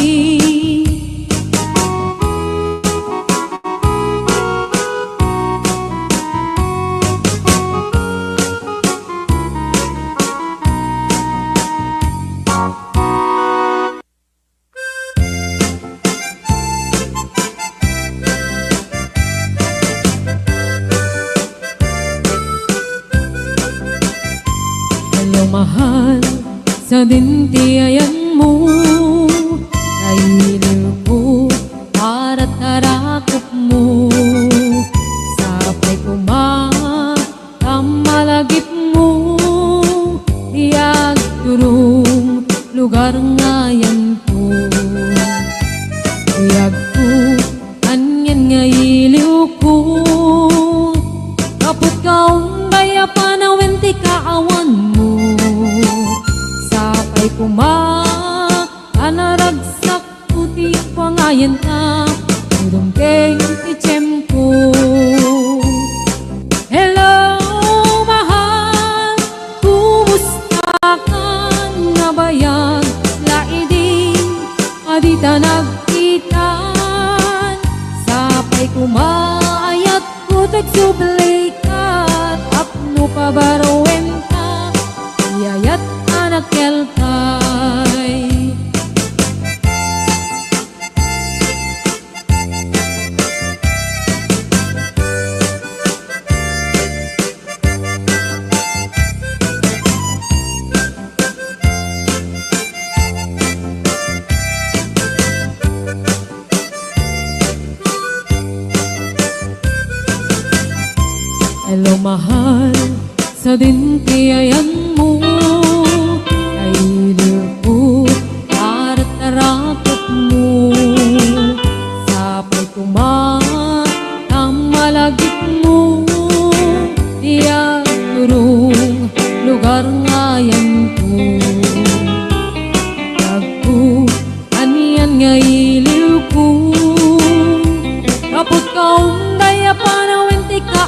Speaker 7: Mahal sa dintiayan mo, kailiw ko para tarakop mo. Sapay kumamalagip mo, diag turong lugar ngayan ko. Diag ko anyan nga iliw ko, kaput kaong baya panawin ti kaawan mo. Sapay kanaragsak puti pangayan ka, udong keng itiyempo. Hello mahal, kumusta ka nga bayag, laiding adita nagkitan. Sapay kumaayat ko tagsubalikat, apno pabarowen ka, iyayat anak kelkay. Hello mahal, sa dintiayan mo, kailiw ko para tarakot mo. Sapay kumamalagip mo, diyan turong lugar ngayan ko. Tagko aniyan nga iliw ko, kapot kaong daya panawin ti ka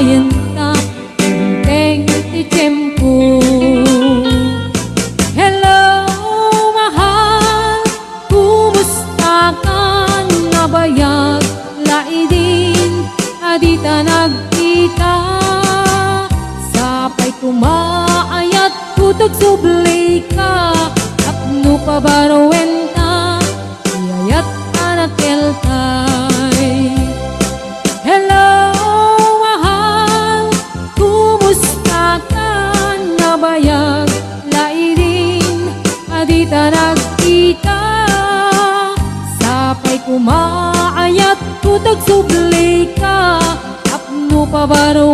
Speaker 7: bayan ta teng ti tempo. Hello mahal, kumusta ka? Nabayag laidin, adita nagkita. Sapay kumaayat kutog sublay ka, tapno pabarowen ta, iyayat anak keltay. Hello mahal, kumusta ka? Nabayag laidin, adita nagkita. Sapay kumaayat kutog sublay ka, tapno pabarowen